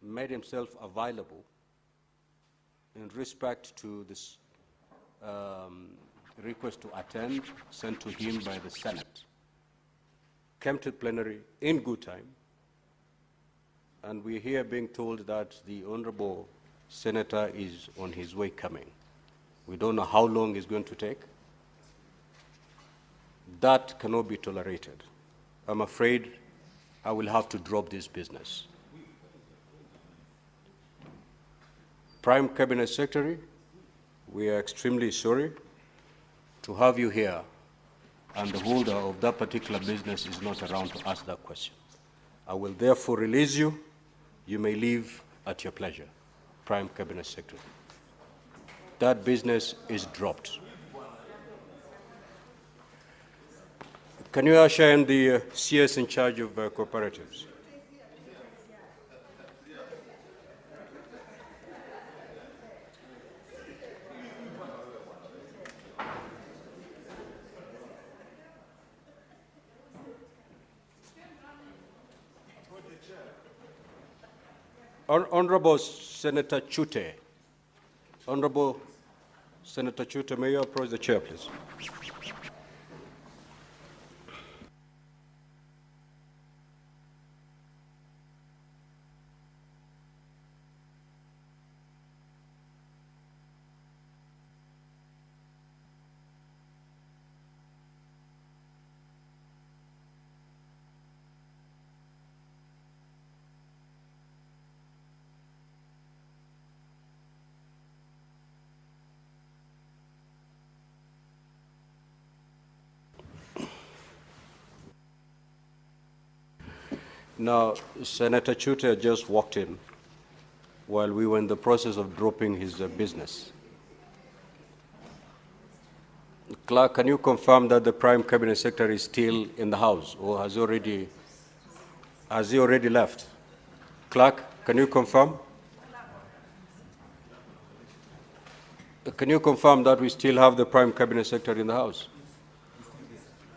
made himself available in respect to this request to attend sent to him by the Senate, came to plenary in good time, and we're here being told that the Honorable Senator is on his way coming. We don't know how long it's going to take. That cannot be tolerated. I'm afraid I will have to drop this business. Prime Cabinet Secretary, we are extremely sorry to have you here, and the holder of that particular business is not around to ask that question. I will therefore release you. You may leave at your pleasure, Prime Cabinet Secretary. That business is dropped. Can you usher in the CS in charge of cooperatives? Honorable Senator Chute. Honorable Senator Chute, may you approach the chair, please? Now, Senator Chute just walked in while we were in the process of dropping his business. Clerk, can you confirm that the Prime Cabinet Secretary is still in the House, or has he already left? Clerk, can you confirm? Can you confirm that we still have the Prime Cabinet Secretary in the House?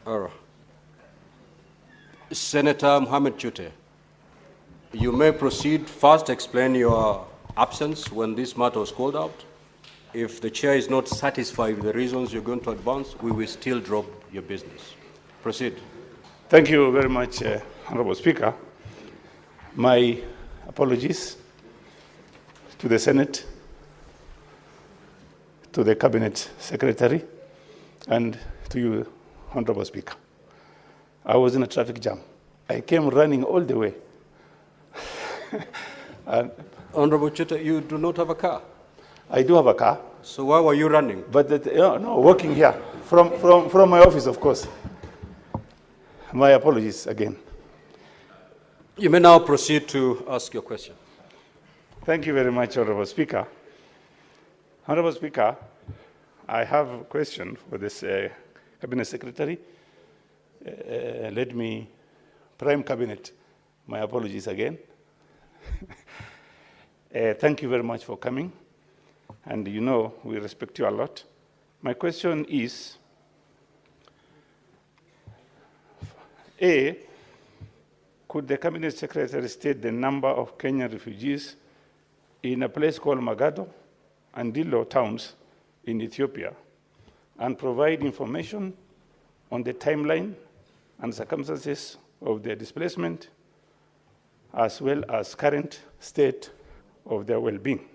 All right. Senator Mohammed Chute, you may proceed. First, explain your absence when this matter was called out. If the chair is not satisfied with the reasons you're going to advance, we will still drop your business. Proceed. Thank you very much, Honorable Speaker. My apologies to the Senate, to the Cabinet Secretary, and to you, Honorable Speaker. I was in a traffic jam. I came running all the way. Honorable Chute, you do not have a car? I do have a car. So why were you running? But no, walking here from my office, of course. My apologies again. You may now proceed to ask your question. Thank you very much, Honorable Speaker. Honorable Speaker, I have a question for this Cabinet Secretary. Let me, Prime Cabinet, my apologies again. Thank you very much for coming. And you know, we respect you a lot. My question is, A, could the Cabinet Secretary state the number of Kenyan refugees in a place called Magado and Dilo towns in Ethiopia, and provide information on the timeline and circumstances of their displacement, as well as current state of their well-being?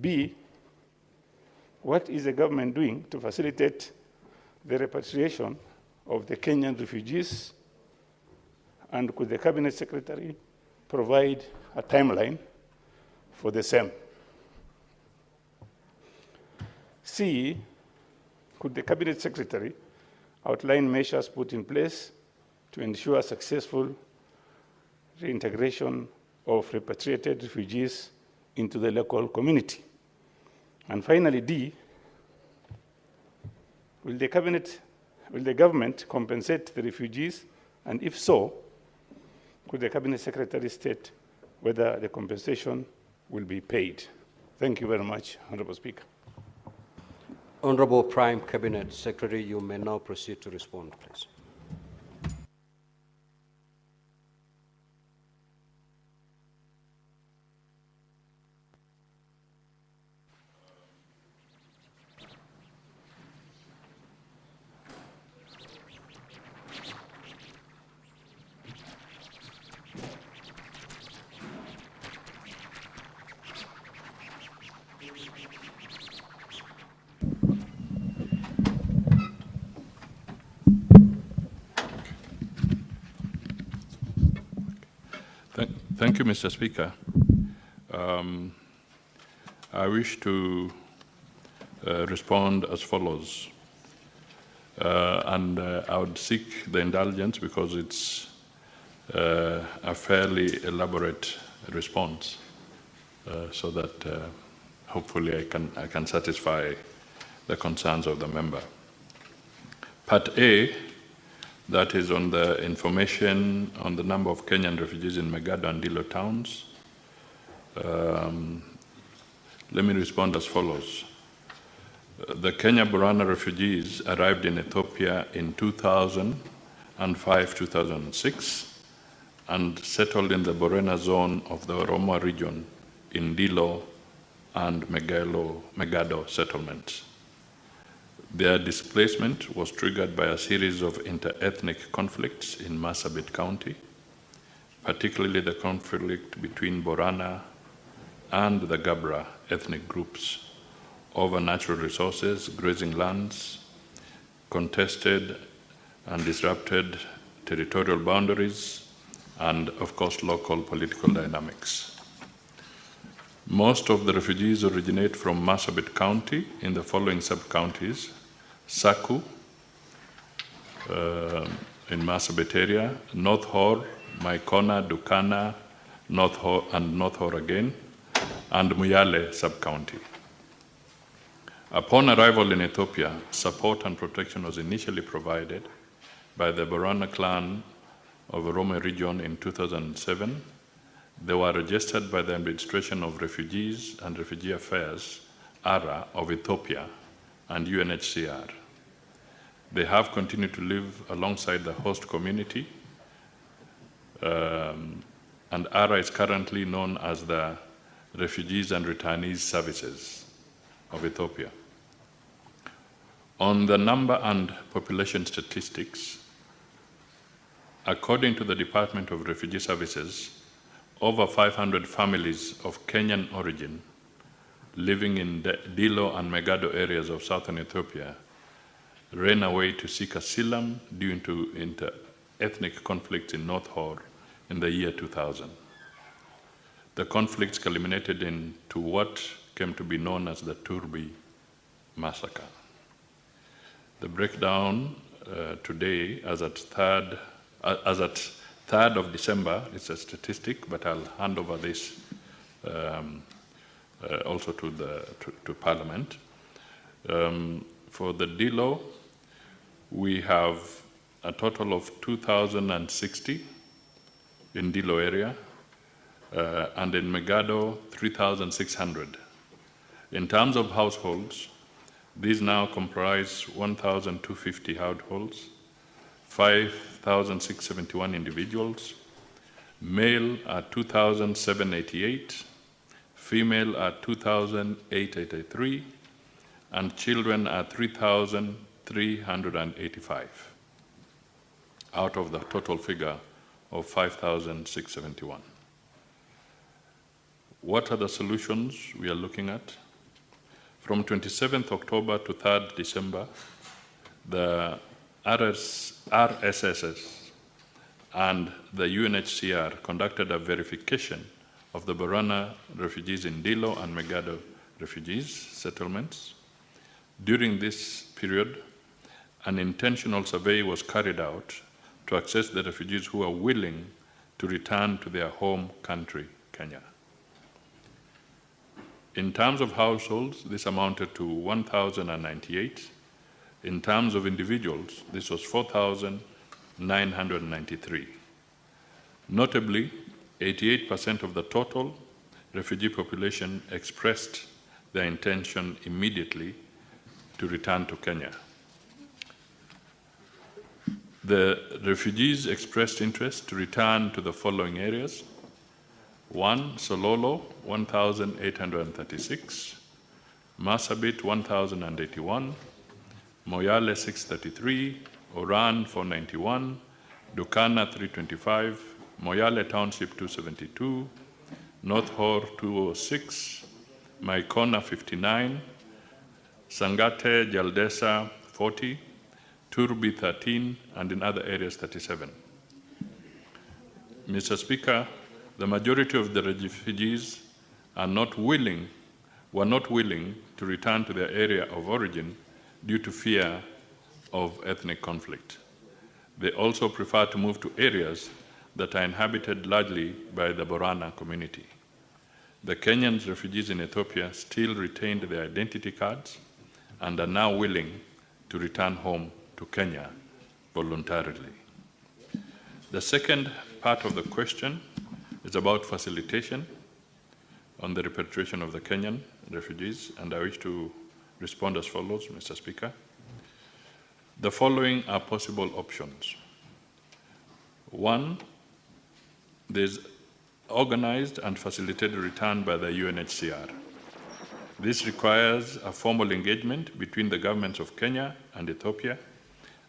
B, what is the government doing to facilitate the repatriation of the Kenyan refugees, and could the Cabinet Secretary provide a timeline for the same? C, could the Cabinet Secretary outline measures put in place to ensure successful reintegration of repatriated refugees into the local community? And finally, D, will the government compensate the refugees? And if so, could the Cabinet Secretary state whether the compensation will be paid? Thank you very much, Honorable Speaker. Honorable Prime Cabinet Secretary, you may now proceed to respond, please. Thank you, Mr. Speaker. I wish to respond as follows. I would seek the indulgence because it's a fairly elaborate response, so that hopefully I can satisfy the concerns of the member. Part A, that is on the information on the number of Kenyan refugees in Megado and Dilo towns. Let me respond as follows. The Kenya-Borana refugees arrived in Ethiopia in 2005-2006 and settled in the Borena zone of the Oromo region in Dilo and Megado settlements. Their displacement was triggered by a series of inter-ethnic conflicts in Marsabit County, particularly the conflict between Borana and the Gabra ethnic groups over natural resources, grazing lands, contested and disrupted territorial boundaries, and of course local political dynamics. Most of the refugees originate from Marsabit County in the following sub-counties: Saku in Marsabit area, North Hor, Maikona, Dukana, North Hor, and North Hor again, and Muyale sub-county. Upon arrival in Ethiopia, support and protection was initially provided by the Borana clan of Oromo region in 2007. They were registered by the Administration of Refugees and Refugee Affairs, ARA, of Ethiopia and UNHCR. They have continued to live alongside the host community, and ARA is currently known as the Refugees and Returnees Services of Ethiopia. On the number and population statistics, according to the Department of Refugee Services, over 500 families of Kenyan origin living in the Dilo and Megado areas of southern Ethiopia ran away to seek asylum due to inter-ethnic conflicts in North Hor in the year 2000. The conflicts culminated into what came to be known as the Turbi massacre. The breakdown today, as at 3rd of December, it's a statistic, but I'll hand over this also to Parliament. For the Dilo, we have a total of 2,060 in Dilo area, and in Megado, 3,600. In terms of households, these now comprise 1,250 households, 5,671 individuals. Male are 2,788, female are 2,883, and children are 3,385 out of the total figure of 5,671. What are the solutions we are looking at? From 27th October to 3rd December, the RSSS and the UNHCR conducted a verification of the Borana refugees in Dilo and Megado refugees settlements. During this period, an intentional survey was carried out to assess the refugees who are willing to return to their home country, Kenya. In terms of households, this amounted to 1,098. In terms of individuals, this was 4,993. Notably, 88% of the total refugee population expressed their intention immediately to return to Kenya. The refugees expressed interest to return to the following areas: 1, Sololo, 1,836, Marsabit, 1,081, Moyale, 633, Oran, 491, Dukana, 325, Moyale Township, 272, North Hor, 206, Maikona, 59, Sangate, Jaldesa, 40, Turbi, 13, and in other areas, 37. Mr. Speaker, the majority of the refugees were not willing to return to their area of origin due to fear of ethnic conflict. They also prefer to move to areas that are inhabited largely by the Borana community. The Kenyan refugees in Ethiopia still retained their identity cards and are now willing to return home to Kenya voluntarily. The second part of the question is about facilitation on the repatriation of the Kenyan refugees, and I wish to respond as follows, Mr. Speaker. The following are possible options. One, there's organized and facilitated return by the UNHCR. This requires a formal engagement between the governments of Kenya and Ethiopia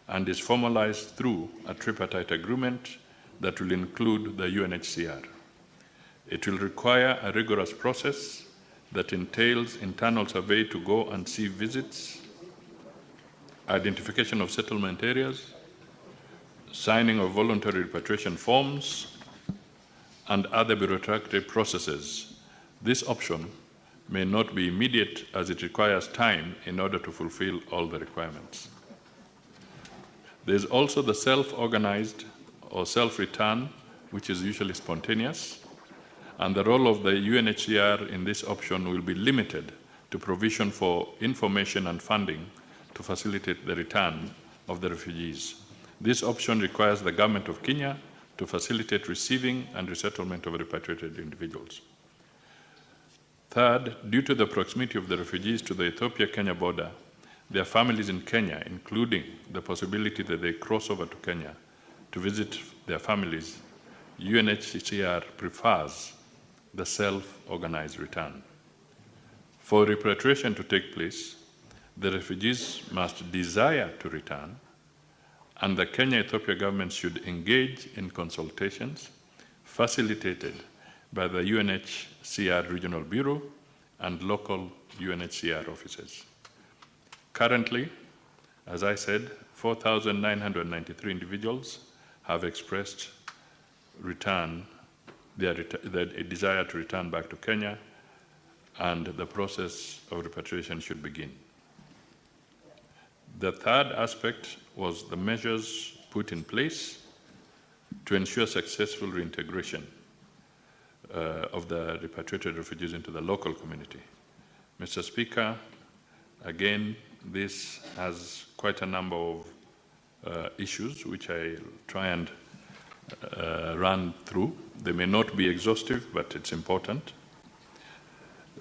and is formalized through a tripartite agreement that will include the UNHCR. It will require a rigorous process that entails internal survey to go and see visits, identification of settlement areas, signing of voluntary repatriation forms, and other bureaucratic processes. This option may not be immediate as it requires time in order to fulfill all the requirements. There is also the self-organized or self-return, which is usually spontaneous, and the role of the UNHCR in this option will be limited to provision for information and funding to facilitate the return of the refugees. This option requires the government of Kenya to facilitate receiving and resettlement of repatriated individuals. Third, due to the proximity of the refugees to the Ethiopia-Kenya border, their families in Kenya, including the possibility that they cross over to Kenya to visit their families, UNHCR prefers the self-organized return. For repatriation to take place, the refugees must desire to return, and the Kenya-Ethiopia government should engage in consultations facilitated by the UNHCR Regional Bureau and local UNHCR offices. Currently, as I said, 4,993 individuals have expressed their desire to return back to Kenya, and the process of repatriation should begin. The third aspect was the measures put in place to ensure successful reintegration of the repatriated refugees into the local community. Mr. Speaker, again, this has quite a number of issues which I'll try and run through. They may not be exhaustive, but it's important.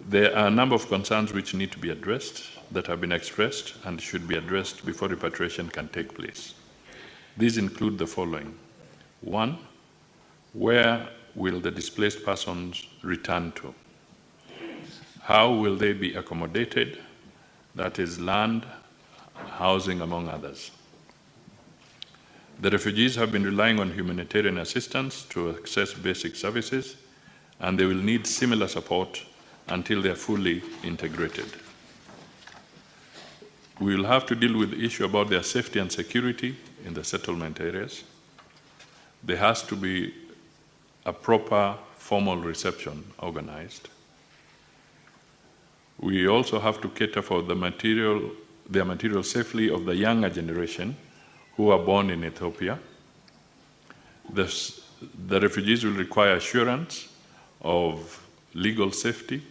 There are a number of concerns which need to be addressed that have been expressed and should be addressed before repatriation can take place. These include the following. One, where will the displaced persons return to? How will they be accommodated? That is land, housing, among others. The refugees have been relying on humanitarian assistance to access basic services, and they will need similar support until they are fully integrated. We will have to deal with the issue about their safety and security in the settlement areas. There has to be a proper formal reception organized. We also have to cater for their material safely of the younger generation who are born in Ethiopia. The refugees will require assurance of legal safety,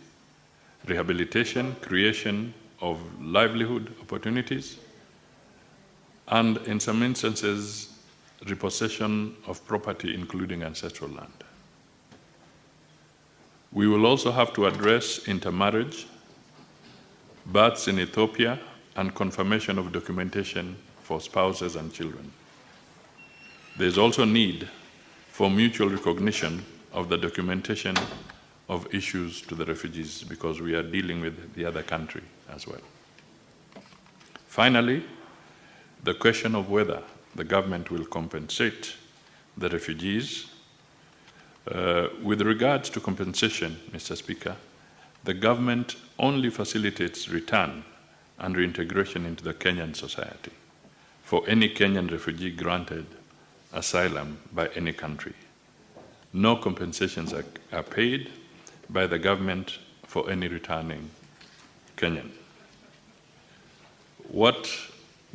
rehabilitation, creation of livelihood opportunities, and in some instances, repossession of property, including ancestral land. We will also have to address intermarriage, births in Ethiopia, and confirmation of documentation for spouses and children. There is also need for mutual recognition of the documentation of issues to the refugees because we are dealing with the other country as well. Finally, the question of whether the government will compensate the refugees. With regards to compensation, Mr. Speaker, the government only facilitates return and reintegration into the Kenyan society for any Kenyan refugee granted asylum by any country. no compensations are paid by the government for any returning Kenyan. What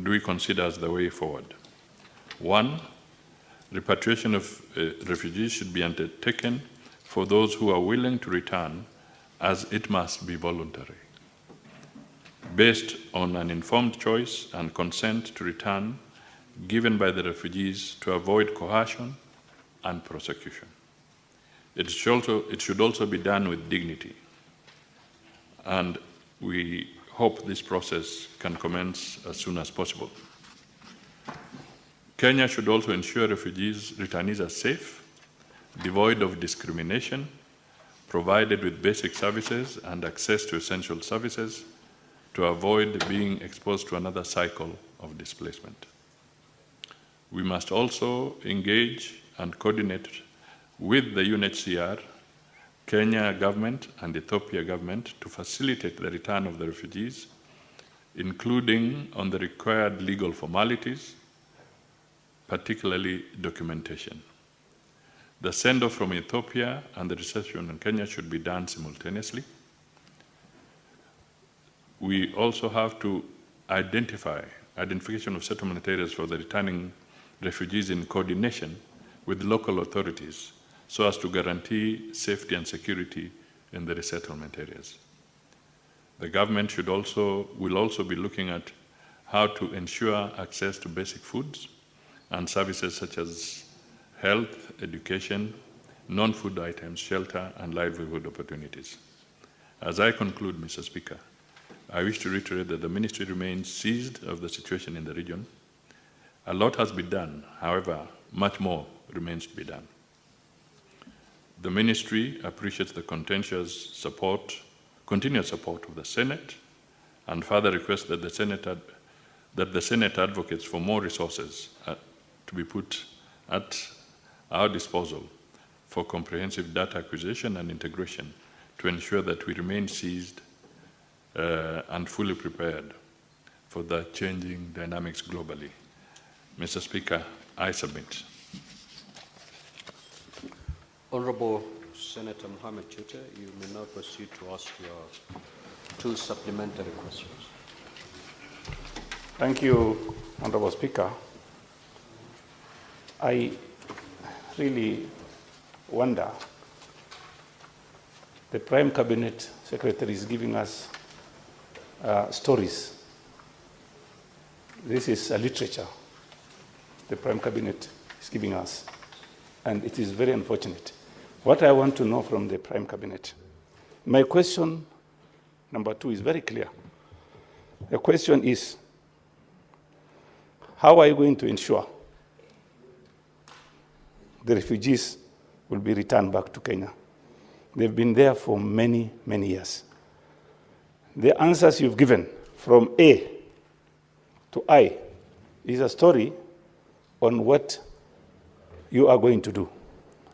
do we consider as the way forward? One, repatriation of refugees should be undertaken for those who are willing to return, as it must be voluntary, based on an informed choice and consent to return given by the refugees to avoid coercion and prosecution. It should also be done with dignity, and we hope this process can commence as soon as possible. Kenya should also ensure returnees are safe, devoid of discrimination, provided with basic services and access to essential services to avoid being exposed to another cycle of displacement. We must also engage and coordinate with the UNHCR, Kenya government, and Ethiopia government to facilitate the return of the refugees, including on the required legal formalities, particularly documentation. The send-off from Ethiopia and the reception in Kenya should be done simultaneously. We also have to identification of settlement areas for the returning refugees in coordination with local authorities so as to guarantee safety and security in the resettlement areas. The government will also be looking at how to ensure access to basic foods and services such as health, education, non-food items, shelter, and livelihood opportunities. As I conclude, Mr. Speaker, I wish to reiterate that the ministry remains seized of the situation in the region. A lot has been done, however, much more remains to be done. The ministry appreciates the continued support of the Senate, and further requests that the Senate advocates for more resources to be put at our disposal for comprehensive data acquisition and integration to ensure that we remain seized and fully prepared for the changing dynamics globally. Mr. Speaker, I submit. Honorable Senator Mohammed Chute, you may now proceed to ask your 2 supplementary questions. Thank you, Honorable Speaker. I really wonder, the Prime Cabinet Secretary is giving us stories. This is a literature the Prime Cabinet is giving us, and it is very unfortunate. What I want to know from the Prime Cabinet, my question number 2 is very clear. The question is, how are you going to ensure the refugees will be returned back to Kenya? They've been there for many, many years. The answers you've given from A to I is a story on what you are going to do.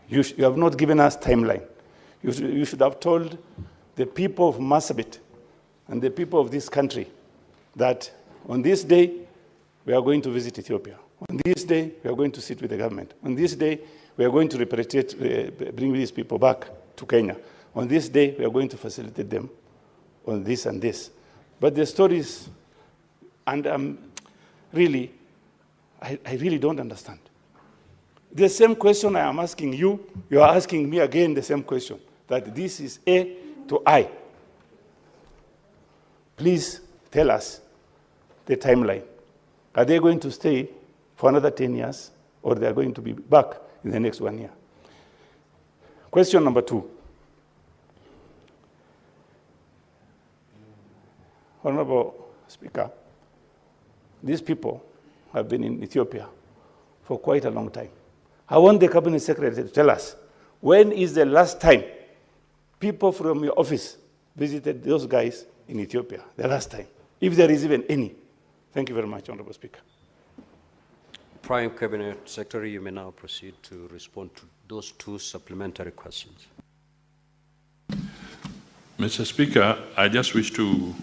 You have not given us timeline. You should have told the people of Marsabit and the people of this country that on this day, we are going to visit Ethiopia. On this day, we are going to sit with the government. On this day, we are going to bring these people back to Kenya. On this day, we are going to facilitate them on this and this. But the stories, and really, I really don't understand. The same question I am asking you, you are asking me again the same question, that this is A to I. Please tell us the timeline. Are they going to stay for another 10 years, or they are going to be back in the next 1 year? Question number 2. Honorable Speaker, these people have been in Ethiopia for quite a long time. I want the Cabinet Secretary to tell us, when is the last time people from your office visited those guys in Ethiopia? The last time, if there is even any. Thank you very much, Honorable Speaker. Prime Cabinet Secretary, you may now proceed to respond to those 2 supplementary questions. Mr. Speaker, I just wish to,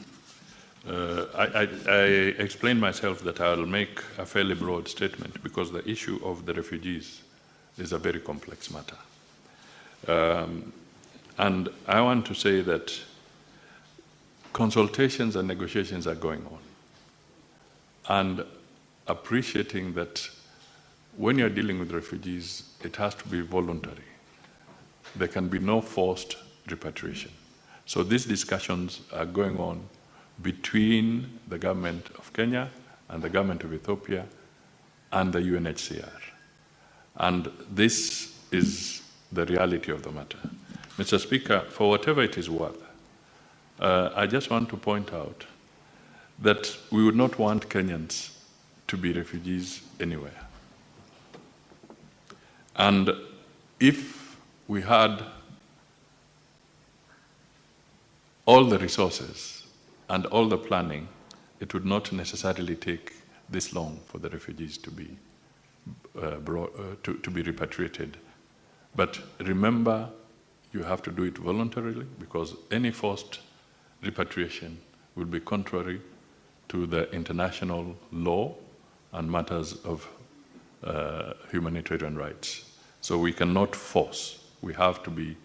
I explained myself that I'll make a fairly broad statement because the issue of the refugees is a very complex matter. And I want to say that consultations and negotiations are going on. And appreciating that when you're dealing with refugees, it has to be voluntary. There can be no forced repatriation. So these discussions are going on between the government of Kenya and the government of Ethiopia and the UNHCR. And this is the reality of the matter. Mr. Speaker, for whatever it is worth, I just want to point out that we would not want Kenyans to be refugees anywhere. And if we had all the resources and all the planning, it would not necessarily take this long for the refugees to be to be repatriated. But remember, you have to do it voluntarily, because any forced repatriation will be contrary to the international law and matters of humanitarian rights. So we cannot force. We have to be,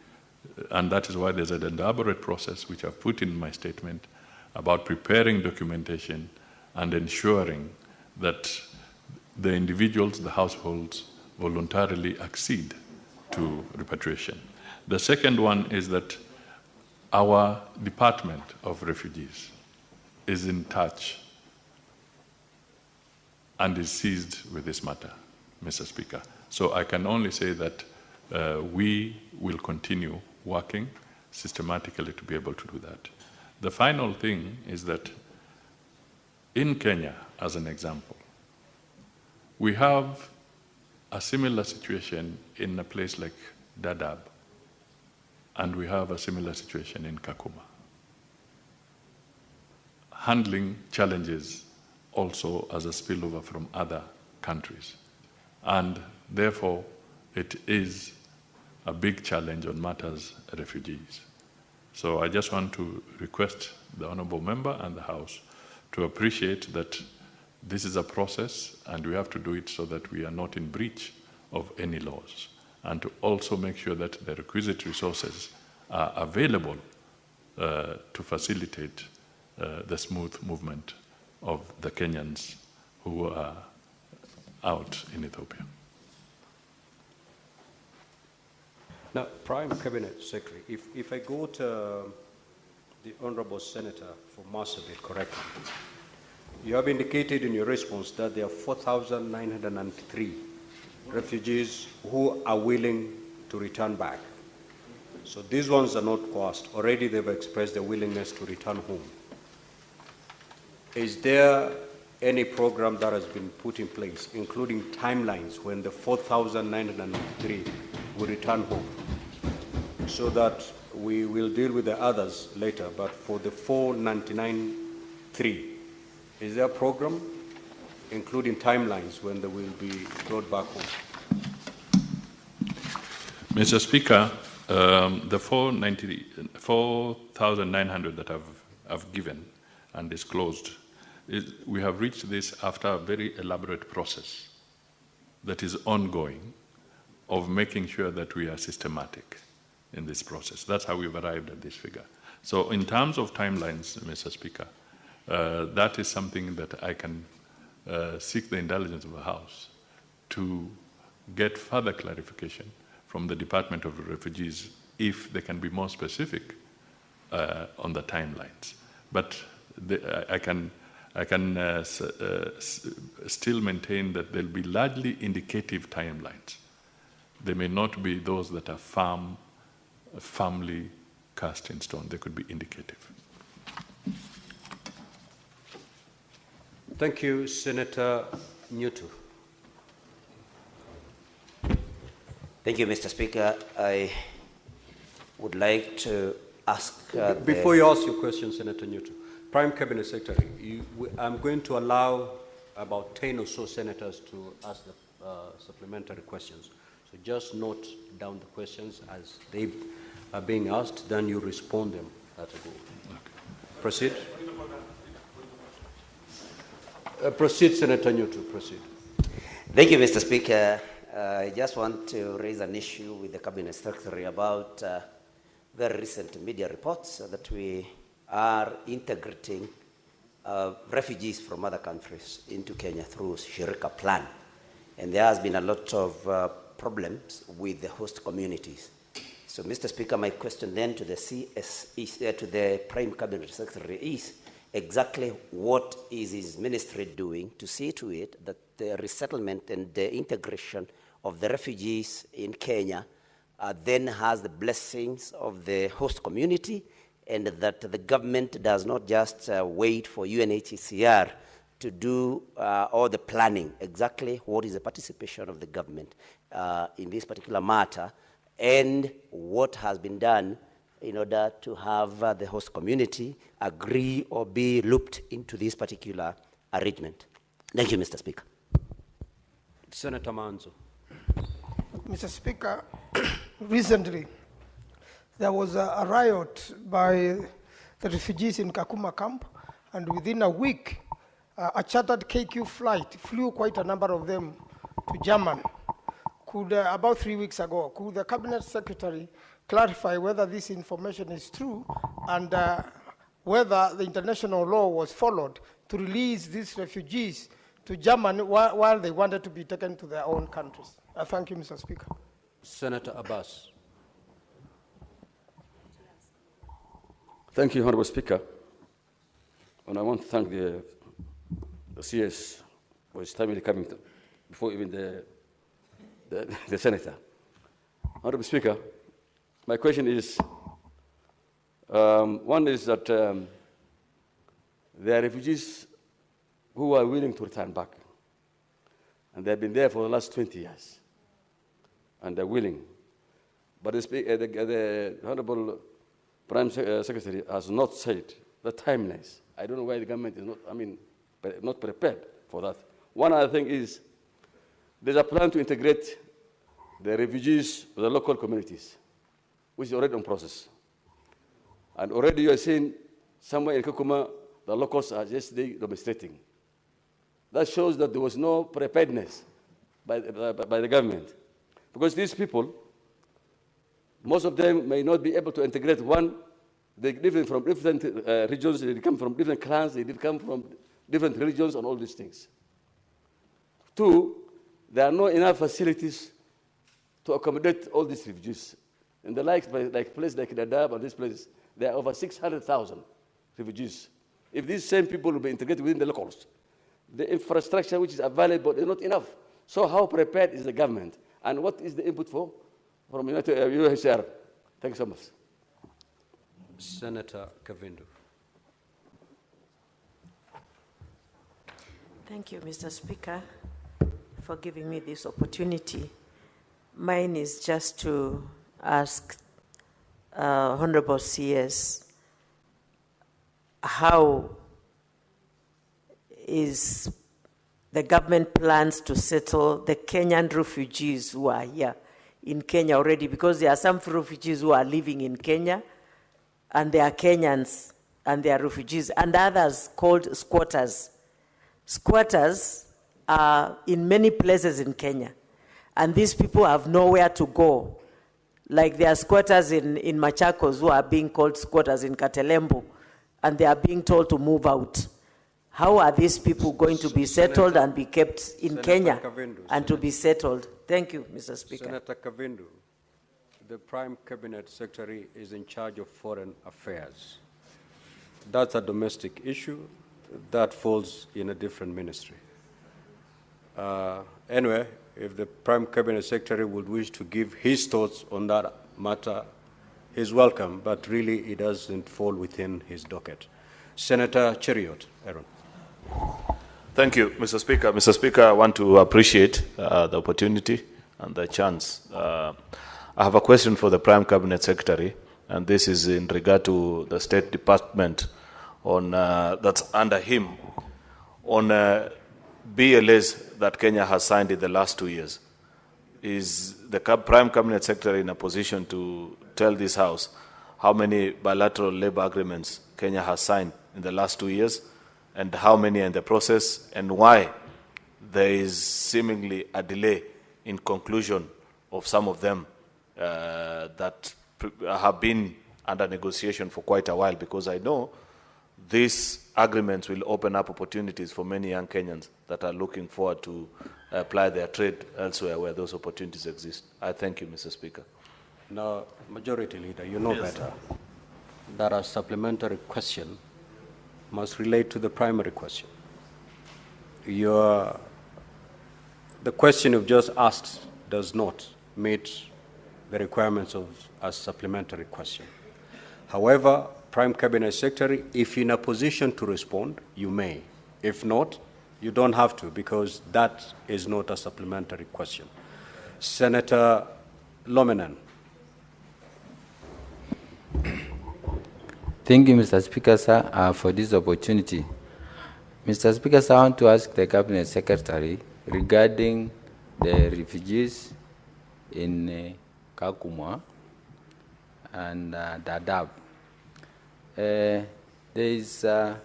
and that is why there's an elaborate process, which I've put in my statement, about preparing documentation and ensuring that the individuals, the households, voluntarily accede to repatriation. The second one is that our Department of Refugees is in touch and is seized with this matter, Mr. Speaker. So I can only say that we will continue working systematically to be able to do that. The final thing is that in Kenya, as an example, we have a similar situation in a place like Dadaab, and we have a similar situation in Kakuma. Handling challenges also as a spillover from other countries. And therefore, it is a big challenge on matters refugees. So I just want to request the Honourable Member and the House to appreciate that this is a process, and we have to do it so that we are not in breach of any laws, and to also make sure that the requisite resources are available to facilitate the smooth movement of the Kenyans who are out in Ethiopia. Now, Prime Cabinet Secretary, if I go to the Honourable Senator for Marsabit correctly, you have indicated in your response that there are 4,903 refugees who are willing to return back. So these ones are not coerced. Already they've expressed their willingness to return home. Is there any program that has been put in place, including timelines when the 4,903 will return home, so that we will deal with the others later, but for the 499,3, is there a program, including timelines when they will be brought back home? Mr. Speaker, the 4,900 that I've given and disclosed, we have reached this after a very elaborate process that is ongoing of making sure that we are systematic in this process. That's how we've arrived at this figure. So in terms of timelines, Mr. Speaker, that is something that I can seek the indulgence of the House to get further clarification from the Department of Refugees if they can be more specific on the timelines. But I can still maintain that there'll be largely indicative timelines. They may not be those that are firmly cast in stone. They could be indicative. Thank you, Senator Nyutu. Thank you, Mr. Speaker. I would like to ask... Before you ask your question, Senator Nyutu, Prime Cabinet Secretary, I'm going to allow about 10 or so senators to ask the supplementary questions. So just note down the questions as they are being asked, then you respond them at a go. Okay. Proceed. Proceed, Senator Nyutu, proceed. Thank you, Mr. Speaker. I just want to raise an issue with the Cabinet Secretary about very recent media reports that we are integrating refugees from other countries into Kenya through Shirika Plan. And there has been a lot of problems with the host communities. So, Mr. Speaker, my question then to the to the Prime Cabinet Secretary is exactly what is his ministry doing to see to it that the resettlement and the integration of the refugees in Kenya then has the blessings of the host community, and that the government does not just wait for UNHCR to do all the planning. Exactly what is the participation of the government in this particular matter, and what has been done in order to have the host community agree or be looped into this particular arrangement. Thank you, Mr. Speaker. Senator Manzo. Mr. Speaker, recently there was a riot by the refugees in Kakuma camp, and within a week, a chartered KQ flight flew quite a number of them to Germany. About 3 weeks ago, could the Cabinet Secretary clarify whether this information is true and whether the international law was followed to release these refugees to Germany while they wanted to be taken to their own countries? Thank you, Mr. Speaker. Senator Abbas. Thank you, Honorable Speaker. And I want to thank the CS for his timely coming before even the Senator. Honorable Speaker, my question is, one is that there are refugees who are willing to return back, and they've been there for the last 20 years, and they're willing. But the Honorable Prime Secretary has not said the timelines. I don't know why the government is not prepared for that. One other thing is, there's a plan to integrate the refugees with the local communities, which is already in process. And already you are seeing somewhere in Kakuma, the locals are just demonstrating. That shows that there was no preparedness by the government. Because these people, most of them may not be able to integrate. One, they live from different regions, they come from different clans, they come from different religions and all these things. Two, there are not enough facilities to accommodate all these refugees. In the like place like Dadaab and this place, there are over 600,000 refugees. If these same people will be integrated within the locals, the infrastructure which is available is not enough. So how prepared is the government? And what is the input from UNHCR? Thank you so much. Senator Kavindu. Thank you, Mr. Speaker, for giving me this opportunity. Mine is just to ask Honorable CS, how is the government plans to settle the Kenyan refugees who are here in Kenya already? Because there are some refugees who are living in Kenya, and they are Kenyans, and they are refugees, and others called squatters. Squatters are in many places in Kenya, and these people have nowhere to go. Like there are squatters in Machakos who are being called squatters in Katelembo, and they are being told to move out. How are these people going to be settled and be kept in Kenya and to be settled? Thank you, Mr. Speaker. Senator Kavindu, the Prime Cabinet Secretary is in charge of foreign affairs. That's a domestic issue that falls in a different ministry. Anyway, if the Prime Cabinet Secretary would wish to give his thoughts on that matter, he's welcome, but really it doesn't fall within his docket. Senator Cheriot, Aaron. Thank you, Mr. Speaker. Mr. Speaker, I want to appreciate the opportunity and the chance. I have a question for the Prime Cabinet Secretary, and this is in regard to the State Department on that's under him on BLAs that Kenya has signed in the last 2 years. Is the Prime Cabinet Secretary in a position to tell this House how many bilateral labor agreements Kenya has signed in the last 2 years, and how many are in the process, and why there is seemingly a delay in conclusion of some of them that have been under negotiation for quite a while, because I know these agreements will open up opportunities for many young Kenyans that are looking forward to apply their trade elsewhere where those opportunities exist. I thank you, Mr. Speaker. Now, Majority Leader, you know better that a supplementary question must relate to the primary question. The question you've just asked does not meet the requirements of a supplementary question. However, Prime Cabinet Secretary, if you're in a position to respond, you may. If not, you don't have to, because that is not a supplementary question. Senator Lomenan. Thank you, Mr. Speaker, sir, for this opportunity. Mr. Speaker, sir, I want to ask the Cabinet Secretary regarding the refugees in Kakuma and Dadaab. There is a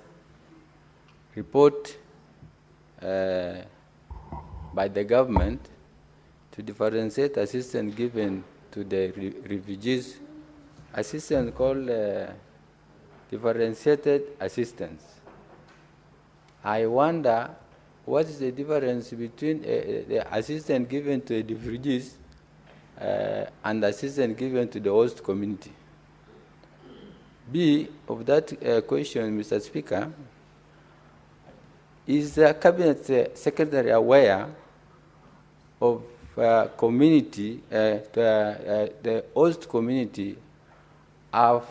report by the government to differentiate assistance given to the refugees, assistance called differentiated assistance. I wonder what is the difference between the assistance given to the refugees and assistance given to the host community. B, of that question, Mr. Speaker, is the Cabinet Secretary aware of community, the host community have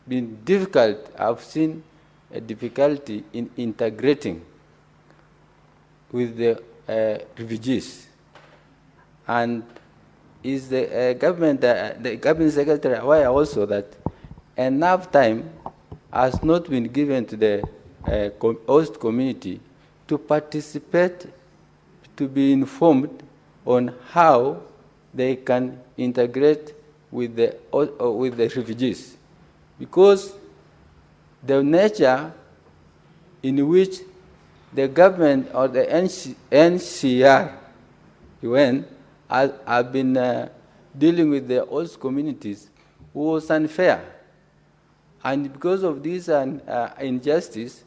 been difficult, I've seen a difficulty in integrating with the refugees. And is the Cabinet Secretary aware also that enough time has not been given to the host community to participate, to be informed on how they can integrate with the refugees? Because the nature in which the government or the NCR, UN, have been dealing with the host communities was unfair. And because of this injustice,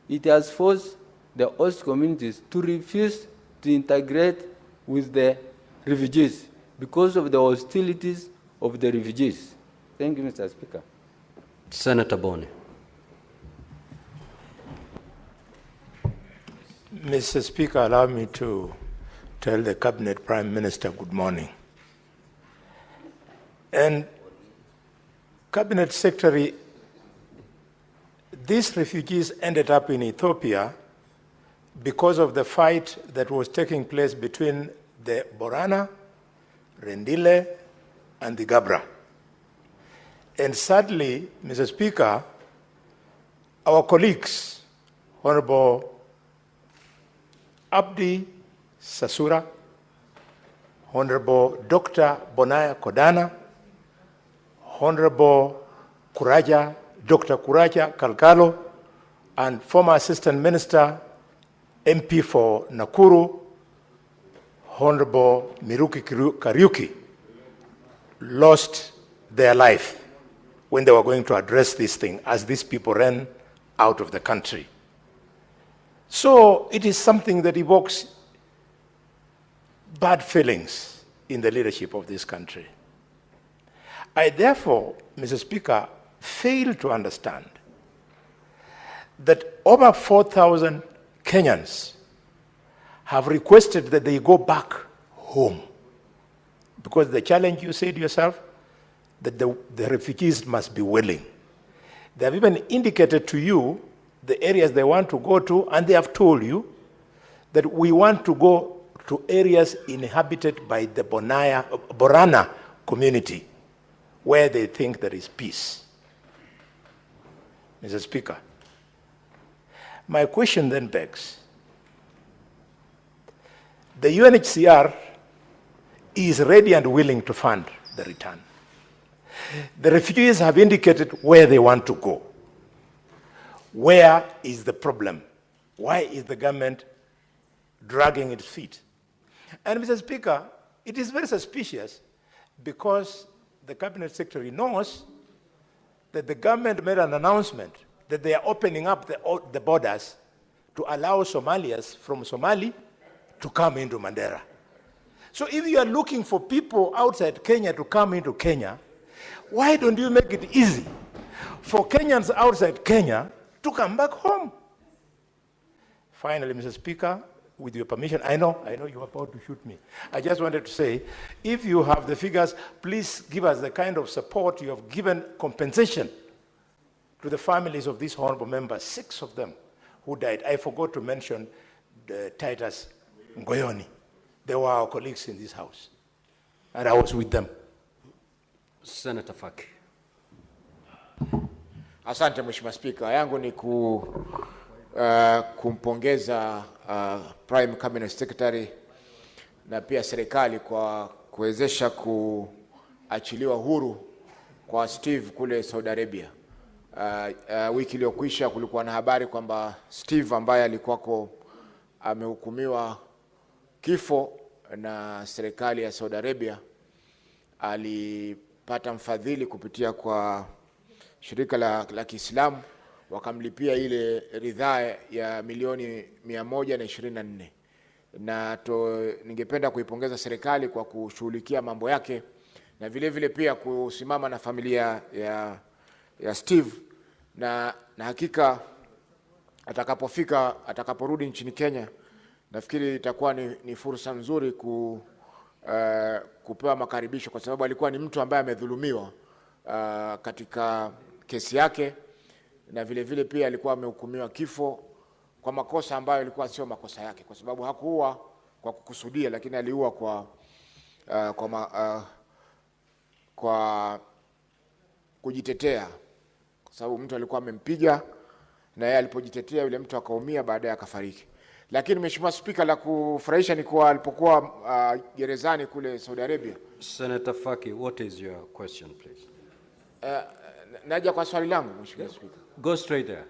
it has forced the host communities to refuse to integrate with the refugees because of the hostilities of the refugees. Thank you, Mr. Speaker. Senator Boni. Mr. Speaker, allow me to tell the Cabinet Prime Minister good morning. And Cabinet Secretary, these refugees ended up in Ethiopia because of the fight that was taking place between the Borana, Rendile, and the Gabra. And sadly, Mr. Speaker, our colleagues, Honorable Abdi Sasura, Honorable Dr. Bonaya Kodana, Honorable Kuraja, Dr. Kuraja Kalkalo, and former Assistant Minister, MP for Nakuru, Honorable Miruki Kariuki, lost their life when they were going to address this thing as these people ran out of the country. So it is something that evokes bad feelings in the leadership of this country. I therefore, Mr. Speaker, fail to understand that over 4,000 Kenyans have requested that they go back home. Because the challenge, you said yourself, that the refugees must be willing. They have even indicated to you the areas they want to go to, and they have told you that we want to go to areas inhabited by the Borana community, where they think there is peace. Mr. Speaker, my question then begs, the UNHCR is ready and willing to fund the return. The refugees have indicated where they want to go. Where is the problem? Why is the government dragging its feet? And Mr. Speaker, it is very suspicious because the Cabinet Secretary knows that the government made an announcement that they are opening up the borders to allow Somalians from Somali to come into Mandera. So if you are looking for people outside Kenya to come into Kenya, why don't you make it easy for Kenyans outside Kenya to come back home? Finally, Mr. Speaker, with your permission, I know you're about to shoot me. I just wanted to say, if you have the figures, please give us the kind of support you have given compensation to the families of these honorable members, 6 of them who died. I forgot to mention Titus Ngoyoni. They were our colleagues in this house, and I was with them. Senator Faki. Asante Mheshimiwa Spika, yangu ni kumpongeza Prime Cabinet Secretary na pia serikali kwa kuwezesha kuachiliwa huru kwa Steve kule Saudi Arabia. Wiki iliyokwisha kulikuwa na habari kwamba Steve ambaye alikuwako amehukumiwa kifo na serikali ya Saudi Arabia alipata mfadhili kupitia kwa shirika la Kiislamu, wakamlipia ile ridhaa ya milioni 124. Na ningependa kuipongeza serikali kwa kushughulikia mambo yake na vile vile pia kusimama na familia ya Steve na hakika atakaporudi nchini Kenya, nafikiri itakuwa ni fursa nzuri kupewa makaribisho, kwa sababu alikuwa ni mtu ambaye amedhulumiwa katika kesi yake, na vile vile pia alikuwa amehukumiwa kifo kwa makosa ambayo ilikuwa sio makosa yake, kwa sababu hakuua kwa kukusudia, lakini aliua kwa kujitetea, kwa sababu mtu alikuwa amempiga na yeye alipojitetea yule mtu akaumia, baadaye akafariki. Lakini Mheshimiwa Spika, la kufurahisha ni kwa alipokuwa gerezani kule Saudi Arabia. Senator Faki, what is your question, please? Naja kwa swali langu Mheshimiwa Spika. Go straight there.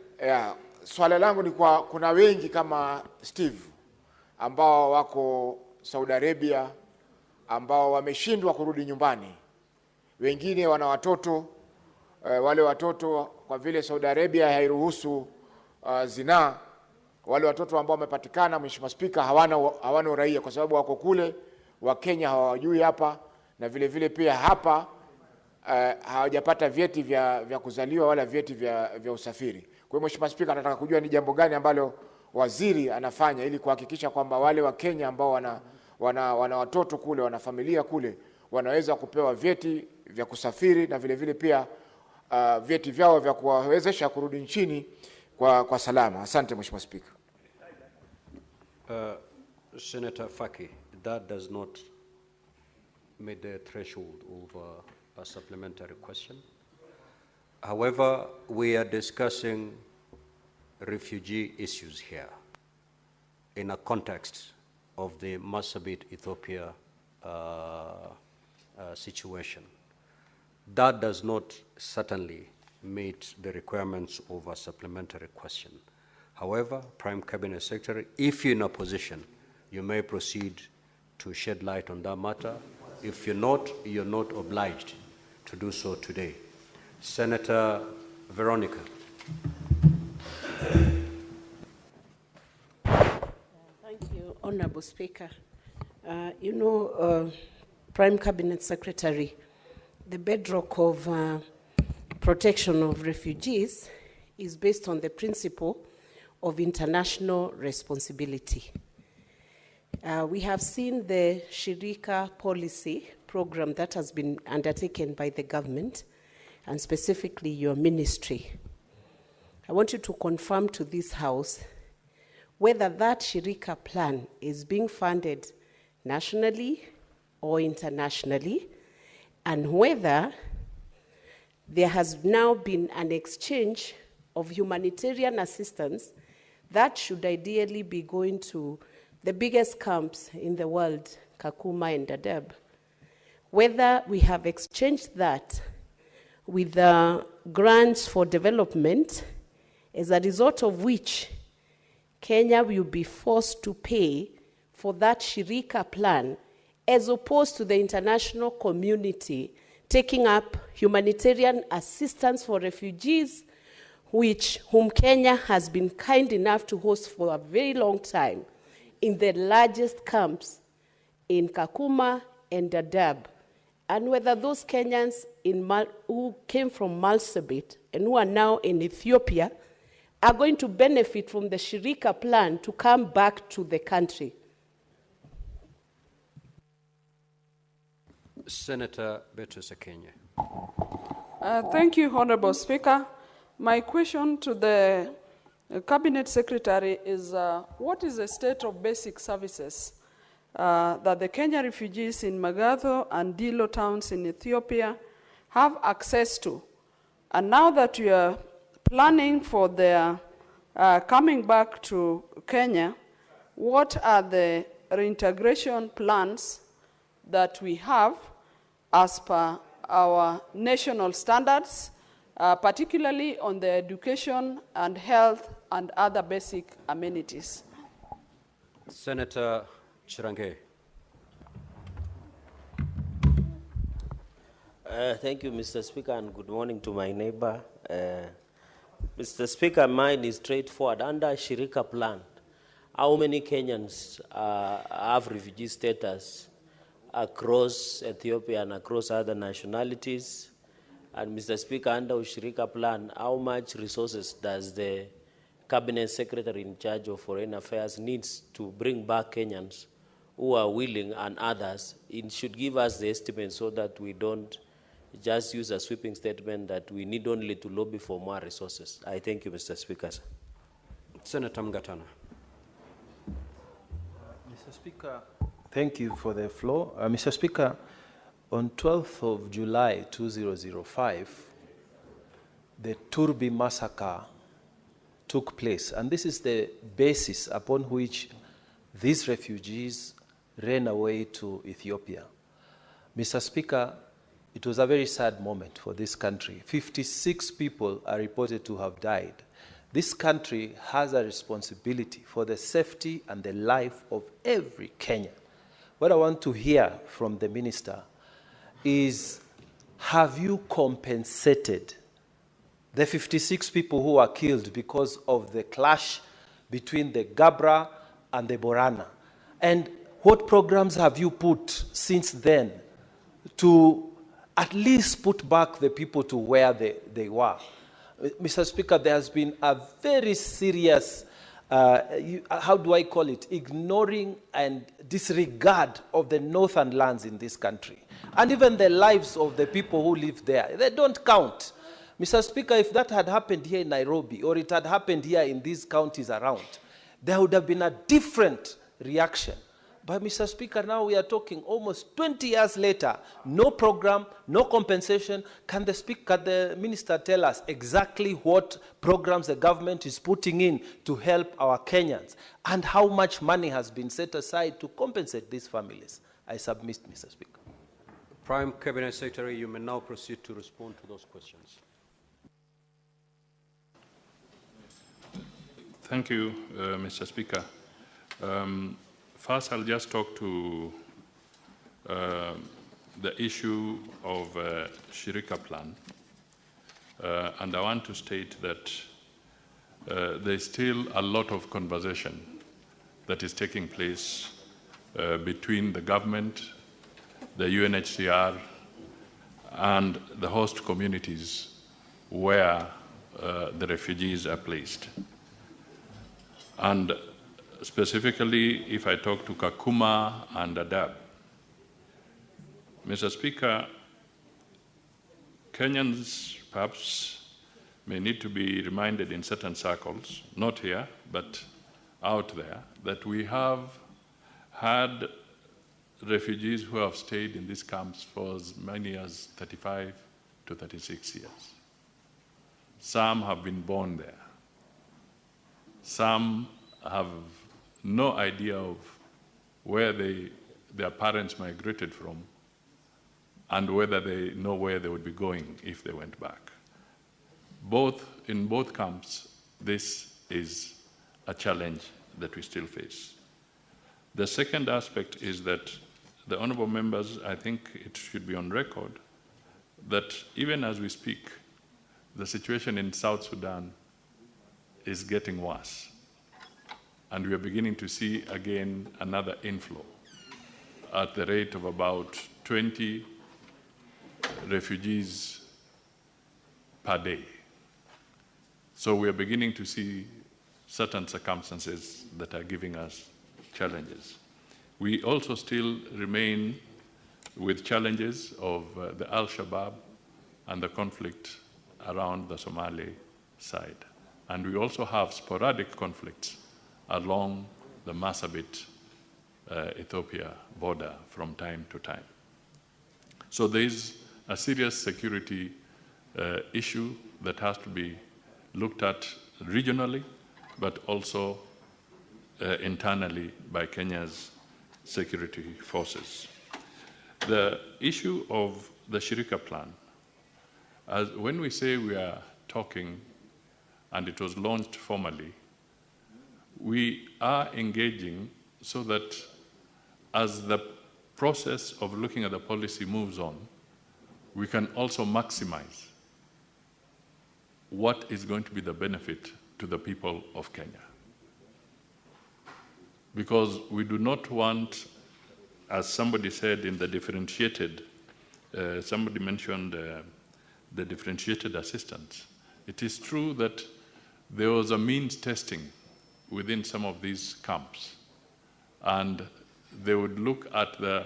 Swali langu ni kwa kuna wengi kama Steve ambao wako Saudi Arabia ambao wameshindwa kurudi nyumbani. Wengine wana watoto, wale watoto kwa vile Saudi Arabia hairuhusu zinaa, wale watoto ambao wamepatikana Mheshimiwa Spika hawana uraia kwa sababu wako kule, wa Kenya hawajui hapa, na vile vile pia hapa hawajapata vyeti vya kuzaliwa wala vyeti vya usafiri. Kwa hiyo Mheshimiwa Spika, nataka kujua ni jambo gani ambalo waziri anafanya ili kuhakikisha kwamba wale wa Kenya ambao wana watoto kule, wana familia kule, wanaweza kupewa vyeti vya kusafiri na vile vile pia vyeti vyao vya kuwawezesha kurudi nchini kwa salama. Asante Mheshimiwa Spika. Senator Faki, that does not meet the threshold of a supplementary question. However, we are discussing refugee issues here in a context of the Marsabit, Ethiopia situation. That does not certainly meet the requirements of a supplementary question. However, Prime Cabinet Secretary, if you're in a position, you may proceed to shed light on that matter. If you're not obliged to do so today. Senator Veronica. Thank you, Honorable Speaker. Prime Cabinet Secretary, the bedrock of protection of refugees is based on the principle of international responsibility. We have seen the Shirika policy program that has been undertaken by the government, and specifically your ministry. I want you to confirm to this House whether that Shirika plan is being funded nationally or internationally, and whether there has now been an exchange of humanitarian assistance that should ideally be going to the biggest camps in the world, Kakuma and Dadaab. Whether we have exchanged that with grants for development, as a result of which Kenya will be forced to pay for that Shirika plan, as opposed to the international community taking up humanitarian assistance for refugees, whom Kenya has been kind enough to host for a very long time in the largest camps in Kakuma and Dadaab, and whether those Kenyans who came from Marsabit and who are now in Ethiopia are going to benefit from the Shirika plan to come back to the country. Senator Beatrice Kenya. Thank you, Honorable Speaker. My question to the Cabinet Secretary is, what is the state of basic services that the Kenya refugees in Magadho and Dilo towns in Ethiopia have access to? And now that we are planning for their coming back to Kenya, what are the reintegration plans that we have as per our national standards, particularly on the education and health and other basic amenities? Senator Chirange. Thank you, Mr. Speaker, and good morning to my neighbor. Mr. Speaker, mine is straightforward. Under Shirika plan, how many Kenyans have refugee status across Ethiopia and across other nationalities? And Mr. Speaker, under Shirika plan, how much resources does the Cabinet Secretary in charge of Foreign Affairs needs to bring back Kenyans who are willing and others? It should give us the estimate so that we don't just use a sweeping statement that we need only to lobby for more resources. I thank you, Mr. Speaker. Senator Mgatana. Mr. Speaker, thank you for the floor. Mr. Speaker, on 12th of July 2005, the Turbi massacre took place, and this is the basis upon which these refugees ran away to Ethiopia. Mr. Speaker, it was a very sad moment for this country. 56 people are reported to have died. This country has a responsibility for the safety and the life of every Kenyan. What I want to hear from the minister is, have you compensated the 56 people who were killed because of the clash between the Gabra and the Borana? And what programs have you put since then to at least put back the people to where they were? Mr. Speaker, there has been a very serious, how do I call it, ignoring and disregard of the northern lands in this country. And even the lives of the people who live there, they don't count. Mr. Speaker, if that had happened here in Nairobi, or it had happened here in these counties around, there would have been a different reaction. But Mr. Speaker, now we are talking almost 20 years later, no program, no compensation. Can the minister tell us exactly what programs the government is putting in to help our Kenyans, and how much money has been set aside to compensate these families? I submit, Mr. Speaker. Prime Cabinet Secretary, you may now proceed to respond to those questions. Thank you, Mr. Speaker. First, I'll just talk to the issue of Shirika plan. And I want to state that there's still a lot of conversation that is taking place between the government, the UNHCR, and the host communities where the refugees are placed. And specifically, if I talk to Kakuma and Dadaab, Mr. Speaker, Kenyans perhaps may need to be reminded in certain circles, not here, but out there, that we have had refugees who have stayed in these camps for as many as 35 to 36 years. Some have been born there. Some have no idea of where their parents migrated from and whether they know where they would be going if they went back. In both camps, this is a challenge that we still face. The second aspect is that the honorable members, I think it should be on record, that even as we speak, the situation in South Sudan is getting worse. And we are beginning to see again another inflow at the rate of about 20 refugees per day. So we are beginning to see certain circumstances that are giving us challenges. We also still remain with challenges of the Al-Shabaab and the conflict around the Somali side. And we also have sporadic conflicts along the Marsabit, Ethiopia border from time to time. So there is a serious security issue that has to be looked at regionally, but also internally by Kenya's security forces. The issue of the Shirika plan, when we say we are talking and it was launched formally, we are engaging so that as the process of looking at the policy moves on, we can also maximize what is going to be the benefit to the people of Kenya. Because we do not want, as somebody said in the differentiated, somebody mentioned the differentiated assistance. It is true that there was a means testing within some of these camps, and they would look at the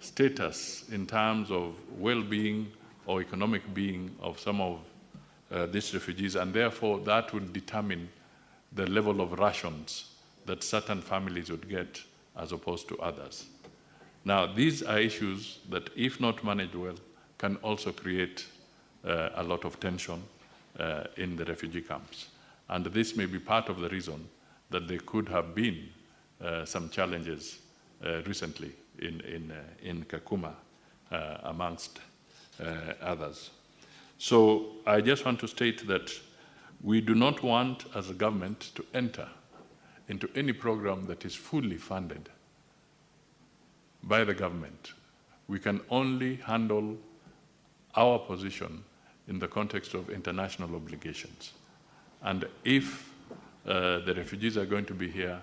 status in terms of well-being or economic being of some of these refugees, and therefore that would determine the level of rations that certain families would get as opposed to others. Now, these are issues that, if not managed well, can also create a lot of tension in the refugee camps. And this may be part of the reason that there could have been some challenges recently in Kakuma, amongst others. So I just want to state that we do not want, as a government, to enter into any program that is fully funded by the government. We can only handle our position in the context of international obligations. And if the refugees are going to be here,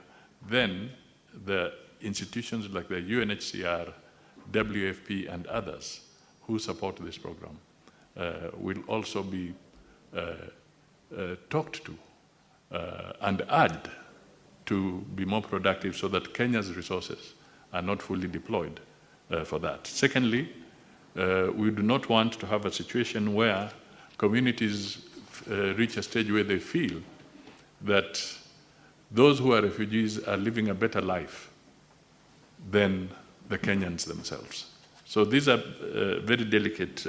then the institutions like the UNHCR, WFP, and others who support this program will also be talked to and urged to be more productive so that Kenya's resources are not fully deployed for that. Secondly, we do not want to have a situation where communities reach a stage where they feel that those who are refugees are living a better life than the Kenyans themselves. So these are very delicate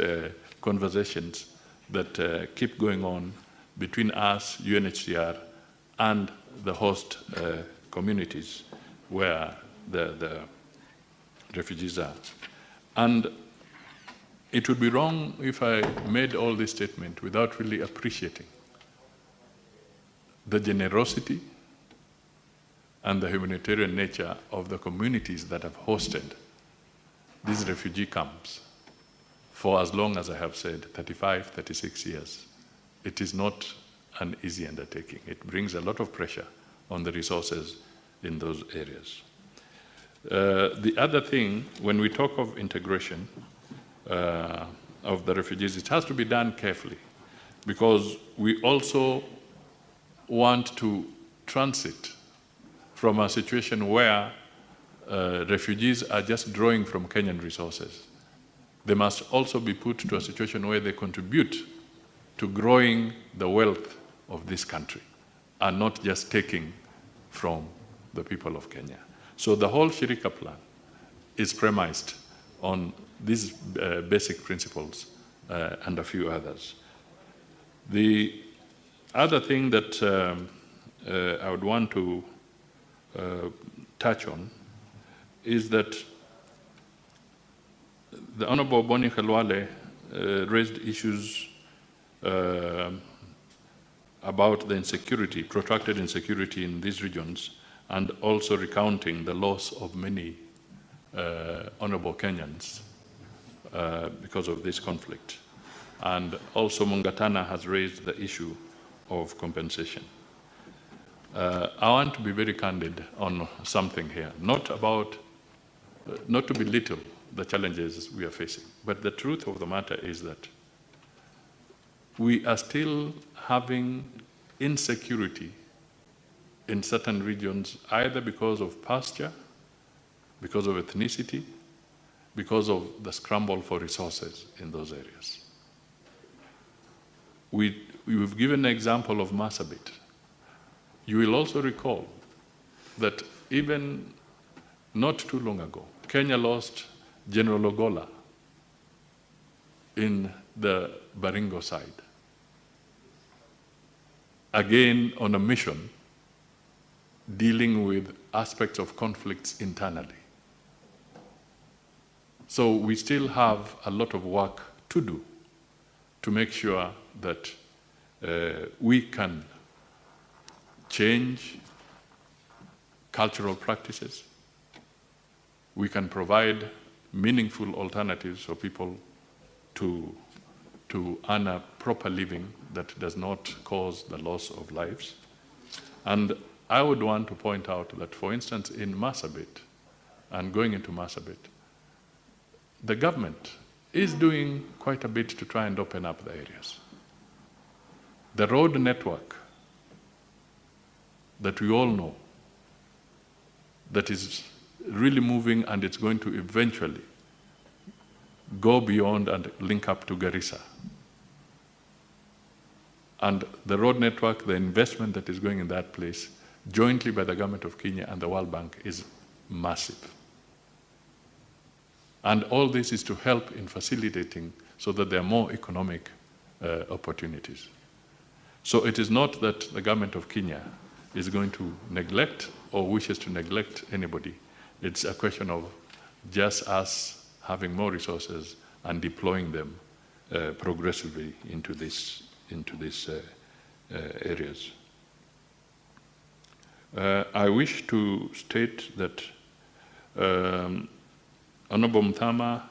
conversations that keep going on between us, UNHCR, and the host communities where the refugees are. And it would be wrong if I made all this statement without really appreciating the generosity and the humanitarian nature of the communities that have hosted these refugee camps for as long as I have said, 35, 36 years. It is not an easy undertaking. It brings a lot of pressure on the resources in those areas. The other thing, when we talk of integration of the refugees, it has to be done carefully, because we also want to transit from a situation where refugees are just drawing from Kenyan resources. They must also be put to a situation where they contribute to growing the wealth of this country and not just taking from the people of Kenya. So the whole Shirika plan is premised on these basic principles and a few others. The other thing that I would want to touch on is that the Honorable Boni Khalwale raised issues about the insecurity, protracted insecurity in these regions, and also recounting the loss of many honorable Kenyans because of this conflict. And also Mungatana has raised the issue of compensation. I want to be very candid on something here, not to belittle the challenges we are facing, but the truth of the matter is that we are still having insecurity in certain regions, either because of pasture, because of ethnicity, because of the scramble for resources in those areas. We've given an example of Marsabit. You will also recall that even not too long ago, Kenya lost General Ogola in the Baringo side, again on a mission dealing with aspects of conflicts internally. So we still have a lot of work to do to make sure that we can change cultural practices. We can provide meaningful alternatives for people to earn a proper living that does not cause the loss of lives. And I would want to point out that, for instance, in Marsabit, and going into Marsabit, the government is doing quite a bit to try and open up the areas. The road network that we all know, that is really moving, and it's going to eventually go beyond and link up to Garissa. And the road network, the investment that is going in that place, jointly by the government of Kenya and the World Bank, is massive. And all this is to help in facilitating so that there are more economic opportunities. So it is not that the government of Kenya is going to neglect or wishes to neglect anybody. It's a question of just us having more resources and deploying them progressively into these areas. I wish to state that Honorable Mthama,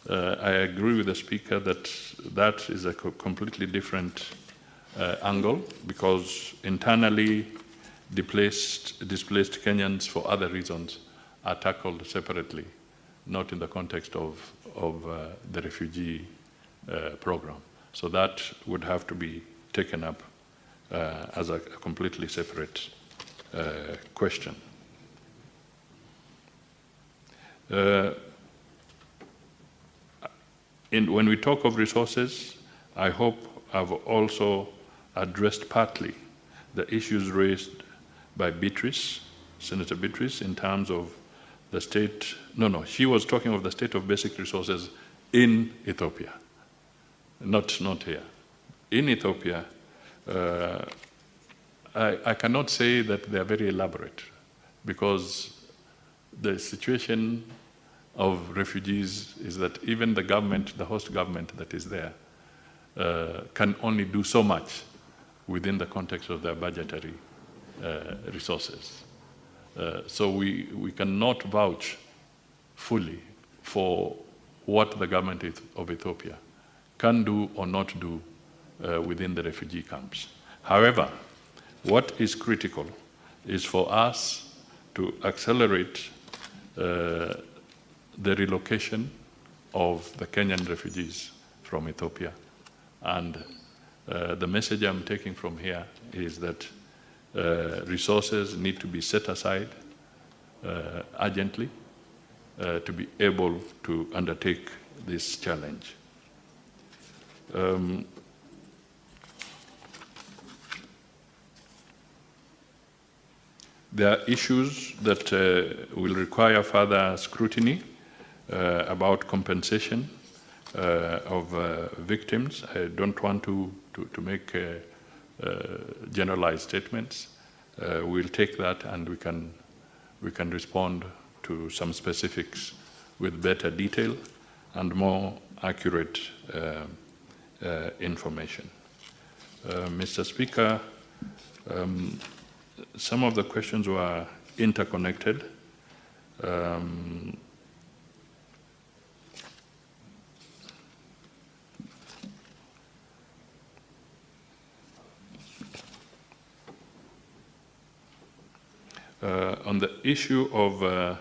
I agree with the Speaker that that is a completely different angle, because internally displaced Kenyans for other reasons are tackled separately, not in the context of the refugee program. So that would have to be taken up as a completely separate question. When we talk of resources, I hope I've also addressed partly the issues raised by Beatrice, Senator Beatrice, in terms of the state. She was talking of the state of basic resources in Ethiopia, not here. In Ethiopia, I cannot say that they are very elaborate, because the situation of refugees is that even the government, the host government that is there, can only do so much within the context of their budgetary resources. So we cannot vouch fully for what the government of Ethiopia can do or not do within the refugee camps. However, what is critical is for us to accelerate the relocation of the Kenyan refugees from Ethiopia. And the message I'm taking from here is that resources need to be set aside urgently to be able to undertake this challenge. There are issues that will require further scrutiny about compensation of victims. I don't want to make generalized statements. We'll take that and we can respond to some specifics with better detail and more accurate information. Mr. Speaker, some of the questions were interconnected. On the issue of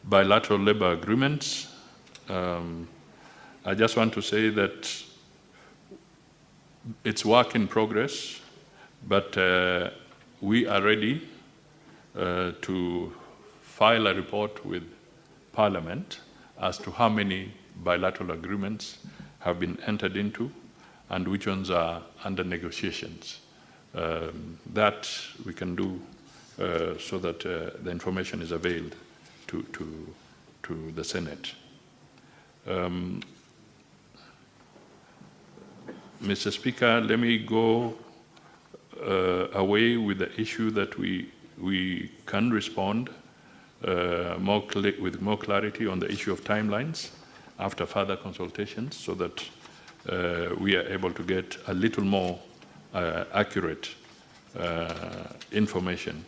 bilateral labor agreements, I just want to say that it's work in progress, but we are ready to file a report with Parliament as to how many bilateral agreements have been entered into and which ones are under negotiations. That we can do so that the information is availed to the Senate. Mr. Speaker, let me go away with the issue that we can respond with more clarity on the issue of timelines after further consultations, so that we are able to get a little more accurate information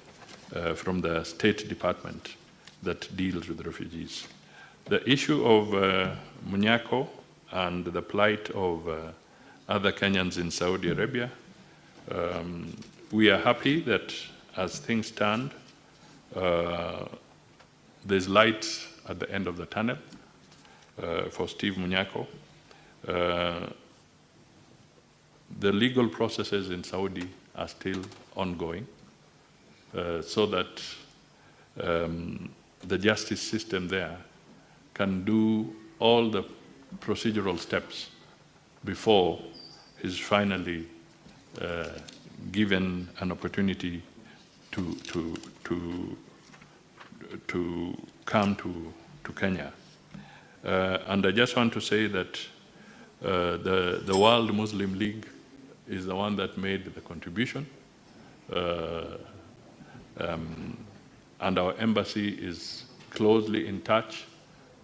from the State Department that deals with refugees. The issue of Munyako and the plight of other Kenyans in Saudi Arabia, we are happy that as things stand, there's light at the end of the tunnel for Steve Munyako. The legal processes in Saudi are still ongoing, so that the justice system there can do all the procedural steps before he's finally given an opportunity to come to Kenya. And I just want to say that the World Muslim League is the one that made the contribution, and our embassy is closely in touch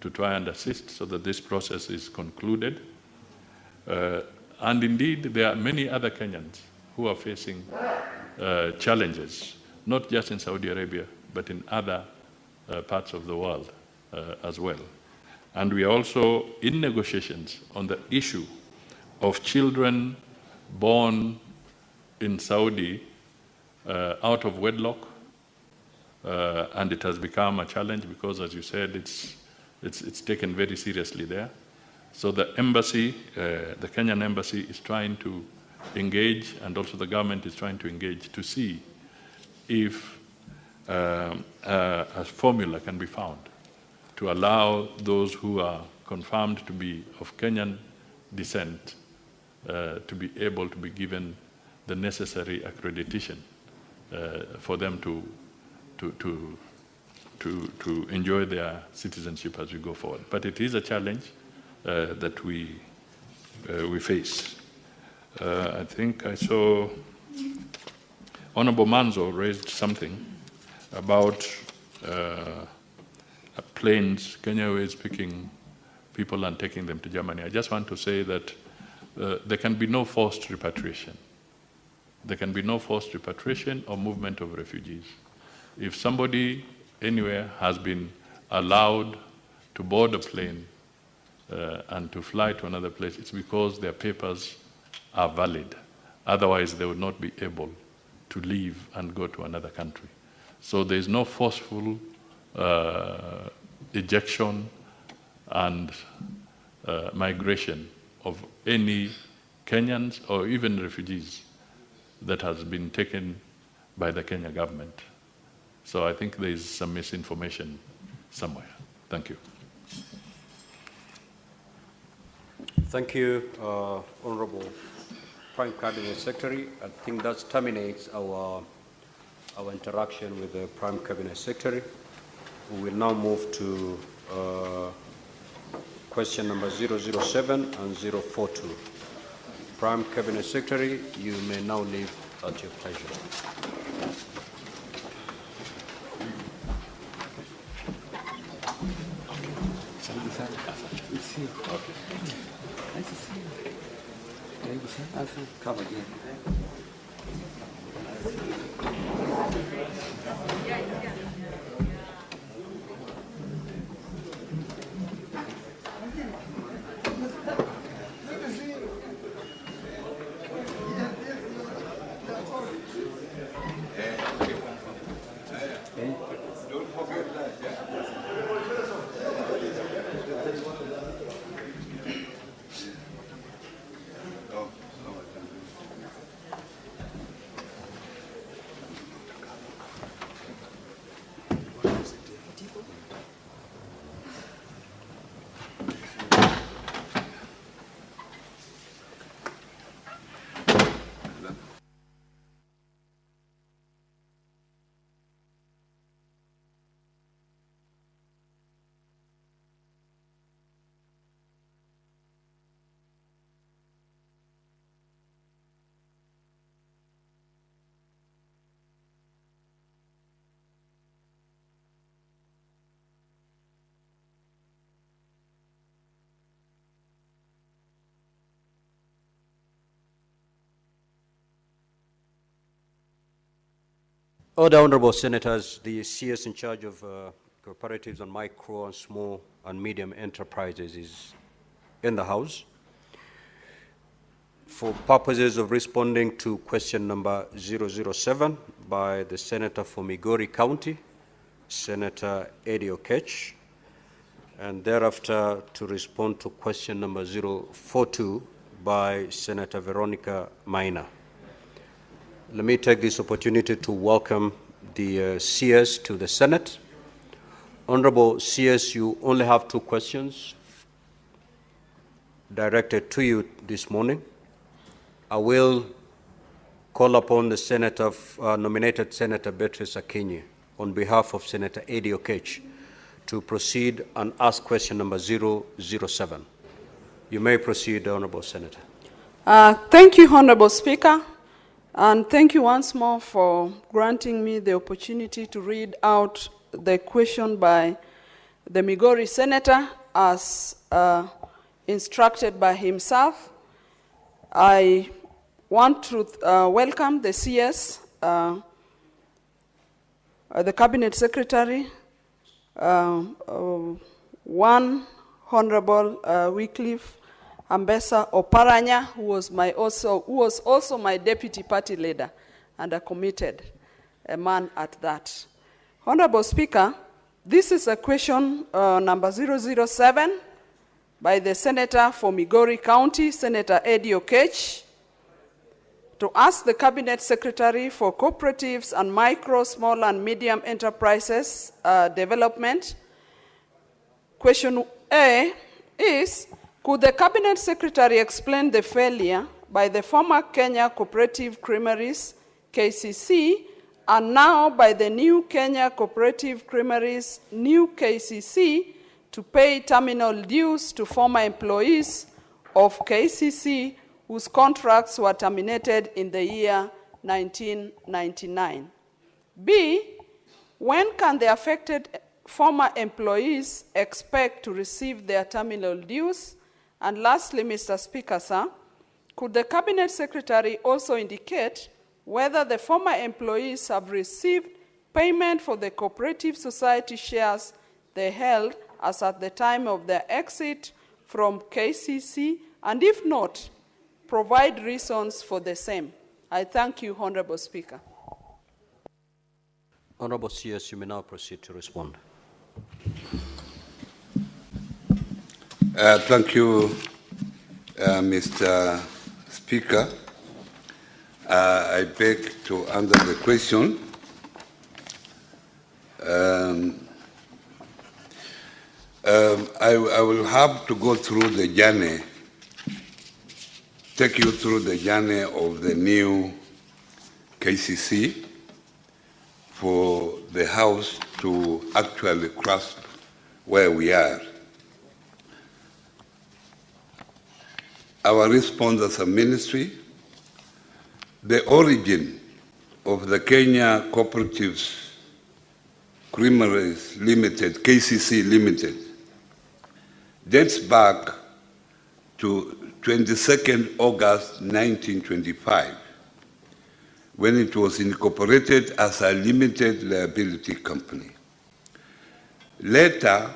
to try and assist so that this process is concluded. And indeed, there are many other Kenyans who are facing challenges, not just in Saudi Arabia, but in other parts of the world as well. And we are also in negotiations on the issue of children born in Saudi out of wedlock, and it has become a challenge because, as you said, it's taken very seriously there. So the embassy, the Kenyan embassy, is trying to engage, and also the government is trying to engage to see if a formula can be found to allow those who are confirmed to be of Kenyan descent to be able to be given the necessary accreditation for them to enjoy their citizenship as we go forward. But it is a challenge that we face. I think I saw Honorable Manzo raised something about planes, Kenya Airways picking people and taking them to Germany. I just want to say that there can be no forced repatriation. There can be no forced repatriation or movement of refugees. If somebody anywhere has been allowed to board a plane and to fly to another place, it's because their papers are valid. Otherwise, they would not be able to leave and go to another country. So there is no forceful ejection and migration of any Kenyans or even refugees that has been taken by the Kenya government. So I think there is some misinformation somewhere. Thank you. Thank you, Honorable Prime Cabinet Secretary. I think that terminates our interaction with the Prime Cabinet Secretary. We will now move to question number 007 and 042. Prime Cabinet Secretary, you may now leave at your pleasure. Come again. Other honorable senators, the CS in charge of cooperatives and micro and small and medium enterprises is in the House. For purposes of responding to question number 007 by the Senator for Migori County, Senator Eddie Okech, and thereafter to respond to question number 042 by Senator Veronica Maina. Let me take this opportunity to welcome the CS to the Senate. Honorable CS, you only have 2 questions directed to you this morning. I will call upon the Senator, nominated Senator Beatrice Akinyi on behalf of Senator Eddie Okech to proceed and ask question number 007. You may proceed, Honorable Senator. Thank you, Honorable Speaker, and thank you once more for granting me the opportunity to read out the question by the Migori Senator as instructed by himself. I want to welcome the CS, the Cabinet Secretary, one Honorable Wycliffe Ambassa Oparanya, who was also my deputy party leader and a committed man at that. Honorable Speaker, this is a question number 007 by the Senator for Migori County, Senator Eddie Okech, to ask the Cabinet Secretary for Cooperatives and Micro, Small and Medium Enterprises Development. Question A is, could the Cabinet Secretary explain the failure by the former Kenya Cooperative Creameries, KCC, and now by the new Kenya Cooperative Creameries, new KCC, to pay terminal dues to former employees of KCC whose contracts were terminated in the year 1999. B, when can the affected former employees expect to receive their terminal dues? And lastly, Mr. Speaker, sir, could the Cabinet Secretary also indicate whether the former employees have received payment for the cooperative society shares they held as at the time of their exit from KCC, and if not, provide reasons for the same? I thank you, Honorable Speaker. Honorable CS, you may now proceed to respond. Thank you, Mr. Speaker. I beg to answer the question. I will have to go through the journey, take you through the journey of the new KCC for the House to actually grasp where we are. Our response as a ministry, the origin of the Kenya Cooperatives Creameries Limited, KCC Limited, dates back to 22nd August 1925, when it was incorporated as a limited liability company. Later,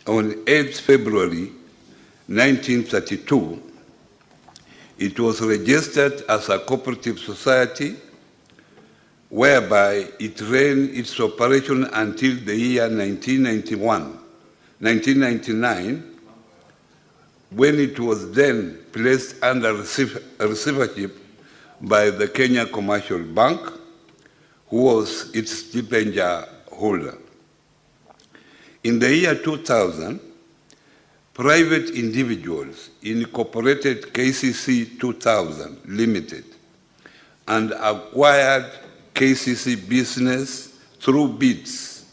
on 8th February 1932, it was registered as a cooperative society, whereby it ran its operation until the year 1999, when it was then placed under receivership by the Kenya Commercial Bank, who was its debenture holder. In the year 2000, private individuals incorporated KCC 2000 Limited and acquired KCC business through bids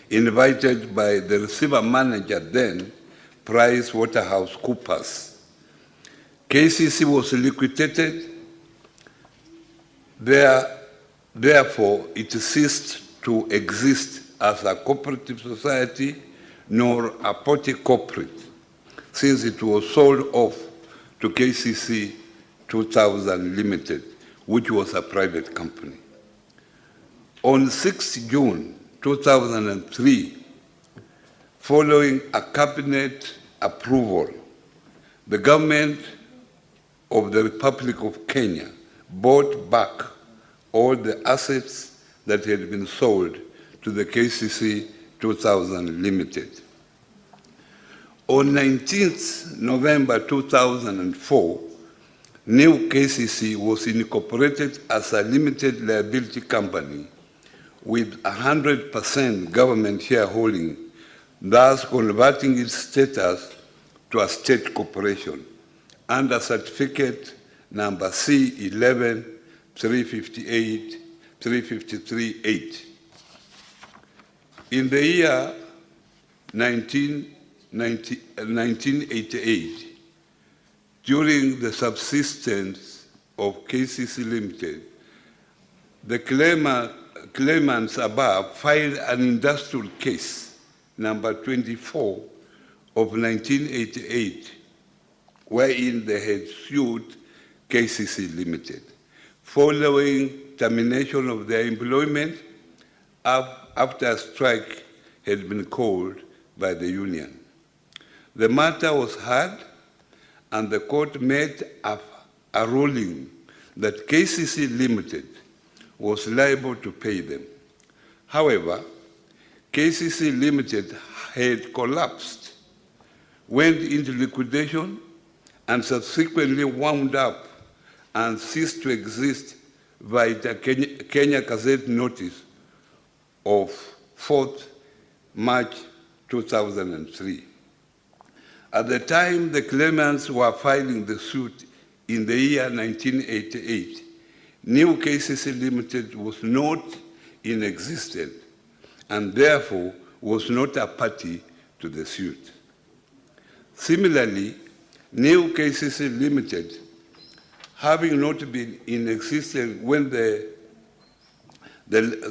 invited by the receiver manager then, PricewaterhouseCoopers. KCC was liquidated. Therefore, it ceased to exist as a cooperative society nor a party corporate, since it was sold off to KCC 2000 Limited, which was a private company. On 6 June 2003, following a cabinet approval, the government of the Republic of Kenya bought back all the assets that had been sold to the KCC 2000 Limited. On 19th November 2004, new KCC was incorporated as a limited liability company with 100% government shareholding, thus converting its status to a state corporation under certificate number C11-358-353-8. In the year 1988, during the subsistence of KCC Limited, the claimants above filed an industrial case, number 24 of 1988, wherein they had sued KCC Limited, following termination of their employment after a strike had been called by the union. The matter was heard, and the court made a ruling that KCC Limited was liable to pay them. However, KCC Limited had collapsed, went into liquidation, and subsequently wound up and ceased to exist by the Kenya Gazette notice of 4th March 2003. At the time the claimants were filing the suit in the year 1988, new KCC Limited was not in existence and therefore was not a party to the suit. Similarly, new KCC Limited, having not been in existence when the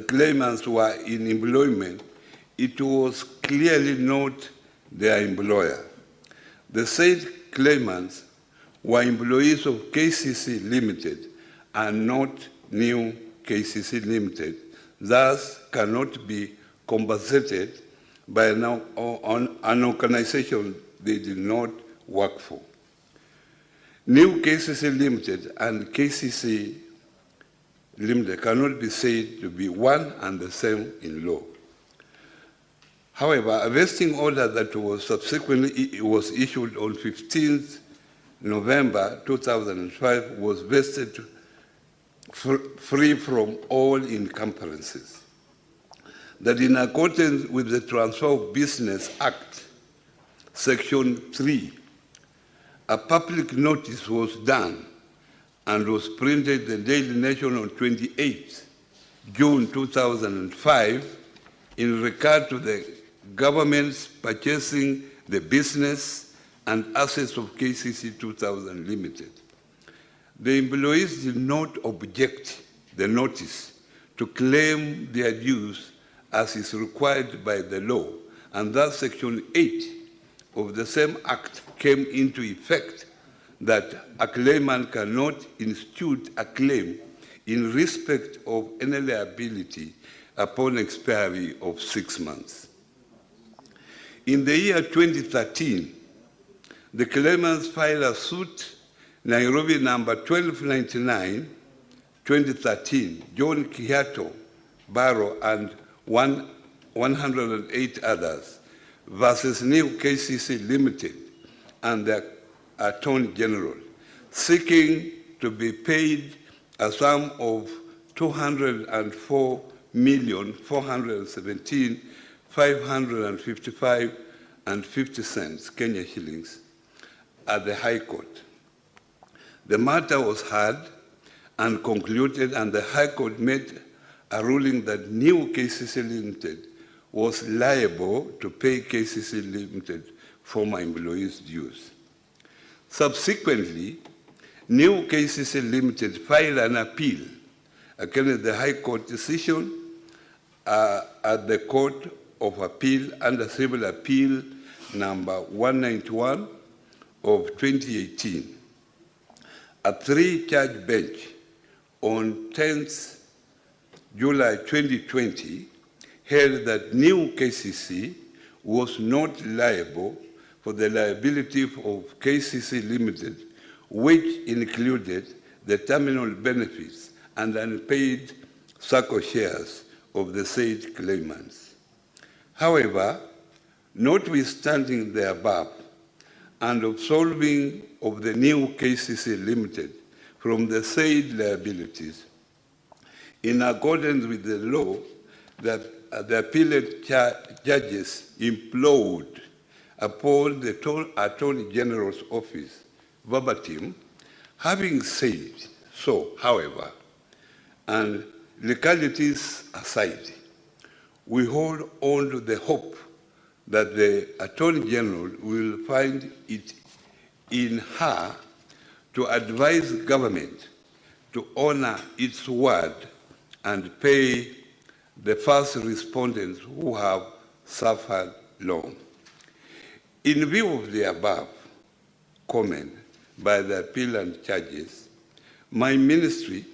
claimants were in employment, it was clearly not their employer. The said claimants were employees of KCC Limited and not new KCC Limited, thus cannot be compensated by an organization they did not work for. New KCC Limited and KCC Limited cannot be said to be one and the same in law. However, a vesting order that was subsequently issued on 15th November 2005 was vested free from all encumbrances. That in accordance with the Transfer of Business Act, Section 3, a public notice was done and was printed in the Daily Nation on 28th June 2005 in regard to the government's purchasing the business and assets of KCC 2000 Limited. The employees did not object the notice to claim their dues as is required by the law, and thus Section 8 of the same Act came into effect that a claimant cannot institute a claim in respect of any liability upon expiry of 6 months. In the year 2013, the claimants filed a suit, Nairobi number 1299, 2013, John Kihato, Barrow, and 108 others, versus New KCC Limited and the Attorney General, seeking to be paid a sum of 204,417,555.50 Kenya shillings at the High Court. The matter was heard and concluded, and the High Court made a ruling that New KCC Limited was liable to pay KCC Limited former employees' dues. Subsequently, New KCC Limited filed an appeal against the High Court decision at the Court of Appeal under Civil Appeal number 191 of 2018. A 3-judge bench on 10th July 2020, held that new KCC was not liable for the liability of KCC Limited, which included the terminal benefits and unpaid SACCO shares of the said claimants. However, notwithstanding the above, and absolving of the new KCC Limited from the said liabilities, in accordance with the law, the appellate judges implored upon the Attorney General's office verbatim, having said so, however, and legalities aside, we hold on to the hope that the Attorney General will find it in her to advise government to honor its word and pay the first respondents who have suffered long. In view of the above comment by the appellant judges, my ministry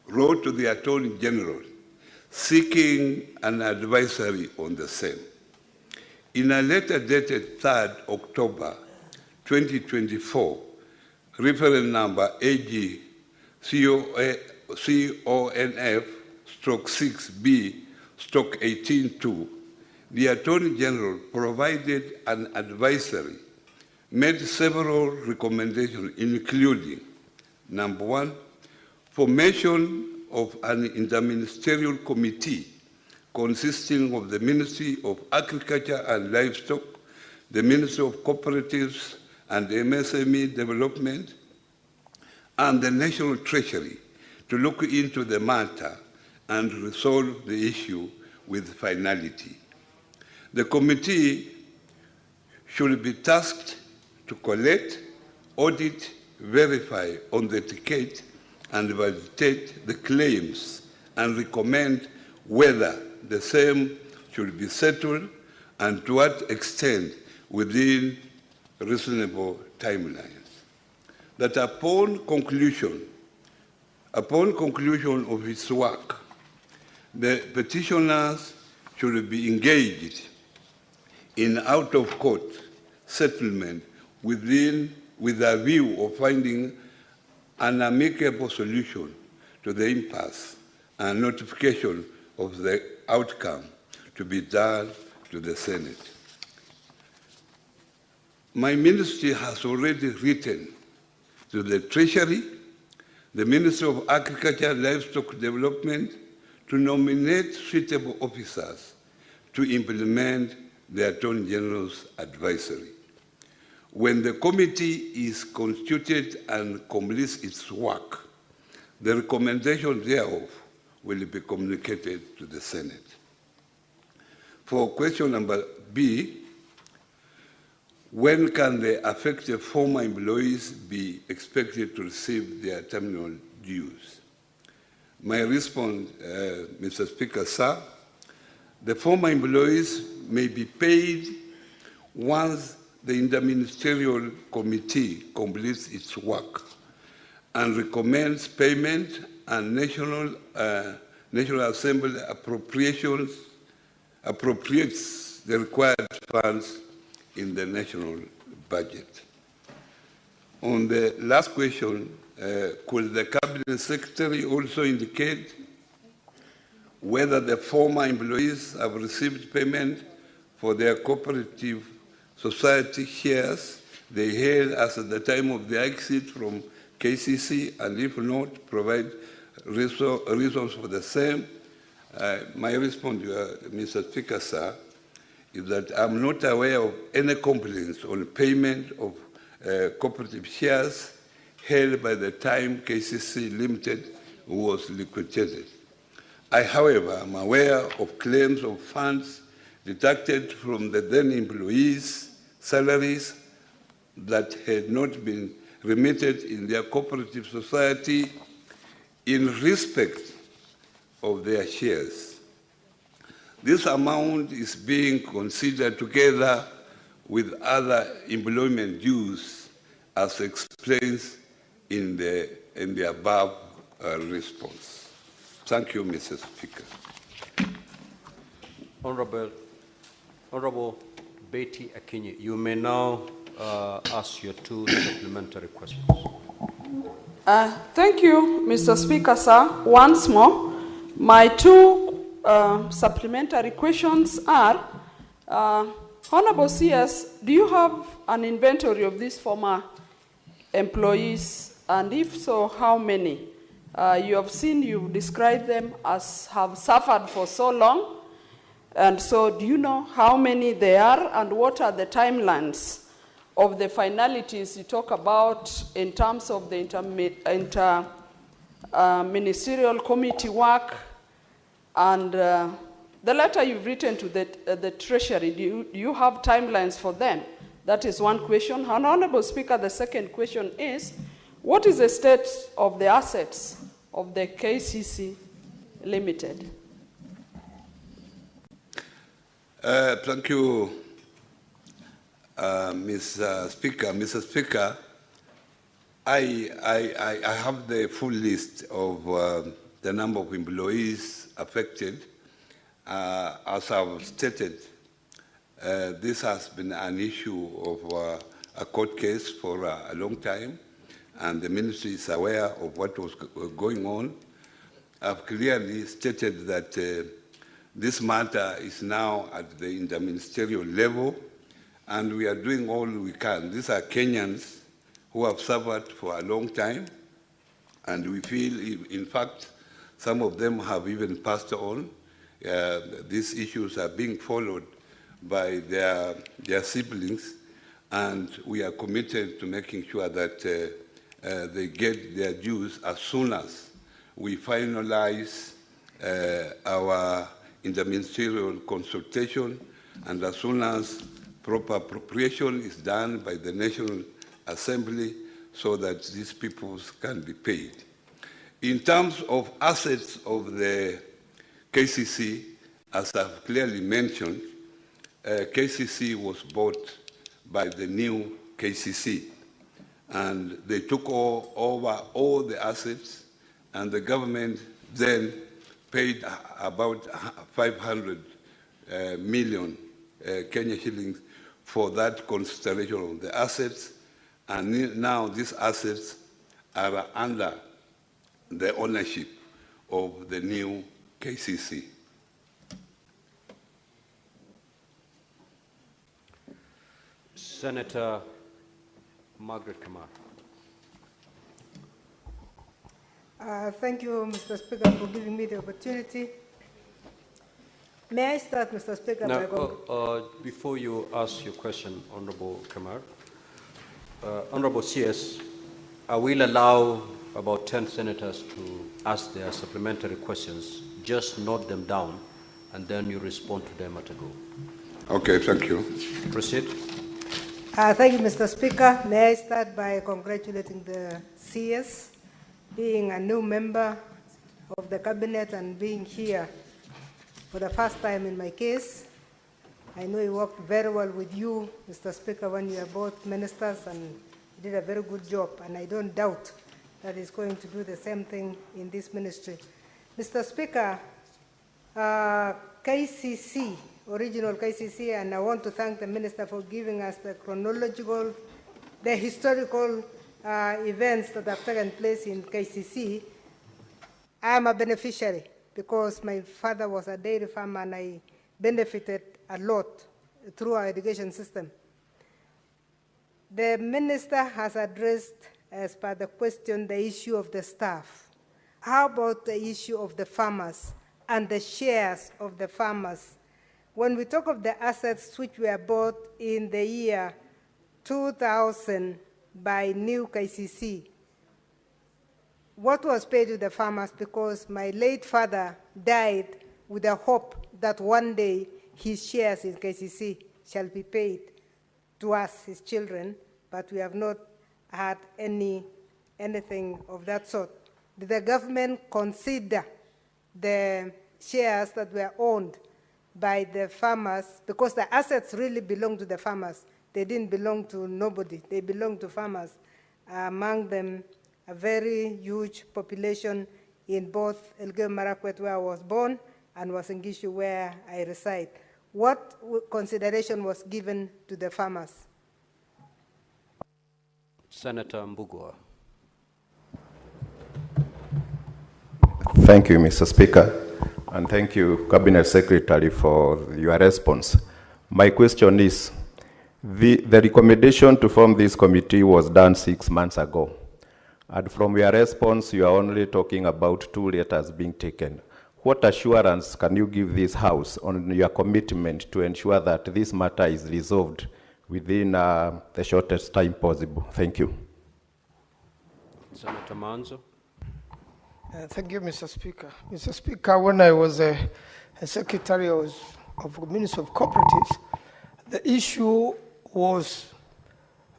wrote to the Attorney General seeking an advisory on the same. In a letter dated 3rd October 2024, reference number AG CONF/6B/18-2, the Attorney General provided an advisory, made several recommendations, including, number one, formation of an interministerial committee consisting of the Ministry of Agriculture and Livestock, the Ministry of Cooperatives and MSME Development, and the National Treasury to look into the matter and resolve the issue with finality. The committee should be tasked to collect, audit, verify, authenticate, and validate the claims and recommend whether the same should be settled and to what extent within reasonable timelines. That upon conclusion of its work, the petitioners should be engaged in out-of-court settlement with a view of finding an amicable solution to the impasse and notification of the outcome to be done to the Senate. My ministry has already written to the Treasury, the Ministry of Agriculture and Livestock Development, to nominate suitable officers to implement the Attorney General's advisory. When the committee is constituted and completes its work, the recommendation thereof will be communicated to the Senate. For question number B, when can the affected former employees be expected to receive their terminal dues? My response, Mr. Speaker, sir, the former employees may be paid once the interministerial committee completes its work and recommends payment and National Assembly appropriates the required funds in the national budget. On the last question, could the Cabinet Secretary also indicate whether the former employees have received payment for their cooperative society shares they held as at the time of the exit from KCC, and if not, provide reasons for the same? My response, Mr. Speaker, sir, is that I'm not aware of any complaints on payment of cooperative shares held by the time KCC Limited was liquidated. I, however, am aware of claims of funds deducted from the then employees' salaries that had not been remitted in their cooperative society in respect of their shares. This amount is being considered together with other employment dues as explained in the above response. Thank you, Mr. Speaker. Honorable Betty Akinyi, you may now ask your 2 supplementary questions. Thank you, Mr. Speaker, sir. Once more, my 2 supplementary questions are, Honorable CS, do you have an inventory of these former employees? And if so, how many? You have seen, you've described them as have suffered for so long. And so do you know how many they are and what are the timelines of the finalities you talk about in terms of the ministerial committee work and the letter you've written to the Treasury? Do you have timelines for them? That is one question. Honorable Speaker, the second question is, what is the state of the assets of the KCC Limited? Thank you, Mr. Speaker. Mr. Speaker, I have the full list of the number of employees affected. As I've stated, this has been an issue of a court case for a long time, and the ministry is aware of what was going on. I've clearly stated that this matter is now at the interministerial level, and we are doing all we can. These are Kenyans who have suffered for a long time, and we feel, in fact, some of them have even passed on. These issues are being followed by their siblings, and we are committed to making sure that they get their dues as soon as we finalize our interministerial consultation, and as soon as proper appropriation is done by the National Assembly so that these people can be paid. In terms of assets of the KCC, as I've clearly mentioned, KCC was bought by the new KCC, and they took over all the assets, and the government then paid about 500 million Kenya shillings for that consideration of the assets, and now these assets are under the ownership of the new KCC. Senator Margaret Kamar. Thank you, Mr. Speaker, for giving me the opportunity. May I start, Mr. Speaker? Now, before you ask your question, Honorable Kamar, Honorable CS, I will allow about 10 senators to ask their supplementary questions. Just note them down, and then you respond to them at a go. Okay, thank you. Proceed. Thank you, Mr. Speaker. May I start by congratulating the CS, being a new member of the cabinet and being here for the first time in my case. I know he worked very well with you, Mr. Speaker, when you were both ministers, and he did a very good job, and I don't doubt that he's going to do the same thing in this ministry. Mr. Speaker, KCC, original KCC, and I want to thank the minister for giving us the chronological, the historical events that have taken place in KCC. I am a beneficiary because my father was a dairy farmer and I benefited a lot through our education system. The minister has addressed, as per the question, the issue of the staff. How about the issue of the farmers and the shares of the farmers? When we talk of the assets which were bought in the year 2000 by new KCC, what was paid to the farmers? Because my late father died with the hope that one day his shares in KCC shall be paid to us, his children, but we have not had anything of that sort. Did the government consider the shares that were owned by the farmers? Because the assets really belong to the farmers. They didn't belong to nobody. They belong to farmers. Among them, a very huge population in both Elgeyo Marakwet, where I was born, and Uasin where I reside. What consideration was given to the farmers? Senator Mbugua. Thank you, Mr. Speaker, and thank you, Cabinet Secretary, for your response. My question is, the recommendation to form this committee was done 6 months ago, and from your response, you are only talking about 2 letters being taken. What assurance can you give this House on your commitment to ensure that this matter is resolved within the shortest time possible? Thank you. Senator Manzo. Thank you, Mr. Speaker. Mr. Speaker, when I was a Secretary of the Ministry of Cooperatives, the issue was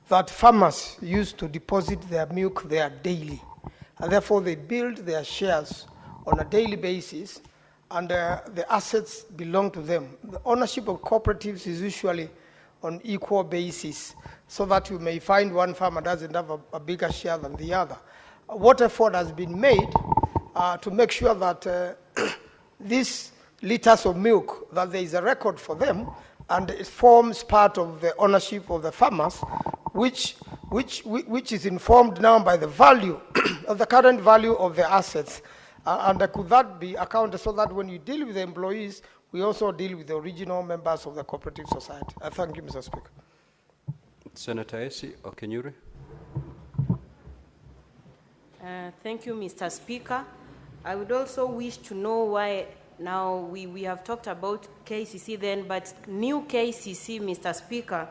that farmers used to deposit their milk there daily, and therefore they build their shares on a daily basis, and the assets belong to them. The ownership of cooperatives is usually on equal basis, so that you may find one farmer doesn't have a bigger share than the other. What effort has been made to make sure that these liters of milk, that there is a record for them, and it forms part of the ownership of the farmers, which is informed now by the value of the current value of the assets. And could that be accounted so that when you deal with the employees, we also deal with the original members of the cooperative society? I thank you, Mr. Speaker. Senator Esi Okenyuri. Thank you, Mr. Speaker. I would also wish to know why now we have talked about KCC then, but new KCC, Mr. Speaker,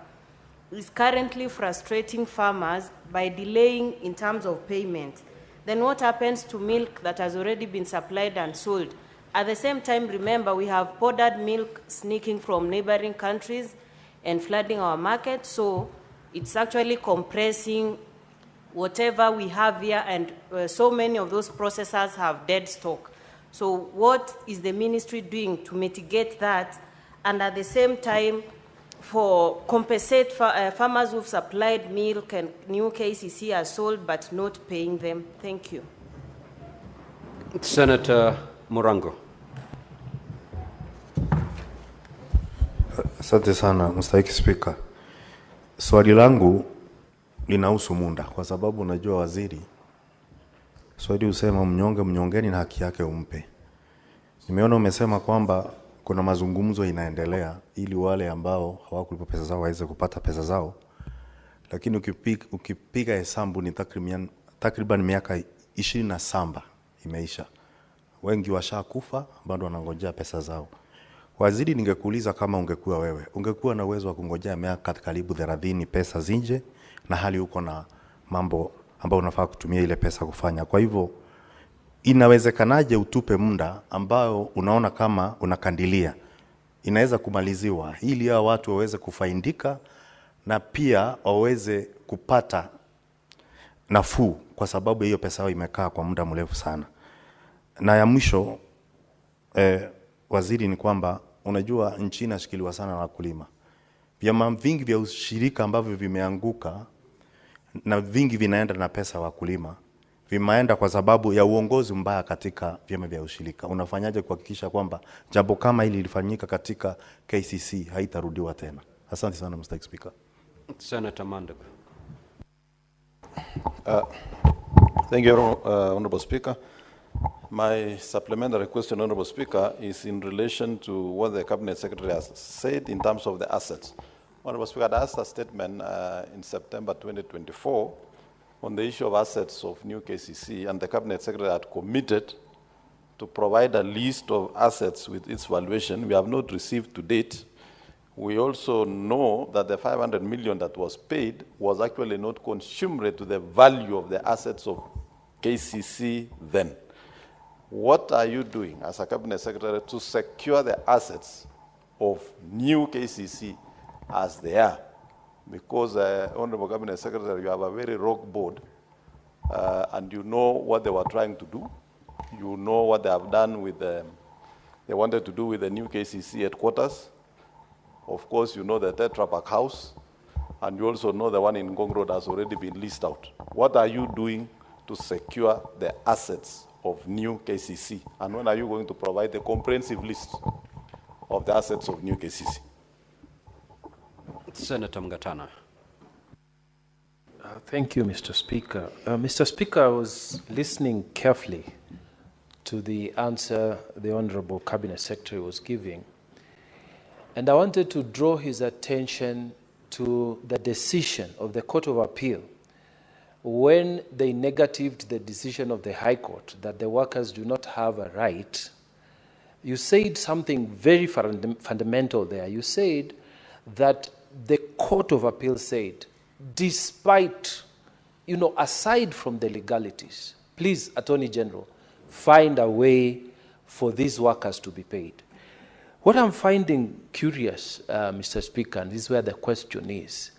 is currently frustrating farmers by delaying in terms of payment. Then what happens to milk that has already been supplied and sold? At the same time, remember, we have powdered milk sneaking from neighboring countries and flooding our market, so it's actually compressing whatever we have here, and so many of those processors have dead stock. So what is the ministry doing to mitigate that, and at the same time for compensate farmers who've supplied milk and new KCC are sold but not paying them? Thank you. Senator Murango. Asante sana, Mstahiki Speaker. Swali langu linahusu Munda, kwa sababu unajua waziri, Swahili husema mnyonge mnyongeni na haki yake umpe. Nimeona umesema kwamba kuna mazungumzo inaendelea ili wale ambao hawakulipa pesa zao waweze kupata pesa zao. Lakini ukipiga hesabu ni takriban miaka 27 imeisha. Wengi washakufa, bado wanangojea pesa zao. Waziri, ningekuuliza kama ungekuwa wewe, ungekuwa na uwezo wa kungojea miaka karibu 30 pesa zinje, na hali uko na mambo ambao unafaa kutumia ile pesa kufanya. Kwa hivyo inawezekanaje utupe muda ambao unaona kama unakandilia inaweza kumaliziwa ili hao watu waweze kufaidika na pia waweze kupata nafuu, kwa sababu hiyo pesa yao imekaa kwa muda mrefu sana. Na ya mwisho waziri, ni kwamba unajua nchi inashikiliwa sana na wakulima. Vyama vingi vya ushirika ambavyo vimeanguka na vingi vinaenda na pesa wakulima, vimeenda kwa sababu ya uongozi mbaya katika vyama vya ushirika. Unafanyaje kuhakikisha kwamba jambo kama hili lilifanyika katika KCC haitarudiwa tena? Asante sana, Mr. Speaker. Senator Mandela. Thank you, Honorable Speaker. My supplementary question, Honorable Speaker, is in relation to what the Cabinet Secretary has said in terms of the assets. Honorable Speaker, I asked a statement in September 2024 on the issue of assets of new KCC, and the Cabinet Secretary had committed to provide a list of assets with its valuation. We have not received to date. We also know that the 500 million that was paid was actually not commensurate to the value of the assets of KCC then. What are you doing as a Cabinet Secretary to secure the assets of new KCC as they are? Because, Honorable Cabinet Secretary, you have a very rogue board, and you know what they were trying to do. You know what they have done with they wanted to do with the new KCC headquarters. Of course, you know the Tetra Pak house, and you also know the one in Ngong Road has already been leased out. What are you doing to secure the assets of new KCC? And when are you going to provide the comprehensive list of the assets of new KCC? Senator Mgatana. Thank you, Mr. Speaker. Mr. Speaker, I was listening carefully to the answer the Honorable Cabinet Secretary was giving, and I wanted to draw his attention to the decision of the Court of Appeal when they negatived the decision of the High Court that the workers do not have a right. You said something very fundamental there. You said that the Court of Appeal said, despite, aside from the legalities, please, Attorney General, find a way for these workers to be paid. What I'm finding curious, Mr. Speaker, and this is where the question is,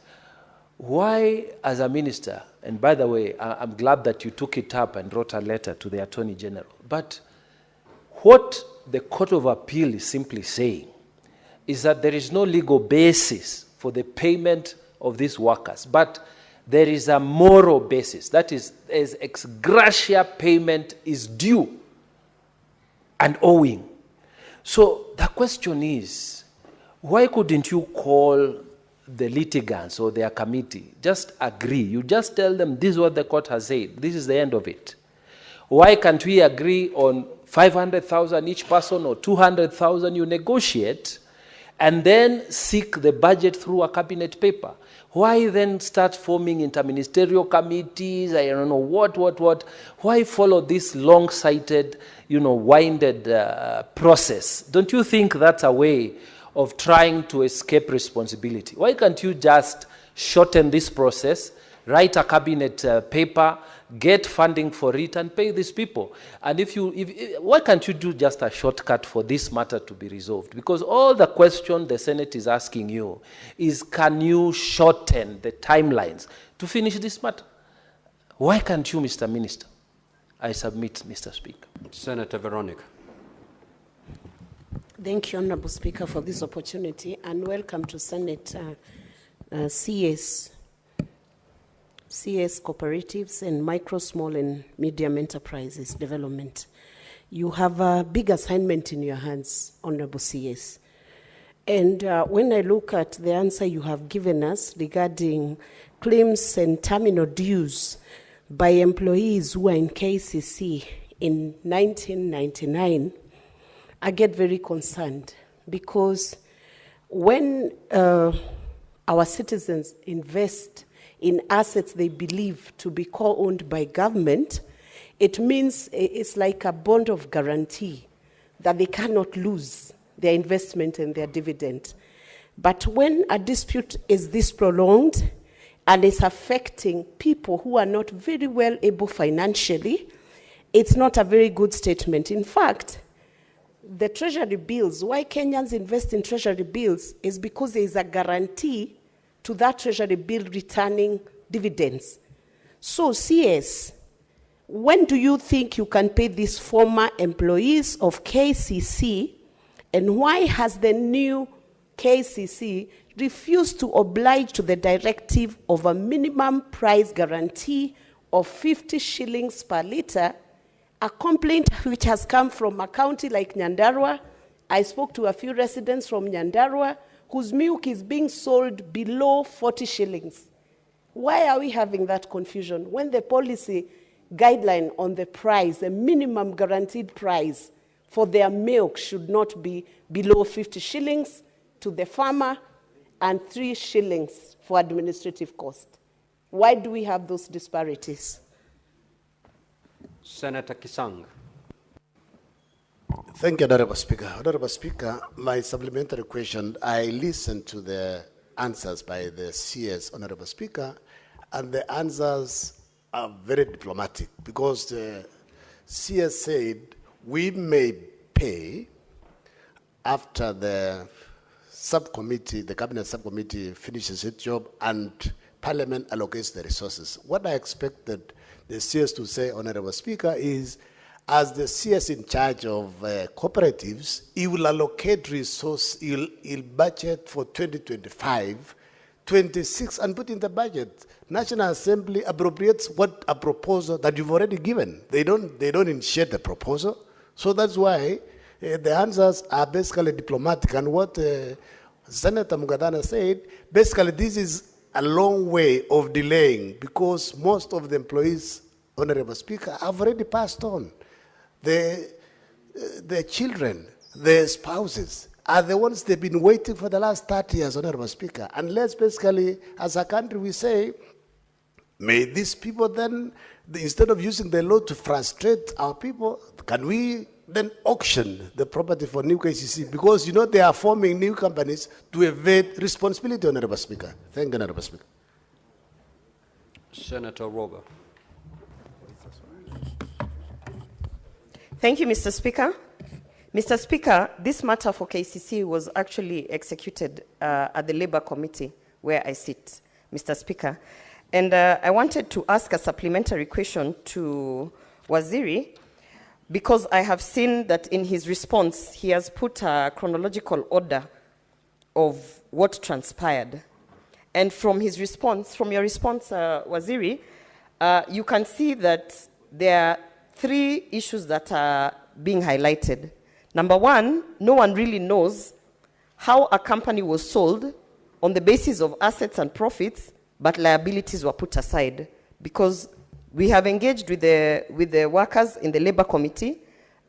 why, as a minister, and by the way, I'm glad that you took it up and wrote a letter to the Attorney General, but what the Court of Appeal is simply saying is that there is no legal basis for the payment of these workers, but there is a moral basis. That is, as ex gratia payment is due and owing. So the question is, why couldn't you call the litigants or their committee, just agree? You just tell them this is what the court has said, this is the end of it. Why can't we agree on 500,000 each person or 200,000? You negotiate and then seek the budget through a cabinet paper. Why then start forming interministerial committees? I don't know what. Why follow this long-sighted, winded process? Don't you think that's a way of trying to escape responsibility? Why can't you just shorten this process, write a cabinet paper, get funding for it, and pay these people? And why can't you do just a shortcut for this matter to be resolved? Because all the question the Senate is asking you is, can you shorten the timelines to finish this matter? Why can't you, Mr. Minister? I submit, Mr. Speaker. Senator Veronica. Thank you, Honorable Speaker, for this opportunity, and welcome to Senate CS Cooperatives and Micro, Small and Medium Enterprises Development. You have a big assignment in your hands, Honorable CS. And when I look at the answer you have given us regarding claims and terminal dues by employees who are in KCC in 1999, I get very concerned, because when our citizens invest in assets they believe to be co-owned by government, it means it's like a bond of guarantee that they cannot lose their investment and their dividend. But when a dispute is this prolonged and it's affecting people who are not very well able financially, it's not a very good statement. In fact, the treasury bills, why Kenyans invest in treasury bills is because there is a guarantee to that treasury bill returning dividends. So, CS, when do you think you can pay these former employees of KCC, and why has the new KCC refused to oblige to the directive of a minimum price guarantee of 50 shillings per litre, a complaint which has come from a county like Nyandarua? I spoke to a few residents from Nyandarua whose milk is being sold below 40 shillings. Why are we having that confusion when the policy guideline on the price, the minimum guaranteed price for their milk, should not be below 50 shillings to the farmer and 3 shillings for administrative cost? Why do we have those disparities? Senator Kisang. Thank you, Honorable Speaker. Honorable Speaker, my supplementary question, I listened to the answers by the CS, Honorable Speaker, and the answers are very diplomatic, because the CS said we may pay after the subcommittee, the cabinet subcommittee finishes its job and Parliament allocates the resources. What I expected the CS to say, Honorable Speaker, is as the CS in charge of cooperatives, he will allocate resources, he'll budget for 2025 26 and put in the budget. National Assembly appropriates what a proposal that you've already given. They don't initiate the proposal. So that's why the answers are basically diplomatic. And what Senator Mugadana said, basically this is a long way of delaying because most of the employees, Honorable Speaker, have already passed on. Their children, their spouses, are the ones they've been waiting for the last 30 years, Honorable Speaker. And let's basically, as a country, we say, may these people then, instead of using the law to frustrate our people, can we then auction the property for new KCC? Because, you know, they are forming new companies to evade responsibility, Honorable Speaker. Thank you, Honorable Speaker. Senator Robert. Thank you, Mr. Speaker. Mr. Speaker, this matter for KCC was actually executed at the Labour Committee where I sit, Mr. Speaker. And I wanted to ask a supplementary question to Waziri because I have seen that in his response, he has put a chronological order of what transpired. And from his response, from your response, Waziri, you can see that there are 3 issues that are being highlighted. Number 1, no one really knows how a company was sold on the basis of assets and profits, but liabilities were put aside. Because we have engaged with the workers in the Labour Committee,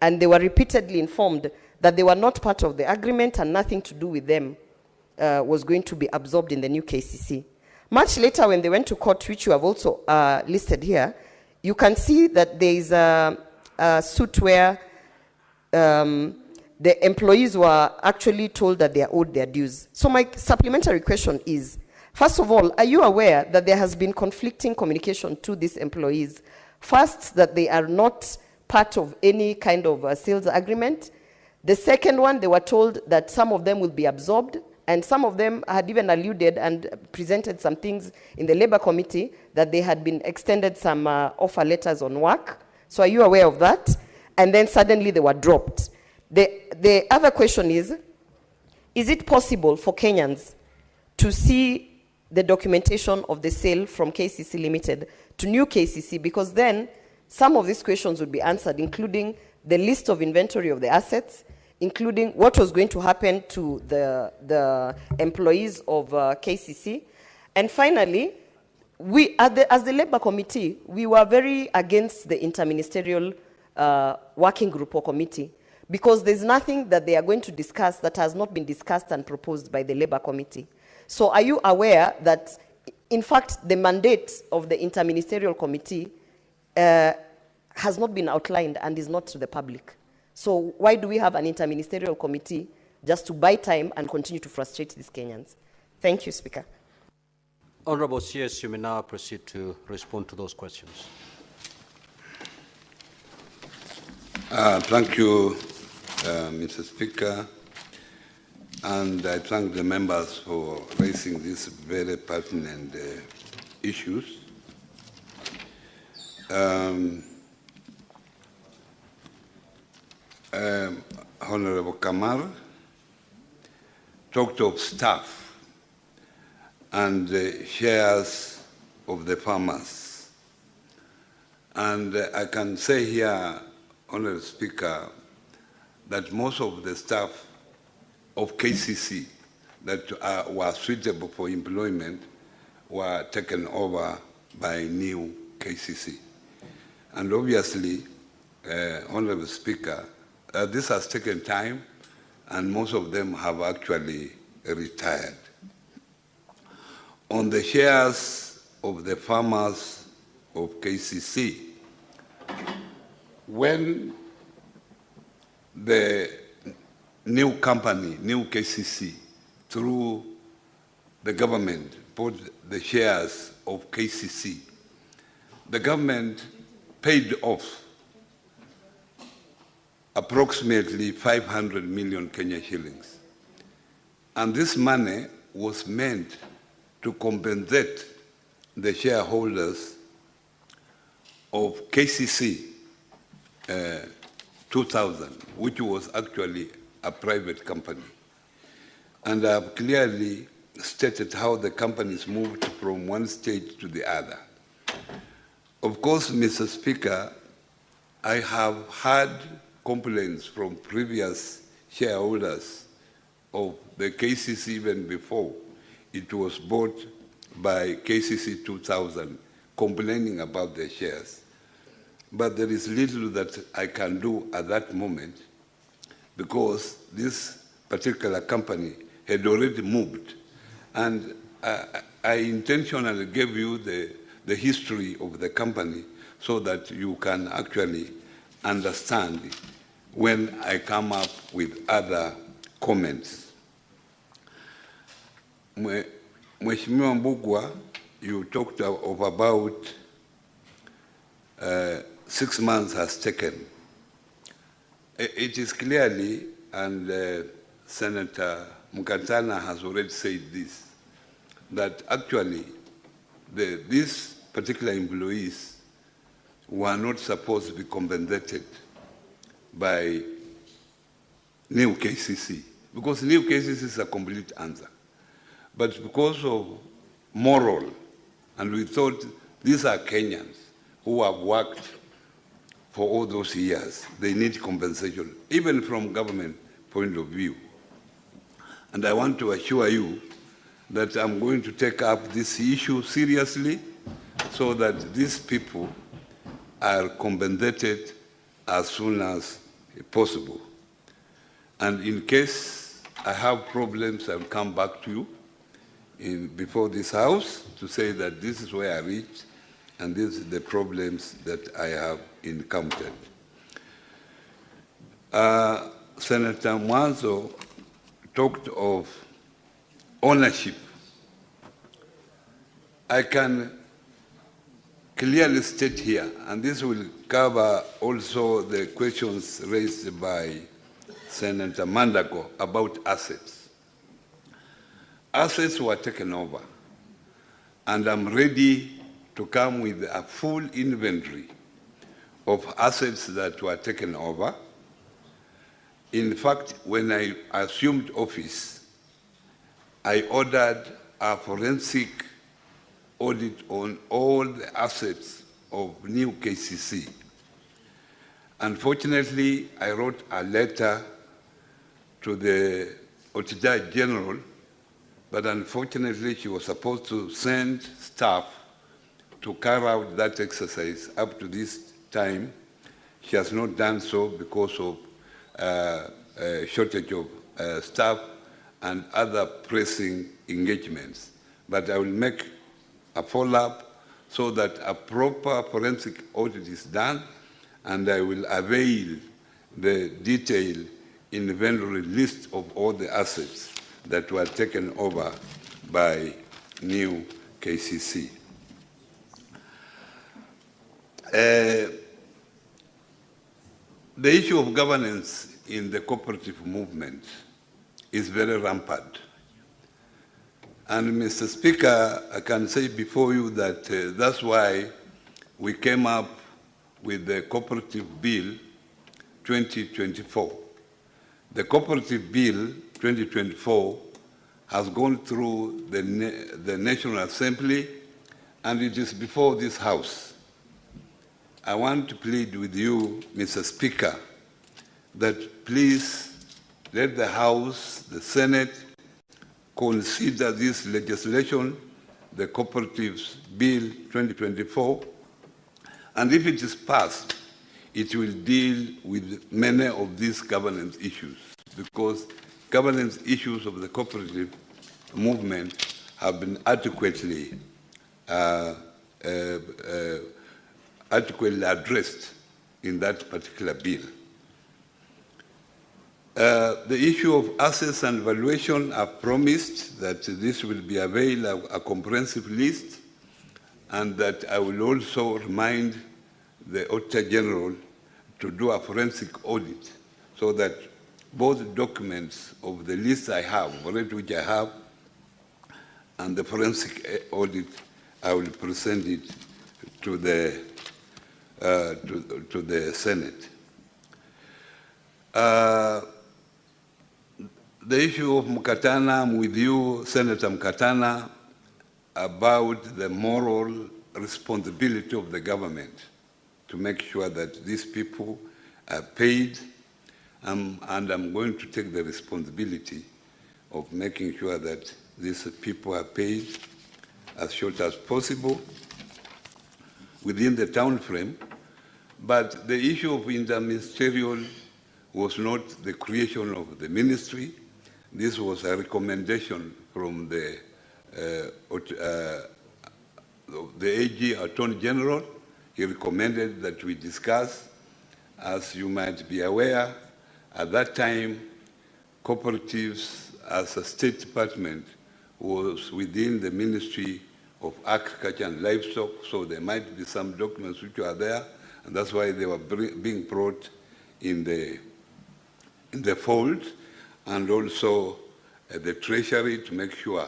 and they were repeatedly informed that they were not part of the agreement and nothing to do with them was going to be absorbed in the new KCC. Much later, when they went to court, which you have also listed here, you can see that there is a suit where the employees were actually told that they are owed their dues. So my supplementary question is, first of all, are you aware that there has been conflicting communication to these employees? First, that they are not part of any kind of sales agreement. The second one, they were told that some of them will be absorbed, and some of them had even alluded and presented some things in the Labour Committee that they had been extended some offer letters on work. So are you aware of that? And then suddenly they were dropped. The other question is it possible for Kenyans to see the documentation of the sale from KCC Limited to new KCC? Because then some of these questions would be answered, including the list of inventory of the assets, including what was going to happen to the employees of KCC. And finally, we, as the Labour Committee, we were very against the interministerial working group or committee because there's nothing that they are going to discuss that has not been discussed and proposed by the Labour Committee. So are you aware that, in fact, the mandate of the interministerial committee has not been outlined and is not to the public? So why do we have an interministerial committee just to buy time and continue to frustrate these Kenyans? Thank you, Speaker. Honorable CS, you may now proceed to respond to those questions. Thank you, Mr. Speaker, and I thank the members for raising these very pertinent issues. Honorable Kamal talked of staff and shares of the farmers. And I can say here, Honorable Speaker, that most of the staff of KCC that were suitable for employment were taken over by new KCC. And obviously, Honorable Speaker, this has taken time, and most of them have actually retired. On the shares of the farmers of KCC, when the new company, new KCC, through the government, bought the shares of KCC, the government paid off approximately 500 million Kenya shillings. And this money was meant to compensate the shareholders of KCC 2000, which was actually a private company. And I have clearly stated how the companies moved from one stage to the other. Of course, Mr. Speaker, I have had complaints from previous shareholders of the KCC even before it was bought by KCC 2000, complaining about their shares. But there is little that I can do at that moment because this particular company had already moved. And I intentionally gave you the history of the company so that you can actually understand when I come up with other comments. Mheshimiwa Mbugwa, you talked of about 6 months has taken. It is clearly, and Senator Mukantana has already said this, that actually these particular employees were not supposed to be compensated by new KCC, because new KCC is a complete answer. But because of moral, and we thought these are Kenyans who have worked for all those years, they need compensation, even from government point of view. And I want to assure you that I'm going to take up this issue seriously so that these people are compensated as soon as possible. And in case I have problems, I'll come back to you before this House to say that this is where I reached and these are the problems that I have encountered. Senator Mwanzo talked of ownership. I can clearly state here, and this will cover also the questions raised by Senator Mandago about assets. Assets were taken over, and I'm ready to come with a full inventory of assets that were taken over. In fact, when I assumed office, I ordered a forensic audit on all the assets of new KCC. Unfortunately, I wrote a letter to the Auditor General, but unfortunately she was supposed to send staff to carry out that exercise. Up to this time, she has not done so because of a shortage of staff and other pressing engagements. But I will make a follow-up so that a proper forensic audit is done, and I will avail the detailed inventory list of all the assets that were taken over by new KCC. The issue of governance in the cooperative movement is very rampant. And Mr. Speaker, I can say before you that that's why we came up with the Cooperative Bill 2024. The Cooperative Bill 2024 has gone through the National Assembly, and it is before this House. I want to plead with you, Mr. Speaker, that please let the House, the Senate, consider this legislation, the Cooperatives Bill 2024, and if it is passed, it will deal with many of these governance issues, because governance issues of the cooperative movement have been adequately addressed in that particular bill. The issue of assets and valuation, I've promised that this will be available, a comprehensive list, and that I will also remind the Auditor General to do a forensic audit so that both documents of the list I have, already which I have, and the forensic audit, I will present it to the Senate. the issue of Mkatana, I'm with you, Senator Mkatana, about the moral responsibility of the government to make sure that these people are paid, and I'm going to take the responsibility of making sure that these people are paid as short as possible within the time frame. But the issue of interministerial was not the creation of the ministry. This was a recommendation from the AG, Attorney General. He recommended that we discuss. As you might be aware, at that time, cooperatives as a State Department was within the Ministry of Agriculture and Livestock, so there might be some documents which are there, and that's why they were being brought in the fold, and also the Treasury to make sure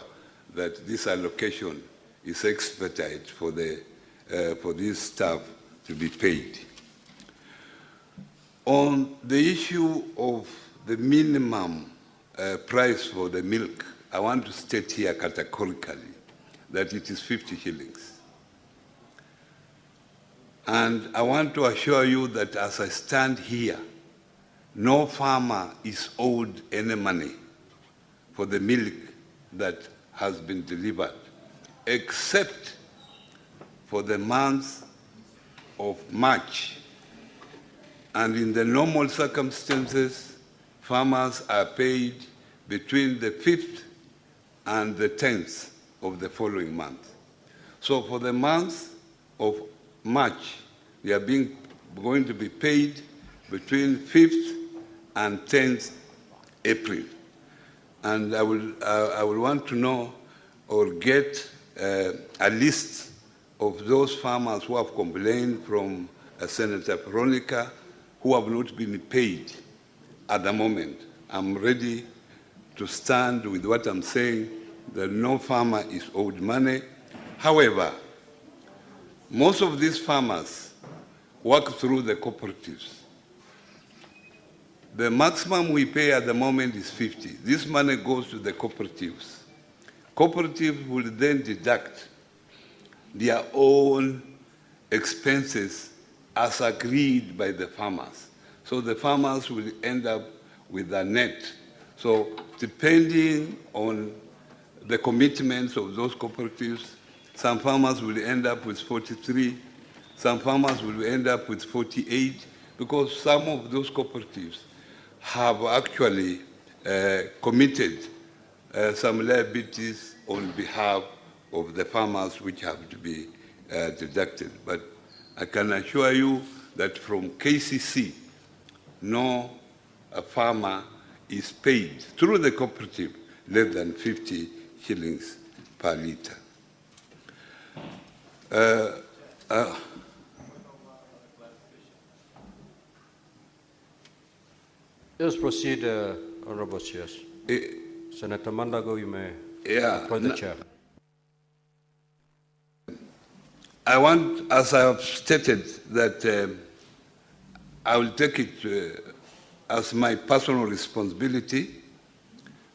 that this allocation is expedited for this staff to be paid. On the issue of the minimum price for the milk, I want to state here categorically that it is 50 shillings. And I want to assure you that as I stand here, no farmer is owed any money for the milk that has been delivered, except for the month of March. And in the normal circumstances, farmers are paid between the 5th and the 10th of the following month. So for the month of March, they are going to be paid between 5th and 10th April. And I will want to know or get a list of those farmers who have complained from Senator Veronica who have not been paid at the moment. I'm ready to stand with what I'm saying, that no farmer is owed money. However, most of these farmers work through the cooperatives. The maximum we pay at the moment is 50. This money goes to the cooperatives. Cooperatives will then deduct their own expenses as agreed by the farmers. So the farmers will end up with a net. So depending on the commitments of those cooperatives, some farmers will end up with 43, some farmers will end up with 48, because some of those cooperatives have actually committed some liabilities on behalf of the farmers which have to be deducted. But I can assure you that from KCC, no farmer is paid through the cooperative less than 50 shillings per litre. Let's proceed, Honorable CS. Senator Mandago, you may appoint the chair. I want, as I have stated, that I will take it as my personal responsibility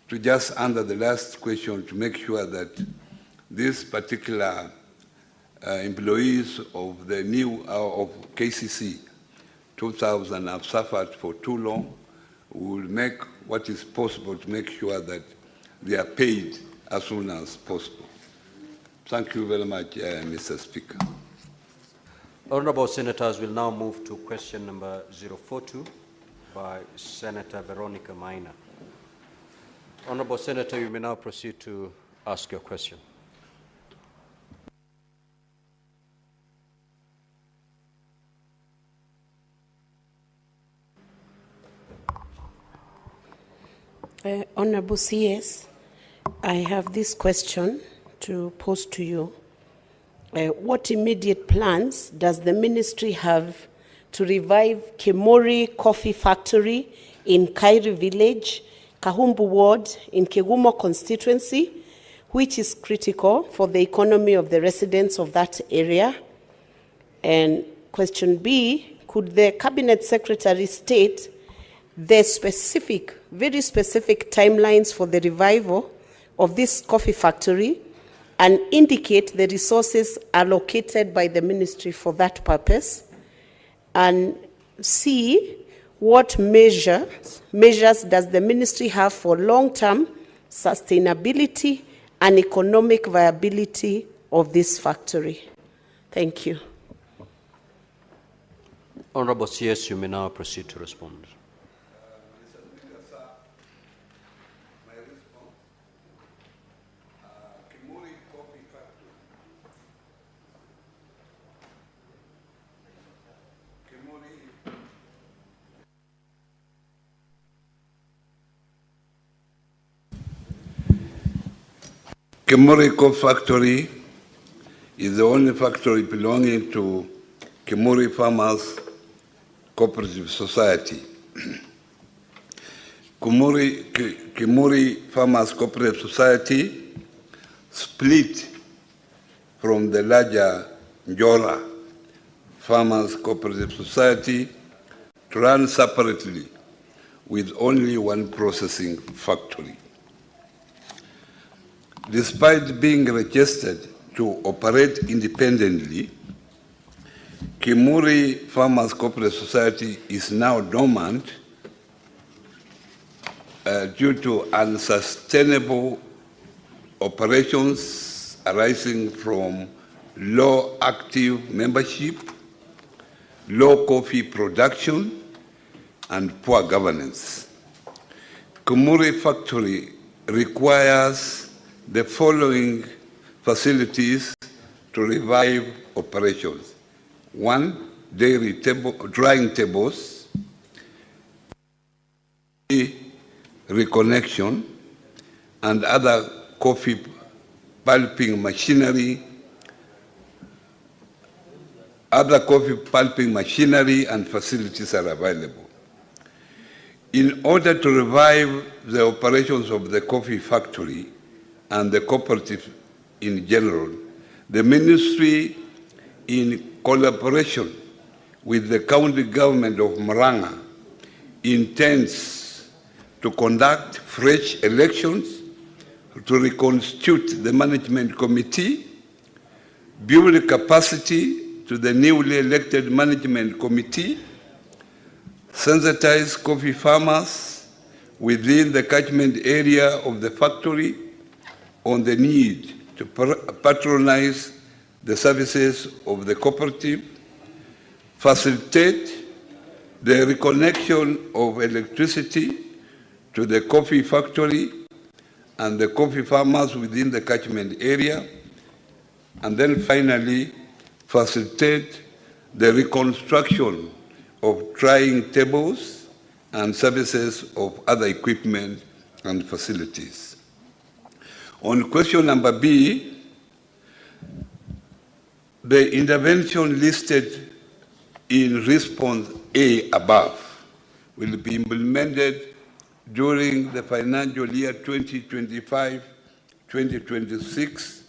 to just answer the last question to make sure that these particular employees of the new of KCC 2000 have suffered for too long. We will make what is possible to make sure that they are paid as soon as possible. Thank you very much, Mr. Speaker. Honorable Senators, will now move to question number 042 by Senator Veronica Maina. Honorable Senator, you may now proceed to ask your question. Honorable CS, I have this question to pose to you. What immediate plans does the ministry have to revive Kemori Coffee Factory in Kairi Village, Kahumbu Ward in Kegumo constituency, which is critical for the economy of the residents of that area? And question B, could the Cabinet Secretary state the specific very specific timelines for the revival of this coffee factory and indicate the resources allocated by the ministry for that purpose. And C, what measures does the ministry have for long-term sustainability and economic viability of this factory? Thank you. Honorable CS, you may now proceed to respond. Kimuri Coffee Factory is the only factory belonging to Kimuri Farmers Cooperative Society. Kimuri Farmers Cooperative Society split from the larger Njora Farmers Cooperative Society to run separately with only one processing factory. Despite being registered to operate independently, Kimuri Farmers Cooperative Society is now dormant due to unsustainable operations arising from low active membership, low coffee production, and poor governance. Kimuri Factory requires the following facilities to revive operations. 1, drying tables, reconnection, and other coffee pulping machinery, and facilities are available. In order to revive the operations of the coffee factory and the cooperative in general, the ministry, in collaboration with the county government of Murang'a, intends to conduct fresh elections, to reconstitute the management committee, build capacity to the newly elected management committee, sensitize coffee farmers within the catchment area of the factory on the need to patronize the services of the cooperative, facilitate the reconnection of electricity to the coffee factory and the coffee farmers within the catchment area, and then finally facilitate the reconstruction of drying tables and services of other equipment and facilities. On question number B, the intervention listed in response A above will be implemented during the financial year 2025-2026,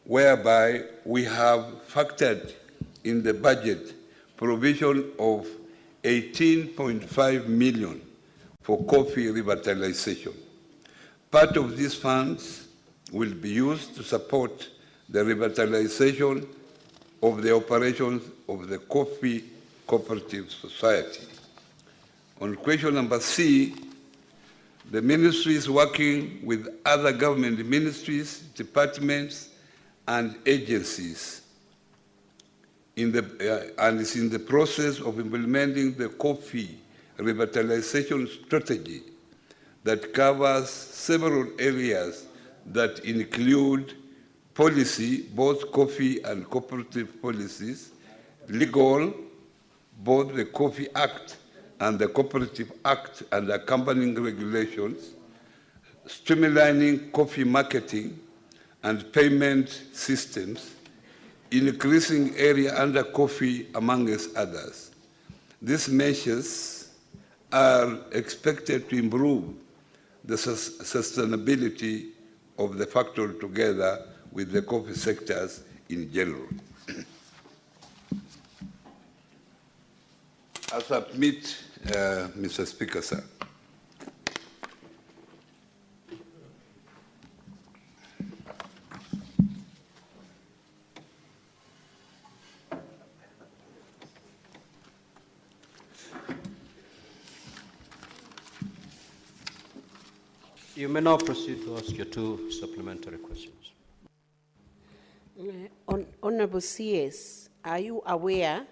whereby we have factored in the budget provision of 18.5 million for coffee revitalization. Part of these funds will be used to support the revitalization of the operations of the Coffee Cooperative Society. On question number C, the ministry is working with other government ministries, departments, and agencies and is in the process of implementing the coffee revitalization strategy that covers several areas that include policy, both coffee and cooperative policies, legal, both the Coffee Act and the Cooperative Act and accompanying regulations, streamlining coffee marketing and payment systems, increasing area under coffee, amongst others. These measures are expected to improve the sustainability of the factory together with the coffee sectors in general. I submit, Mr. Speaker, sir. You may now proceed to ask your 2 supplementary questions. Honorable CS, are you aware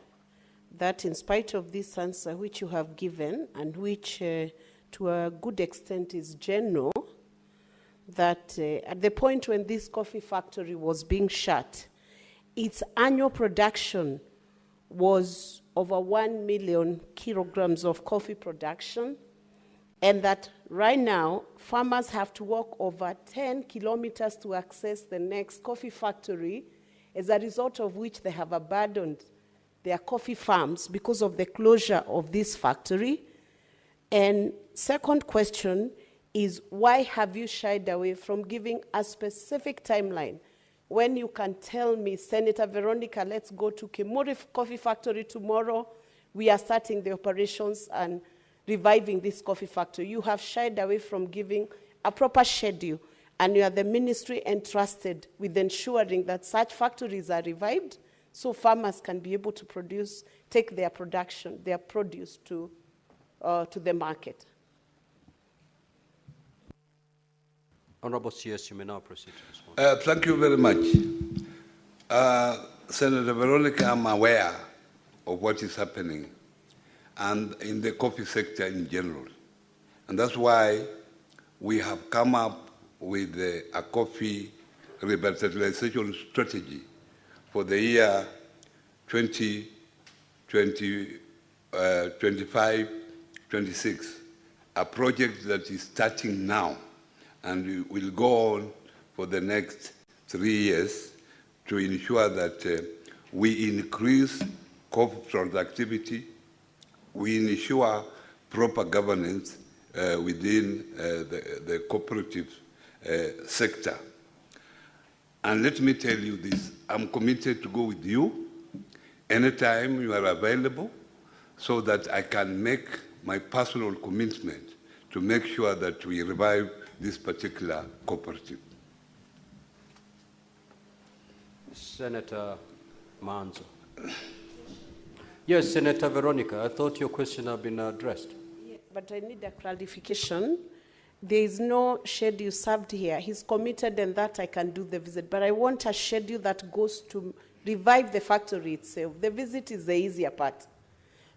that in spite of this answer which you have given, and which to a good extent is general, that at the point when this coffee factory was being shut, its annual production was over 1 million kilograms of coffee production, and that right now farmers have to walk over 10 kilometers to access the next coffee factory, as a result of which they have abandoned their coffee farms because of the closure of this factory? And second question is, why have you shied away from giving a specific timeline when you can tell me, Senator Veronica, let's go to Kimuri Coffee Factory tomorrow, we are starting the operations and reviving this coffee factory? You have shied away from giving a proper schedule, and you are the ministry entrusted with ensuring that such factories are revived so farmers can be able to produce, take their production, their produce to the market. Honorable CS, you may now proceed to respond. Thank you very much. Senator Veronica, I'm aware of what is happening and in the coffee sector in general. And that's why we have come up with a coffee revitalization strategy for the year 2025-26, a project that is starting now and will go on for the next 3 years to ensure that we increase coffee productivity, we ensure proper governance within the cooperative sector. And let me tell you this, I'm committed to go with you anytime you are available so that I can make my personal commitment to make sure that we revive this particular cooperative. Senator Manzo. Yes, Senator Veronica, I thought your question had been addressed. Yeah, but I need a clarification. There is no schedule served here. He's committed and that I can do the visit, but I want a schedule that goes to revive the factory itself. The visit is the easier part.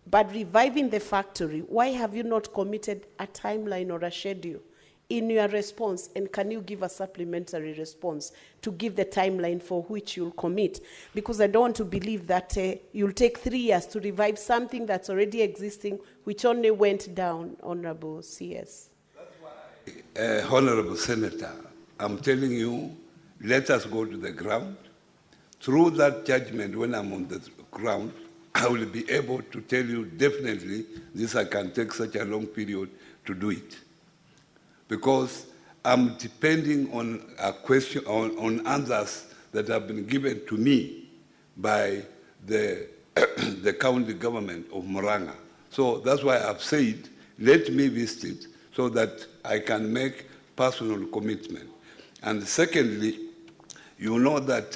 But reviving the factory, why have you not committed a timeline or a schedule in your response? And can you give a supplementary response to give the timeline for which you'll commit? Because I don't want to believe that you'll take 3 years to revive something that's already existing, which only went down, Honorable CS. Honorable Senator, I'm telling you, let us go to the ground. Through that judgment, when I'm on the ground, I will be able to tell you definitely this I can take such a long period to do it. Because I'm depending on a question, on answers that have been given to me by the, the county government of Murang'a. So that's why I've said, let me visit it so that I can make personal commitment. And secondly, you know that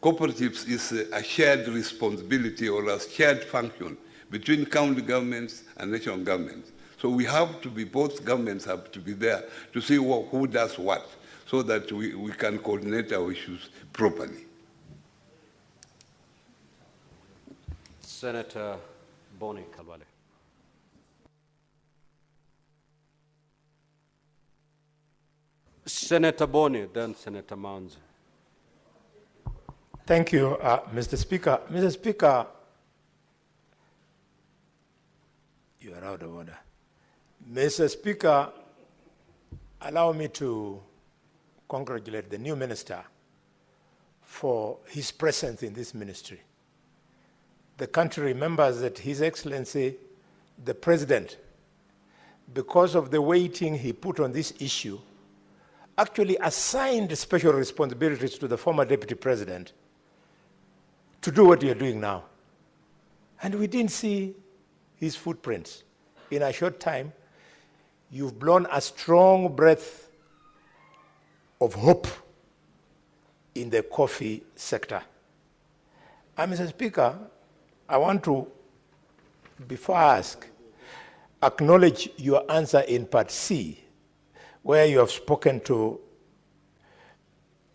cooperatives is a shared responsibility or a shared function between county governments and national governments. So we have to be, both governments have to be there to see who does what, so that we can coordinate our issues properly. Senator Boni Kalwale. Senator Boni, then Senator Manzo. Thank you, Mr. Speaker. Mr. Speaker, you are out of order. Mr. Speaker, allow me to congratulate the new minister for his presence in this ministry. The country remembers that His Excellency, the President, because of the weighting he put on this issue, actually assigned special responsibilities to the former Deputy President to do what you're doing now. And we didn't see his footprints. In a short time, you've blown a strong breath of hope in the coffee sector. And Mr. Speaker, I want to, before I ask, acknowledge your answer in part C, where you have spoken to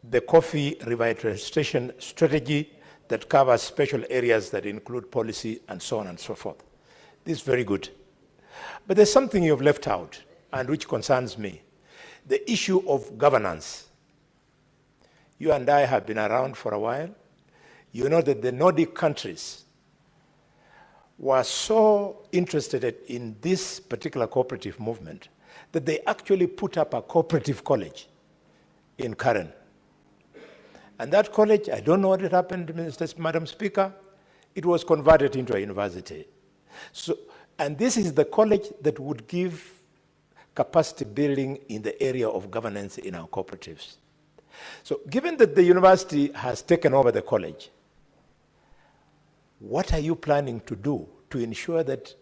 the coffee revitalization strategy that covers special areas that include policy and so on and so forth. This is very good. But there's something you have left out, and which concerns me. The issue of governance. You and I have been around for a while. You know that the Nordic countries were so interested in this particular cooperative movement that they actually put up a cooperative college in Karen. And that college, I don't know what had happened, Madam Speaker, it was converted into a university. So, and this is the college that would give capacity building in the area of governance in our cooperatives. So given that the university has taken over the college, what are you planning to do to ensure that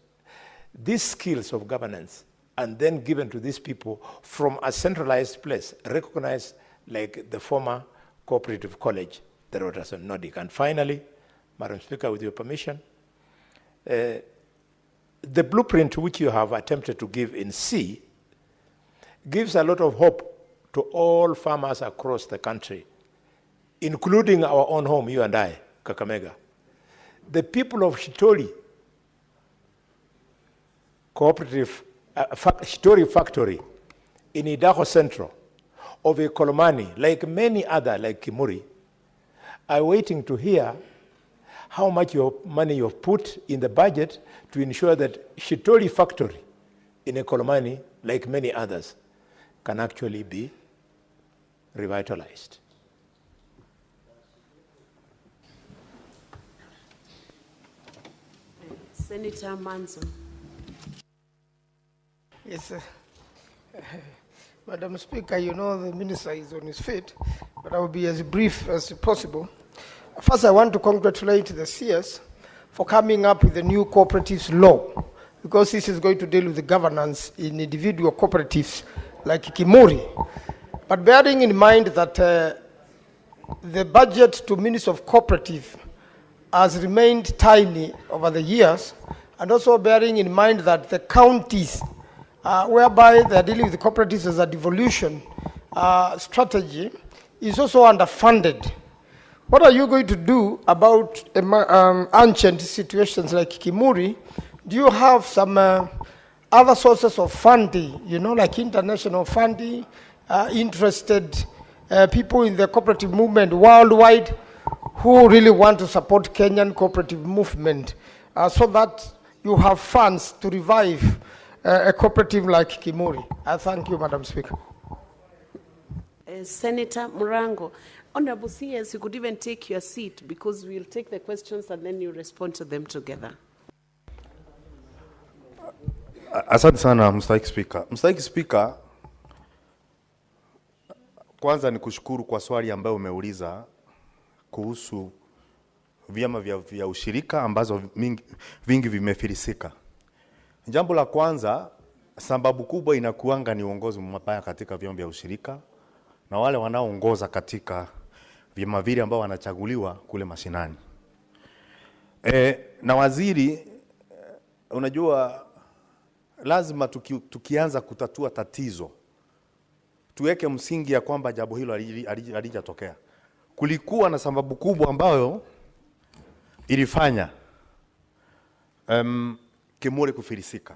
these skills of governance are then given to these people from a centralized place, recognized like the former cooperative college that was in Nordic? And finally, Madam Speaker, with your permission, the blueprint which you have attempted to give in C gives a lot of hope to all farmers across the country, including our own home, you and I, Kakamega. The people of Shitori Cooperative, Shitori Factory in Idaho Central, of Ekolomani, like many other, like Kimuri, are waiting to hear how much money you've put in the budget to ensure that Shitori Factory in Ekolomani, like many others, can actually be revitalized. Senator Manzo. Yes, Madam Speaker, you know the minister is on his feet, but I will be as brief as possible. First, I want to congratulate the CS for coming up with the new cooperatives law, because this is going to deal with the governance in individual cooperatives like Kimuri. But bearing in mind that the budget to Ministry of Cooperative has remained tiny over the years, and also bearing in mind that the counties whereby they are dealing with the cooperatives as a devolution strategy is also underfunded. What are you going to do about ancient situations like Kimuri? Do you have some other sources of funding, you know, like international funding, interested people in the cooperative movement worldwide who really want to support Kenyan cooperative movement so that you have funds to revive a cooperative like Kimuri? Thank you, Madam Speaker. Senator Murango. Honorable CS, you could even take your seat because we'll take the questions and then you respond to them together. Asante sana Mstahiki Speaker. Mstahiki Speaker, kwanza ni kushukuru kwa swali ambayo umeuliza kuhusu vyama vya ushirika ambazo vingi vimefilisika. Jambo la kwanza, sababu kubwa inakuanga ni uongozi mbaya katika vyama vya ushirika na wale wanaoongoza katika vyama vile ambao wanachaguliwa kule mashinani. Na waziri, unajua lazima tukianza kutatua tatizo tuweke msingi ya kwamba jambo hilo halijatokea. Kulikuwa na sababu kubwa ambayo ilifanya Kimuri kufilisika,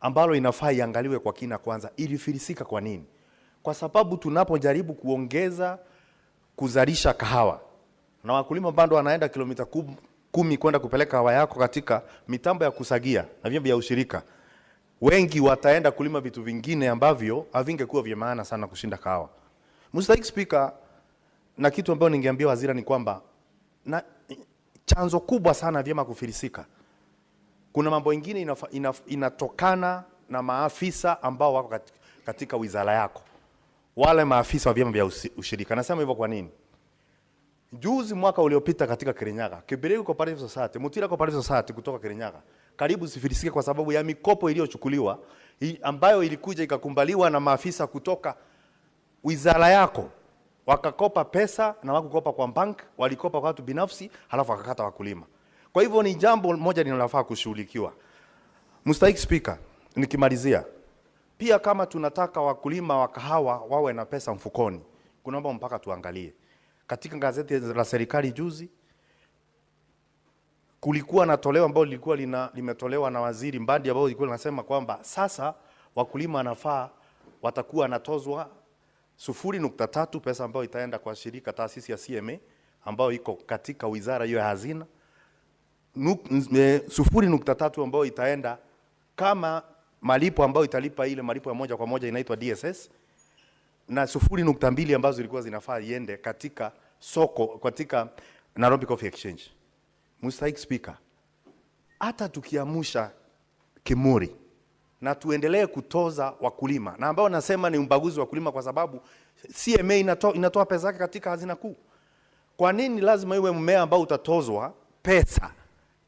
ambalo inafaa iangaliwe kwa kina. Kwanza, ilifilisika kwa nini? Kwa sababu tunapojaribu kuongeza kuzalisha kahawa na wakulima bado wanaenda kilomita 10 kwenda kupeleka kahawa yako katika mitambo ya kusagia na vyama vya ushirika, wengi wataenda kulima vitu vingine ambavyo havingekuwa vya maana sana kushinda kahawa. Mstahiki Speaker, na kitu ambayo ningeambia waziri ni kwamba na chanzo kubwa sana vyama kufilisika, kuna mambo mengine inatokana na maafisa ambao wako katika wizara yako, wale maafisa wa vyama vya ushirika. Nasema hivyo kwa nini? Juzi mwaka uliopita katika Kirinyaga, Kibiregu Cooperative Society, Mutira Cooperative Society kutoka Kirinyaga, karibu zifilisike kwa sababu ya mikopo iliyochukuliwa ambayo ilikuja ikakumbaliwa na maafisa kutoka wizara yako. Wakakopa pesa na wakukopa kwa bank, walikopa kwa watu binafsi, halafu wakakata wakulima. Kwa hivyo ni jambo moja linalofaa kushughulikiwa. Mstahiki Speaker, nikimalizia, Pia kama tunataka wakulima wa kahawa wawe na pesa mfukoni, kuna mambo mpaka tuangalie. Katika gazeti la serikali juzi kulikuwa na toleo ambalo lilikuwa limetolewa na waziri Mbadi, ambao lilikuwa linasema kwamba sasa wakulima wanafaa watakuwa natozwa 0.3 pesa ambayo itaenda kwa shirika taasisi ya CMA ambayo iko katika wizara hiyo ya hazina, 0.3 ambayo itaenda kama malipo ambayo italipa ile malipo ya moja kwa moja inaitwa DSS, na 0.2 ambazo zilikuwa zinafaa iende katika soko, katika Nairobi Coffee Exchange. Mr. Speaker, hata tukiamusha Kimuri na tuendelee kutoza wakulima, na ambao nasema ni ubaguzi wa wakulima kwa sababu CMA inatoa pesa yake katika hazina kuu. Kwa nini lazima iwe mmea ambao utatozwa pesa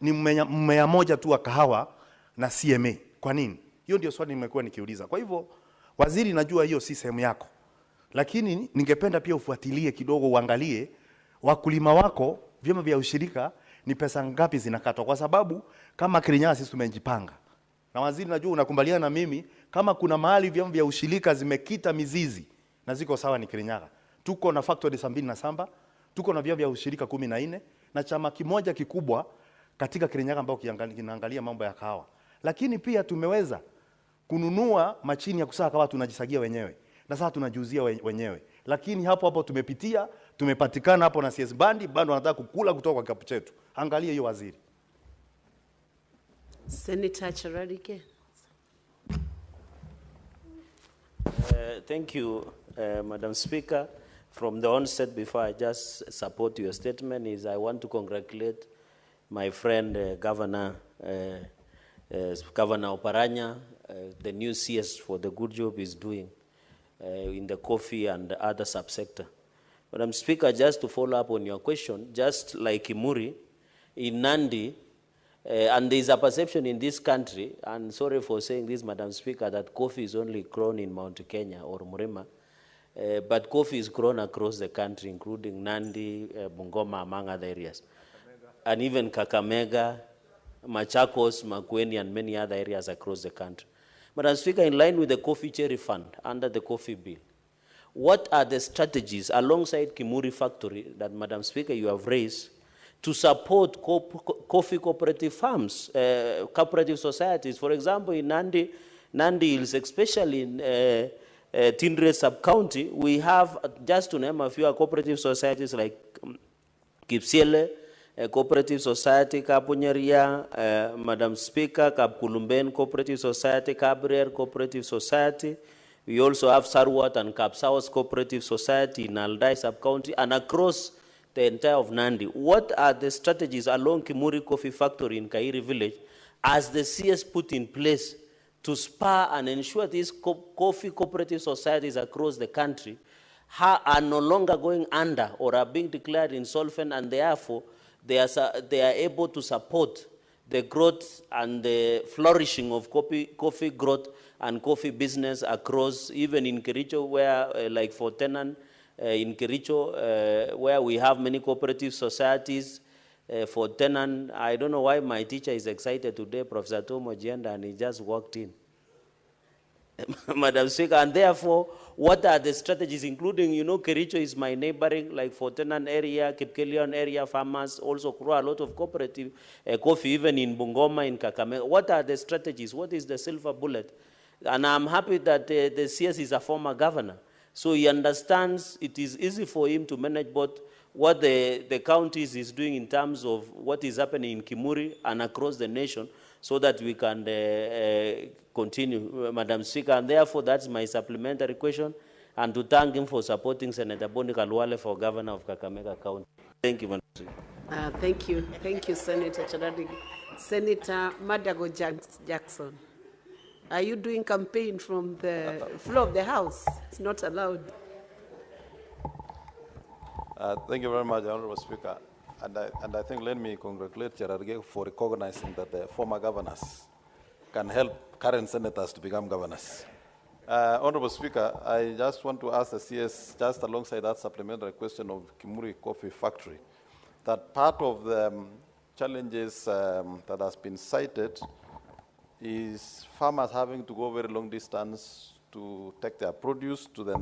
ni mmea moja tu wa kahawa na CMA? Kwa nini? Hiyo ndio swali nimekuwa nikiuliza. Kwa hivyo waziri, najua hiyo si sehemu yako, lakini ningependa pia ufuatilie kidogo, uangalie wakulima wako, vyama vya ushirika ni pesa ngapi zinakatwa, kwa sababu kama Kirinyaga sisi tumejipanga. Na waziri, najua unakubaliana na mimi, kama kuna mahali vyama vya ushirika zimekita mizizi na ziko sawa ni Kirinyaga. Tuko na factory 77, tuko na vyama vya ushirika 14 na chama kimoja kikubwa katika Kirinyaga ambao kinaangalia mambo ya kahawa. Lakini pia tumeweza kununua machini ya kusaga kahawa, tunajisagia wenyewe na sasa tunajiuzia wenyewe. Lakini hapo tumepatikana hapo na CS Bandi bado wanataka kukula kutoka kwa kikapu chetu. Angalia hiyo waziri. Senator Chararike. Thank you, Madam Speaker. From the onset, before I just support your statement, is I want to congratulate my friend Governor Oparanya, the new CS, for the good job he's doing in the coffee and other subsector. Madam Speaker, just to follow up on your question, just like Imuri, in Nandi, and there is a perception in this country, and sorry for saying this, Madam Speaker, that coffee is only grown in Mount Kenya or Murima, but coffee is grown across the country, including Nandi, Bungoma, among other areas, and even Kakamega, Machakos, Makueni, and many other areas across the country. Madam Speaker, in line with the Coffee Cherry Fund under the Coffee Bill, what are the strategies alongside Kimuri Factory that, Madam Speaker, you have raised to support coffee cooperative farms, cooperative societies? For example, in Nandi Hills, especially in Tindre sub-county, we have, just to name a few, cooperative societies like Kipsiele, Cooperative Society, Kapunyeria, Madam Speaker, Kapkulumben Cooperative Society, Kabrier Cooperative Society. We also have Sarwat and Kapsawas Cooperative Society in Aldai sub-county and across the entire of Nandi. What are the strategies along Kimuri Coffee Factory in Kairi village as the CS put in place to spur and ensure these coffee cooperative societies across the country are no longer going under or are being declared insolvent, and therefore they are able to support the growth and the flourishing of coffee growth and coffee business across, even in Kericho, where like for Tenan, in Kericho, where we have many cooperative societies. For Tenan, I don't know why my teacher is excited today, Professor Tomo Jienda, and he just walked in. Madam Speaker, and therefore, what are the strategies, including, Kericho is my neighboring, like for Tenan area, Kipkelion area, farmers also grow a lot of cooperative coffee, even in Bungoma, in Kakamega. What are the strategies? What is the silver bullet? And I'm happy that the CS is a former governor, so he understands it is easy for him to manage both what the counties is doing in terms of what is happening in Kimuri and across the nation, so that we can continue, Madam Speaker. And therefore, that's my supplementary question, and to thank him for supporting Senator Boni Kalwale for Governor of Kakamega County. Thank you, Madam Speaker. Thank you. Thank you, Senator Charadi. Senator Madago Jackson, are you doing campaign from the floor of the House? It's not allowed. Thank you very much, Honorable Speaker. And I think let me congratulate Chararge for recognizing that the former governors can help current senators to become governors. Honorable Speaker, I just want to ask the CS, just alongside that supplementary question of Kimuri Coffee Factory, that part of the challenges that has been cited is farmers having to go very long distance to take their produce to the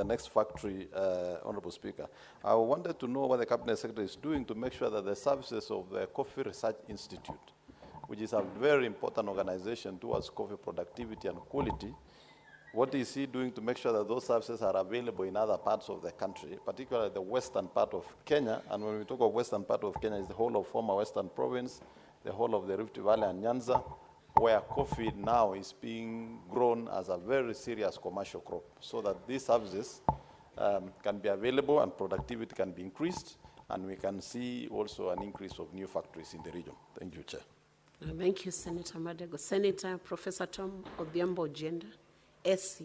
next factory, Honorable Speaker. I wanted to know what the Cabinet Secretary is doing to make sure that the services of the Coffee Research Institute, which is a very important organization towards coffee productivity and quality, what is he doing to make sure that those services are available in other parts of the country, particularly the western part of Kenya? And when we talk of western part of Kenya, it's the whole of former Western Province, the whole of the Rift Valley and Nyanza, where coffee now is being grown as a very serious commercial crop, so that these services can be available and productivity can be increased, and we can see also an increase of new factories in the region. Thank you, Chair. Thank you, Senator Madego. Senator Professor Tom Odhiambo Ojienda, SC.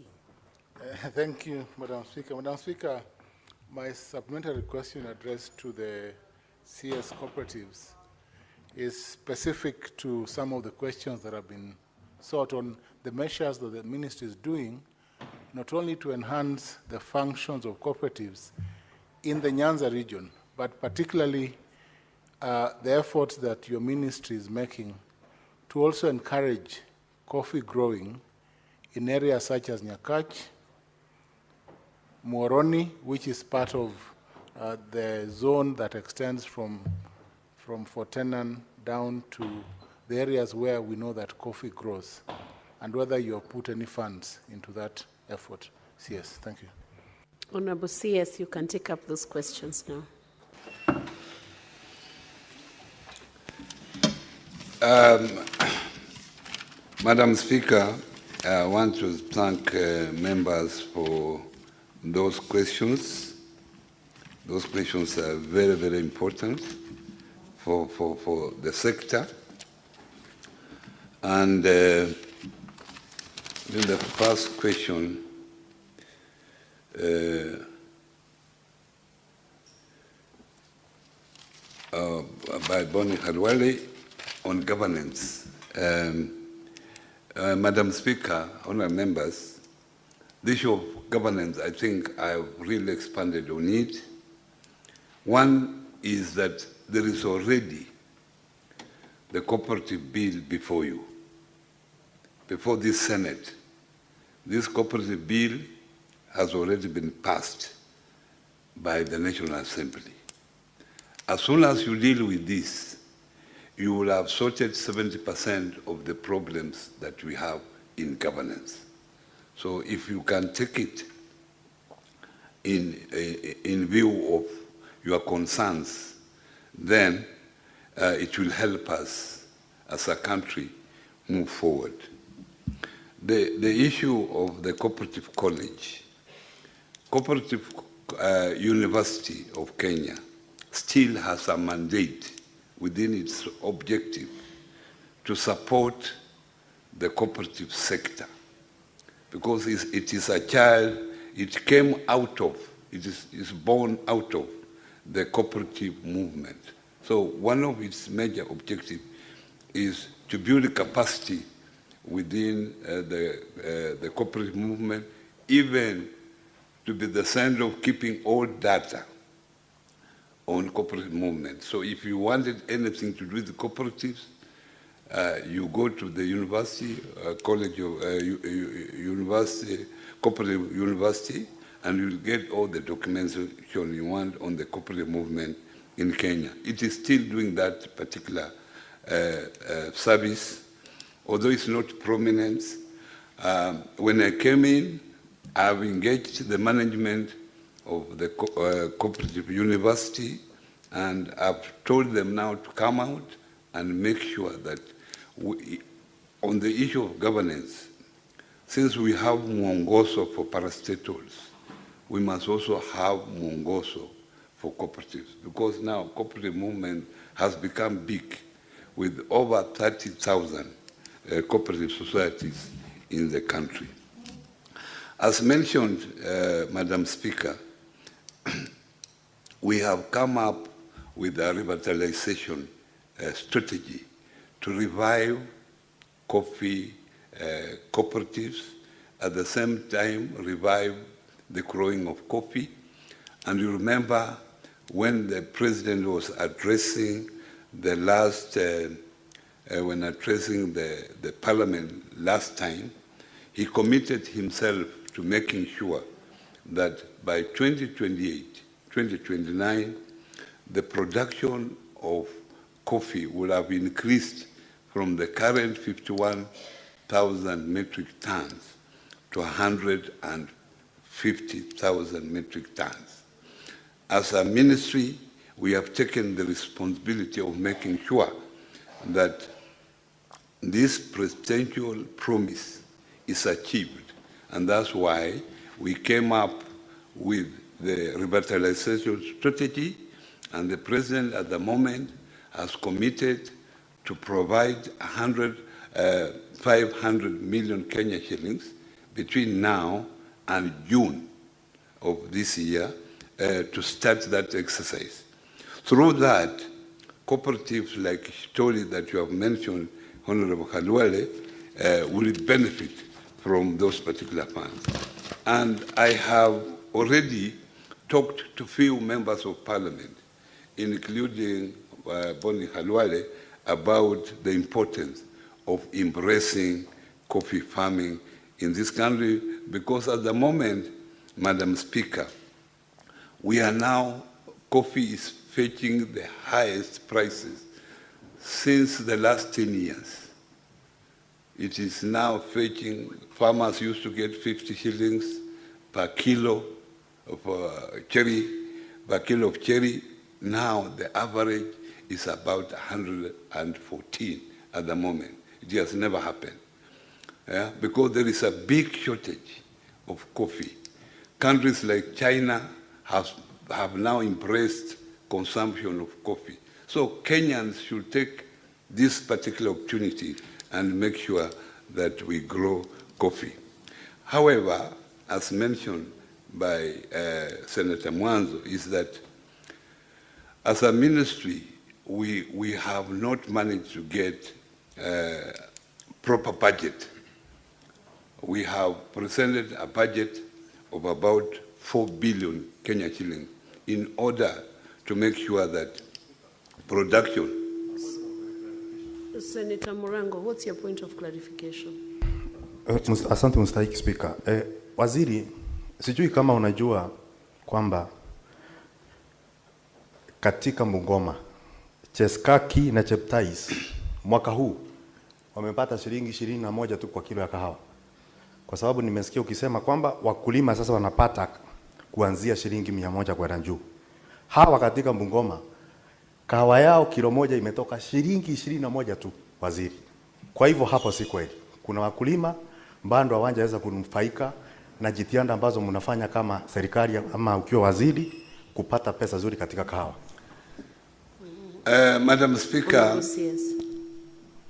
Thank you, Madam Speaker. Madam Speaker, my supplementary question addressed to the CS cooperatives is specific to some of the questions that have been sought on the measures that the ministry is doing, not only to enhance the functions of cooperatives in the Nyanza region, but particularly the efforts that your ministry is making to also encourage coffee growing in areas such as Nyakach, Muoroni, which is part of the zone that extends from Fortenan down to the areas where we know that coffee grows, and whether you have put any funds into that effort. CS, thank you. Honorable CS, you can take up those questions now. Madam Speaker, I want to thank members for those questions. Those questions are very, very important for the sector. And then the first question, by Bonnie Khalwale on governance. Madam Speaker, honourable members, the issue of governance, I think I've really expanded on it. One is that there is already the cooperative bill before you, before this Senate. This cooperative bill has already been passed by the National Assembly. As soon as you deal with this, you will have sorted 70% of the problems that we have in governance. So if you can take it in view of your concerns, then it will help us as a country move forward. The issue of the Cooperative College, Cooperative University of Kenya still has a mandate within its objective to support the cooperative sector, because it is a child, it came out of, it is born out of the cooperative movement. So one of its major objectives is to build capacity within the cooperative movement, even to be the center of keeping all data on cooperative movement. So if you wanted anything to do with the cooperatives, you go to the university, college of university, cooperative university, and you'll get all the documentation you want on the cooperative movement in Kenya. It is still doing that particular service, although it's not prominent. When I came in, I've engaged the management of the cooperative university, and I've told them now to come out and make sure that on the issue of governance, since we have mwongozo for parastatals, we must also have mwongozo for cooperatives, because now cooperative movement has become big with over 30,000 cooperative societies in the country. As mentioned, Madam Speaker, we have come up with a revitalization strategy to revive coffee cooperatives, at the same time revive the growing of coffee. And you remember when the President was addressing the last when addressing the Parliament last time, he committed himself to making sure that by 2028, 2029, the production of coffee will have increased from the current 51,000 metric tons to 150,000 metric tons. As a ministry, we have taken the responsibility of making sure that this presidential promise is achieved. And that's why we came up with the revitalization strategy, and the president at the moment has committed to provide 500 million Kenya shillings between now and June of this year to start that exercise. Through that, cooperatives like Shitoli that you have mentioned, Honorable Khalwale, will benefit from those particular funds. And I have already talked to few members of parliament, including Boni Khalwale, about the importance of embracing coffee farming in this country, because at the moment, Madam Speaker, we are now, coffee is fetching the highest prices since the last 10 years. It is now fetching, farmers used to get 50 shillings per kilo of cherry, per kilo of cherry. Now the average is about 114 at the moment. It has never happened. Yeah? Because there is a big shortage of coffee. Countries like China have now embraced consumption of coffee. So Kenyans should take this particular opportunity and make sure that we grow coffee. However, as mentioned by Senator Mwanzo, is that as a ministry, we have not managed to get proper budget. We have presented a budget of about 4 billion Kenya shillings in order to make sure that production. Senator Morango, what's your point of clarification? Asante Mstahiki Speaker. Waziri, sijui kama unajua kwamba katika Bungoma, Cheskaki na Cheptais mwaka huu wamepata shilingi 21 tu kwa kilo ya kahawa. Kwa sababu nimesikia ukisema kwamba wakulima sasa wanapata kuanzia shilingi 100 kwenda juu. Hawa katika Bungoma kahawa yao kilo moja imetoka shilingi 21 tu, waziri. Kwa hivyo hapo si kweli. Kuna wakulima bado hawajaweza kunufaika na jitihada ambazo mnafanya kama serikali ama ukiwa waziri kupata pesa nzuri katika kahawa. Madam Speaker,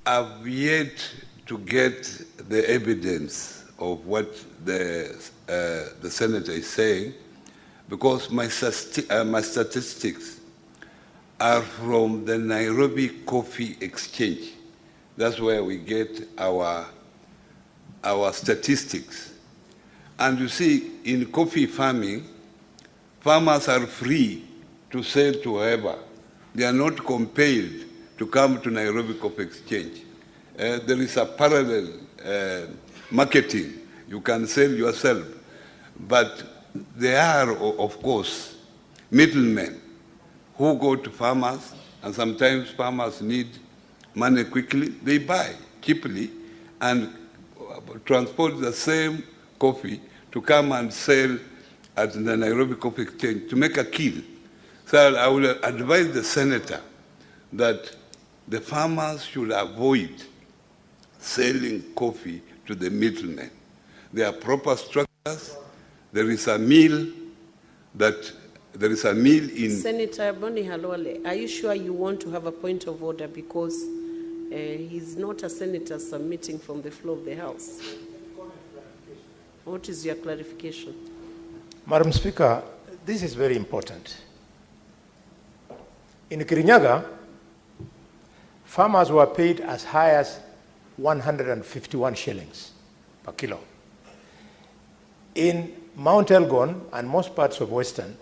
I've yet to get the evidence of what the senator is saying, because my statistics are from the Nairobi Coffee Exchange. That's where we get our statistics. And you see, in coffee farming, farmers are free to sell to whoever. They are not compelled to come to Nairobi Coffee Exchange. There is a parallel marketing. You can sell yourself. But there are, of course, middlemen who go to farmers, and sometimes farmers need money quickly. They buy cheaply and transport the same coffee to come and sell at the Nairobi Coffee Exchange to make a kill. So I will advise the senator that the farmers should avoid selling coffee to the middlemen. There are proper structures. There is a mill in... Senator Boni Khalwale, are you sure you want to have a point of order, because he's not a senator submitting from the floor of the House? What is your clarification? Madam Speaker, this is very important. In Kirinyaga, farmers were paid as high as 151 shillings per kilo. In Mount Elgon and most parts of Western,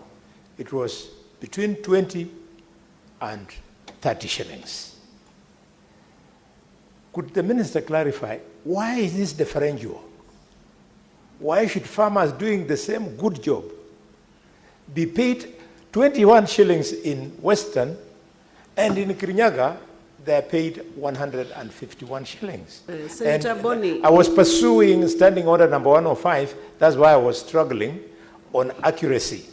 it was between 20 and 30 shillings. Could the minister clarify, why is this differential? Why should farmers doing the same good job be paid 21 shillings in Western, and in Kirinyaga, they're paid 151 shillings? Senator Boni. I was pursuing standing order number 105. That's why I was struggling on accuracy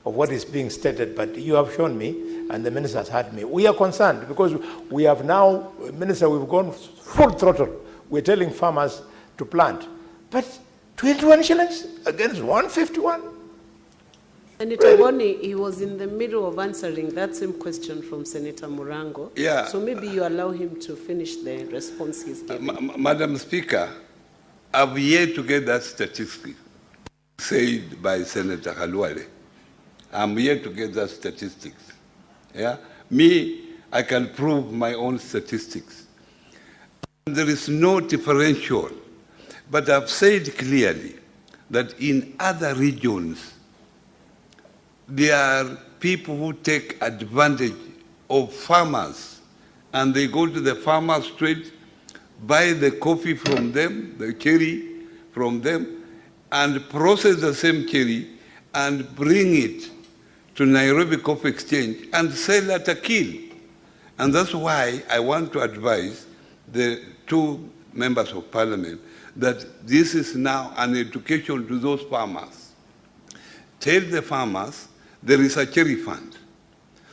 of what is being stated. But you have shown me, and the minister has heard me. We are concerned because we have now, Minister, we've gone full throttle. We're telling farmers to plant. But 21 shillings against 151? Senator Boni, he was in the middle of answering that same question from Senator Murango. Yeah. So maybe you allow him to finish the response he's giving. Madam Speaker, I've yet to get that statistic said by Senator Halwale. I'm yet to get that statistics. Yeah? Me, I can prove my own statistics. There is no differential. But I've said clearly that in other regions, there are people who take advantage of farmers, and they go to the farmer street, buy the coffee from them, the cherry from them, and process the same cherry and bring it to Nairobi Coffee Exchange and sell at a kill. And that's why I want to advise the two members of parliament that this is now an education to those farmers. Tell the farmers there is a cherry fund.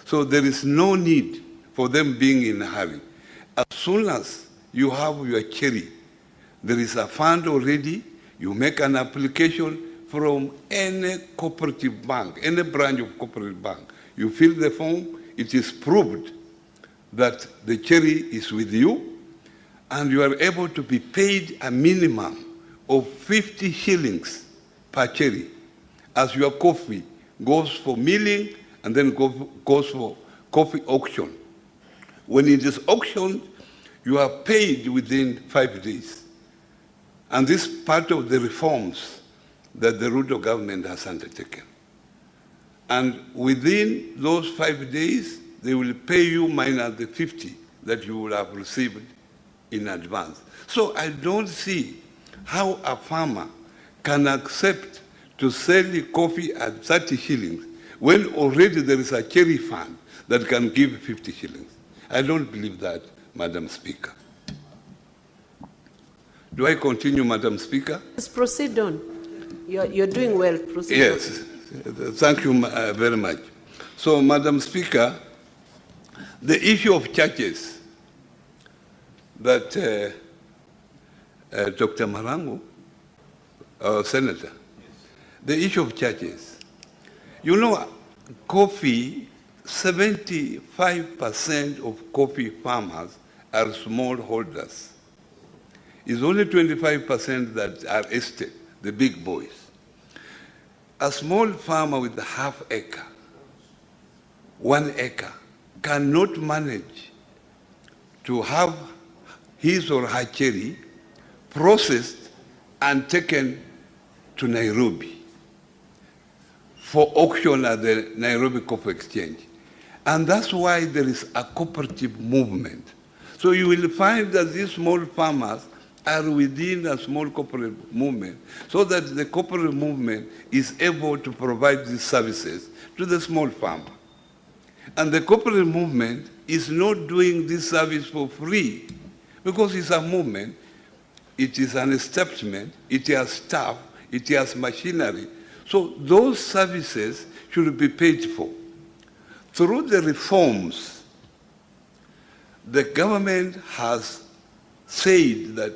So there is no need for them being in a hurry. As soon as you have your cherry, there is a fund already, you make an application from any cooperative bank, any branch of cooperative bank. You fill the form, it is proved that the cherry is with you, and you are able to be paid a minimum of 50 shillings per cherry as your coffee goes for milling and then goes for coffee auction. When it is auctioned, you are paid within 5 days. And this is part of the reforms that the Ruto government has undertaken. And within those 5 days, they will pay you minus the 50 that you will have received in advance. So I don't see how a farmer can accept to sell the coffee at 30 shillings when already there is a cherry fund that can give 50 shillings. I don't believe that, Madam Speaker. Do I continue, Madam Speaker? Let's proceed on. You're doing well. Proceed yes. on. Thank you very much. So, Madam Speaker, the issue of churches that Dr. Marango, our Senator, the issue of churches. You know, coffee, 75% of coffee farmers are smallholders. It's only 25% that are estate, the big boys. A small farmer with a half acre, 1 acre, cannot manage to have his or her cherry processed and taken to Nairobi for auction at the Nairobi Coffee Exchange. And that's why there is a cooperative movement. So you will find that these small farmers are within a small cooperative movement, so that the cooperative movement is able to provide these services to the small farmer. And the cooperative movement is not doing this service for free, because it's a movement, it is an establishment, it has staff, it has machinery. So those services should be paid for. Through the reforms, the government has said that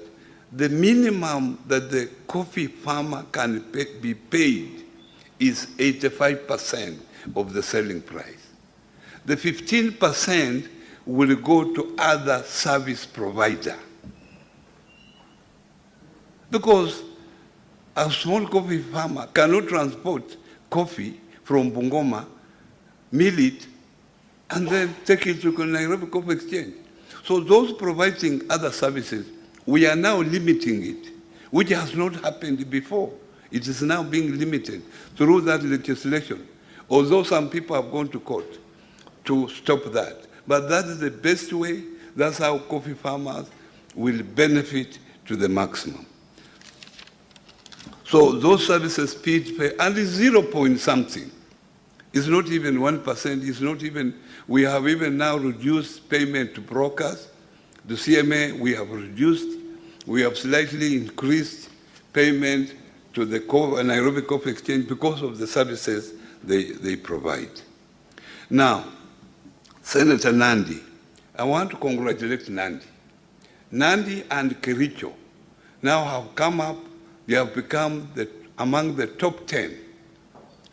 the minimum that the coffee farmer can be paid is 85% of the selling price. The 15% will go to other service provider. Because a small coffee farmer cannot transport coffee from Bungoma, mill it, and then take it to Nairobi Coffee Exchange. So those providing other services, we are now limiting it, which has not happened before. It is now being limited through that legislation, although some people have gone to court to stop that. But that is the best way. That's how coffee farmers will benefit to the maximum. So those services paid pay, and it's 0 point something. It's not even 1%, it's not even, we have even now reduced payment to brokers. The CMA we have reduced, we have slightly increased payment to the Nairobi Coffee Exchange because of the services they provide. Now, Senator Nandi, I want to congratulate Nandi. Nandi and Kericho now have come up, they have become among the top 10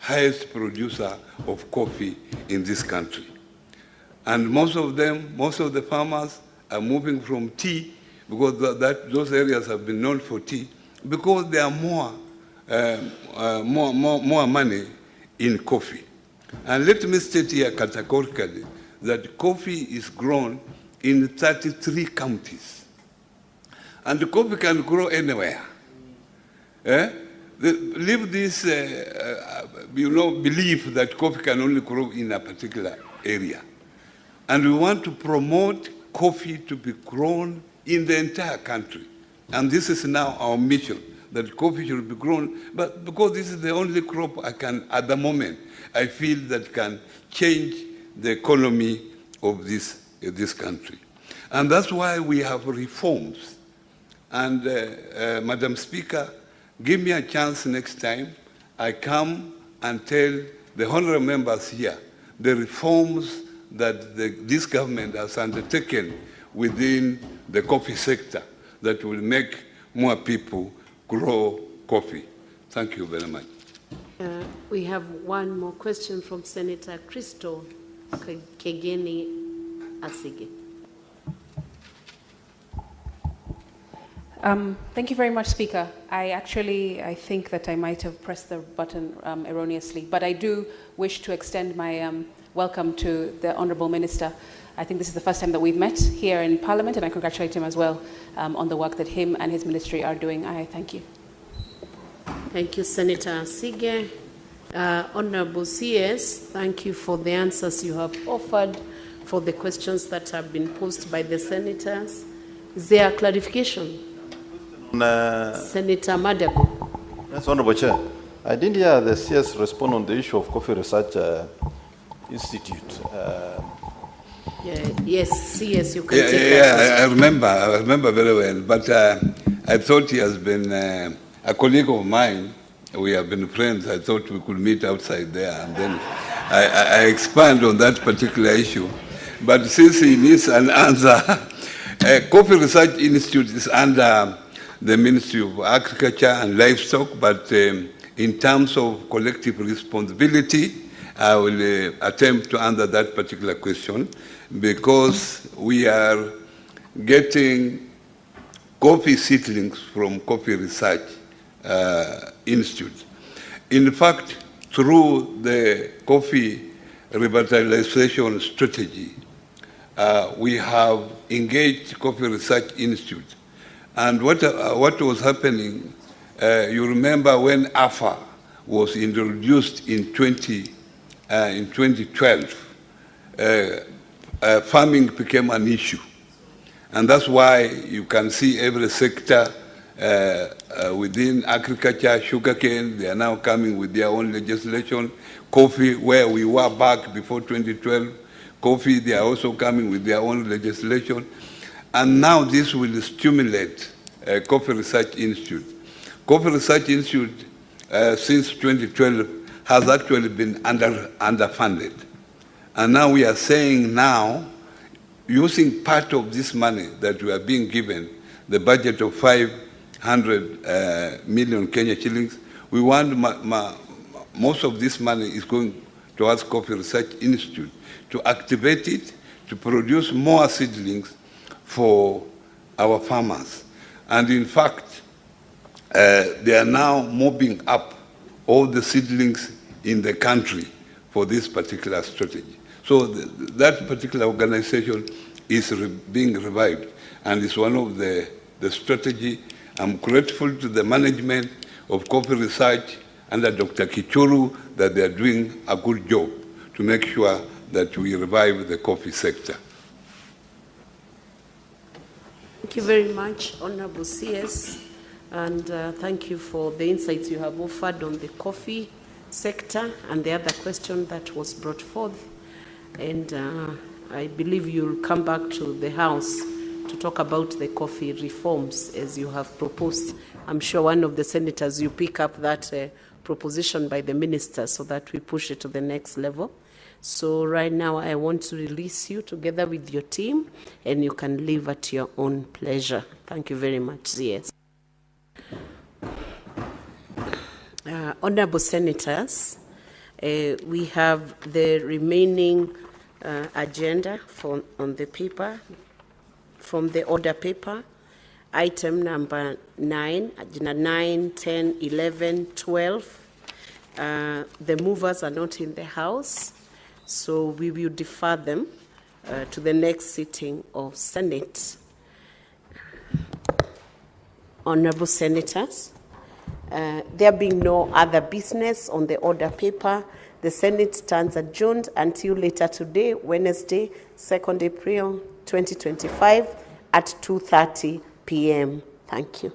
highest producer of coffee in this country. And most of them, most of the farmers are moving from tea, because those areas have been known for tea, because there are more money in coffee. And let me state here categorically that coffee is grown in 33 counties. And the coffee can grow anywhere. Leave this belief that coffee can only grow in a particular area. And we want to promote coffee to be grown in the entire country. And this is now our mission, that coffee should be grown, but because this is the only crop I can, at the moment, I feel that can change the economy of this country. And that's why we have reforms. And Madam Speaker, give me a chance next time I come and tell the honorable members here the reforms that this government has undertaken within the coffee sector that will make more people grow coffee. Thank you very much. We have one more question from Senator Crystal Kegeni Asige. Thank you very much, Speaker. I think that I might have pressed the button erroneously, but I do wish to extend my welcome to the Honourable Minister. I think this is the first time that we've met here in Parliament, and I congratulate him as well on the work that him and his ministry are doing. I thank you. Thank you, Senator Asige. Honourable CS, thank you for the answers you have offered for the questions that have been posed by the senators. Is there a clarification? Senator Madago. Yes, Honourable Chair. I didn't hear the CS respond on the issue of Coffee Research Institute. Yes, CS, you can take that. I remember very well, but I thought he has been a colleague of mine. We have been friends. I thought we could meet outside there, and then I expand on that particular issue. But since he needs an answer, Coffee Research Institute is under the Ministry of Agriculture and Livestock, but in terms of collective responsibility, I will attempt to answer that particular question, because we are getting coffee seedlings from Coffee Research Institute. In fact, through the coffee revitalization strategy, we have engaged Coffee Research Institute. And what was happening, you remember when AFA was introduced in 2012, farming became an issue. And that's why you can see every sector within agriculture, sugarcane, they are now coming with their own legislation. Coffee, where we were back before 2012, coffee, they are also coming with their own legislation. And now this will stimulate Coffee Research Institute. Coffee Research Institute, since 2012, has actually been underfunded. And now we are saying now, using part of this money that we are being given, the budget of 500 million Kenya shillings, we want most of this money is going towards Coffee Research Institute to activate it, to produce more seedlings for our farmers. And in fact, they are now mobbing up all the seedlings in the country for this particular strategy. So that particular organization is being revived, and it's one of the strategy. I'm grateful to the management of Coffee Research under Dr. Kichuru that they are doing a good job to make sure that we revive the coffee sector. Thank you very much, Honorable CS, and thank you for the insights you have offered on the coffee sector and the other question that was brought forth. And I believe you'll come back to the House to talk about the coffee reforms as you have proposed. I'm sure one of the senators, you pick up that proposition by the minister so that we push it to the next level. So right now I want to release you together with your team, and you can leave at your own pleasure. Thank you very much, CS. Honorable Senators, we have the remaining agenda on the paper, from the order paper. Item number 9, agenda 9, 10, 11, 12. The movers are not in the House, so we will defer them to the next sitting of Senate. Honorable Senators, there being no other business on the order paper, the Senate stands adjourned until later today, Wednesday, 2nd April 2025 at 2:30 p.m. Thank you.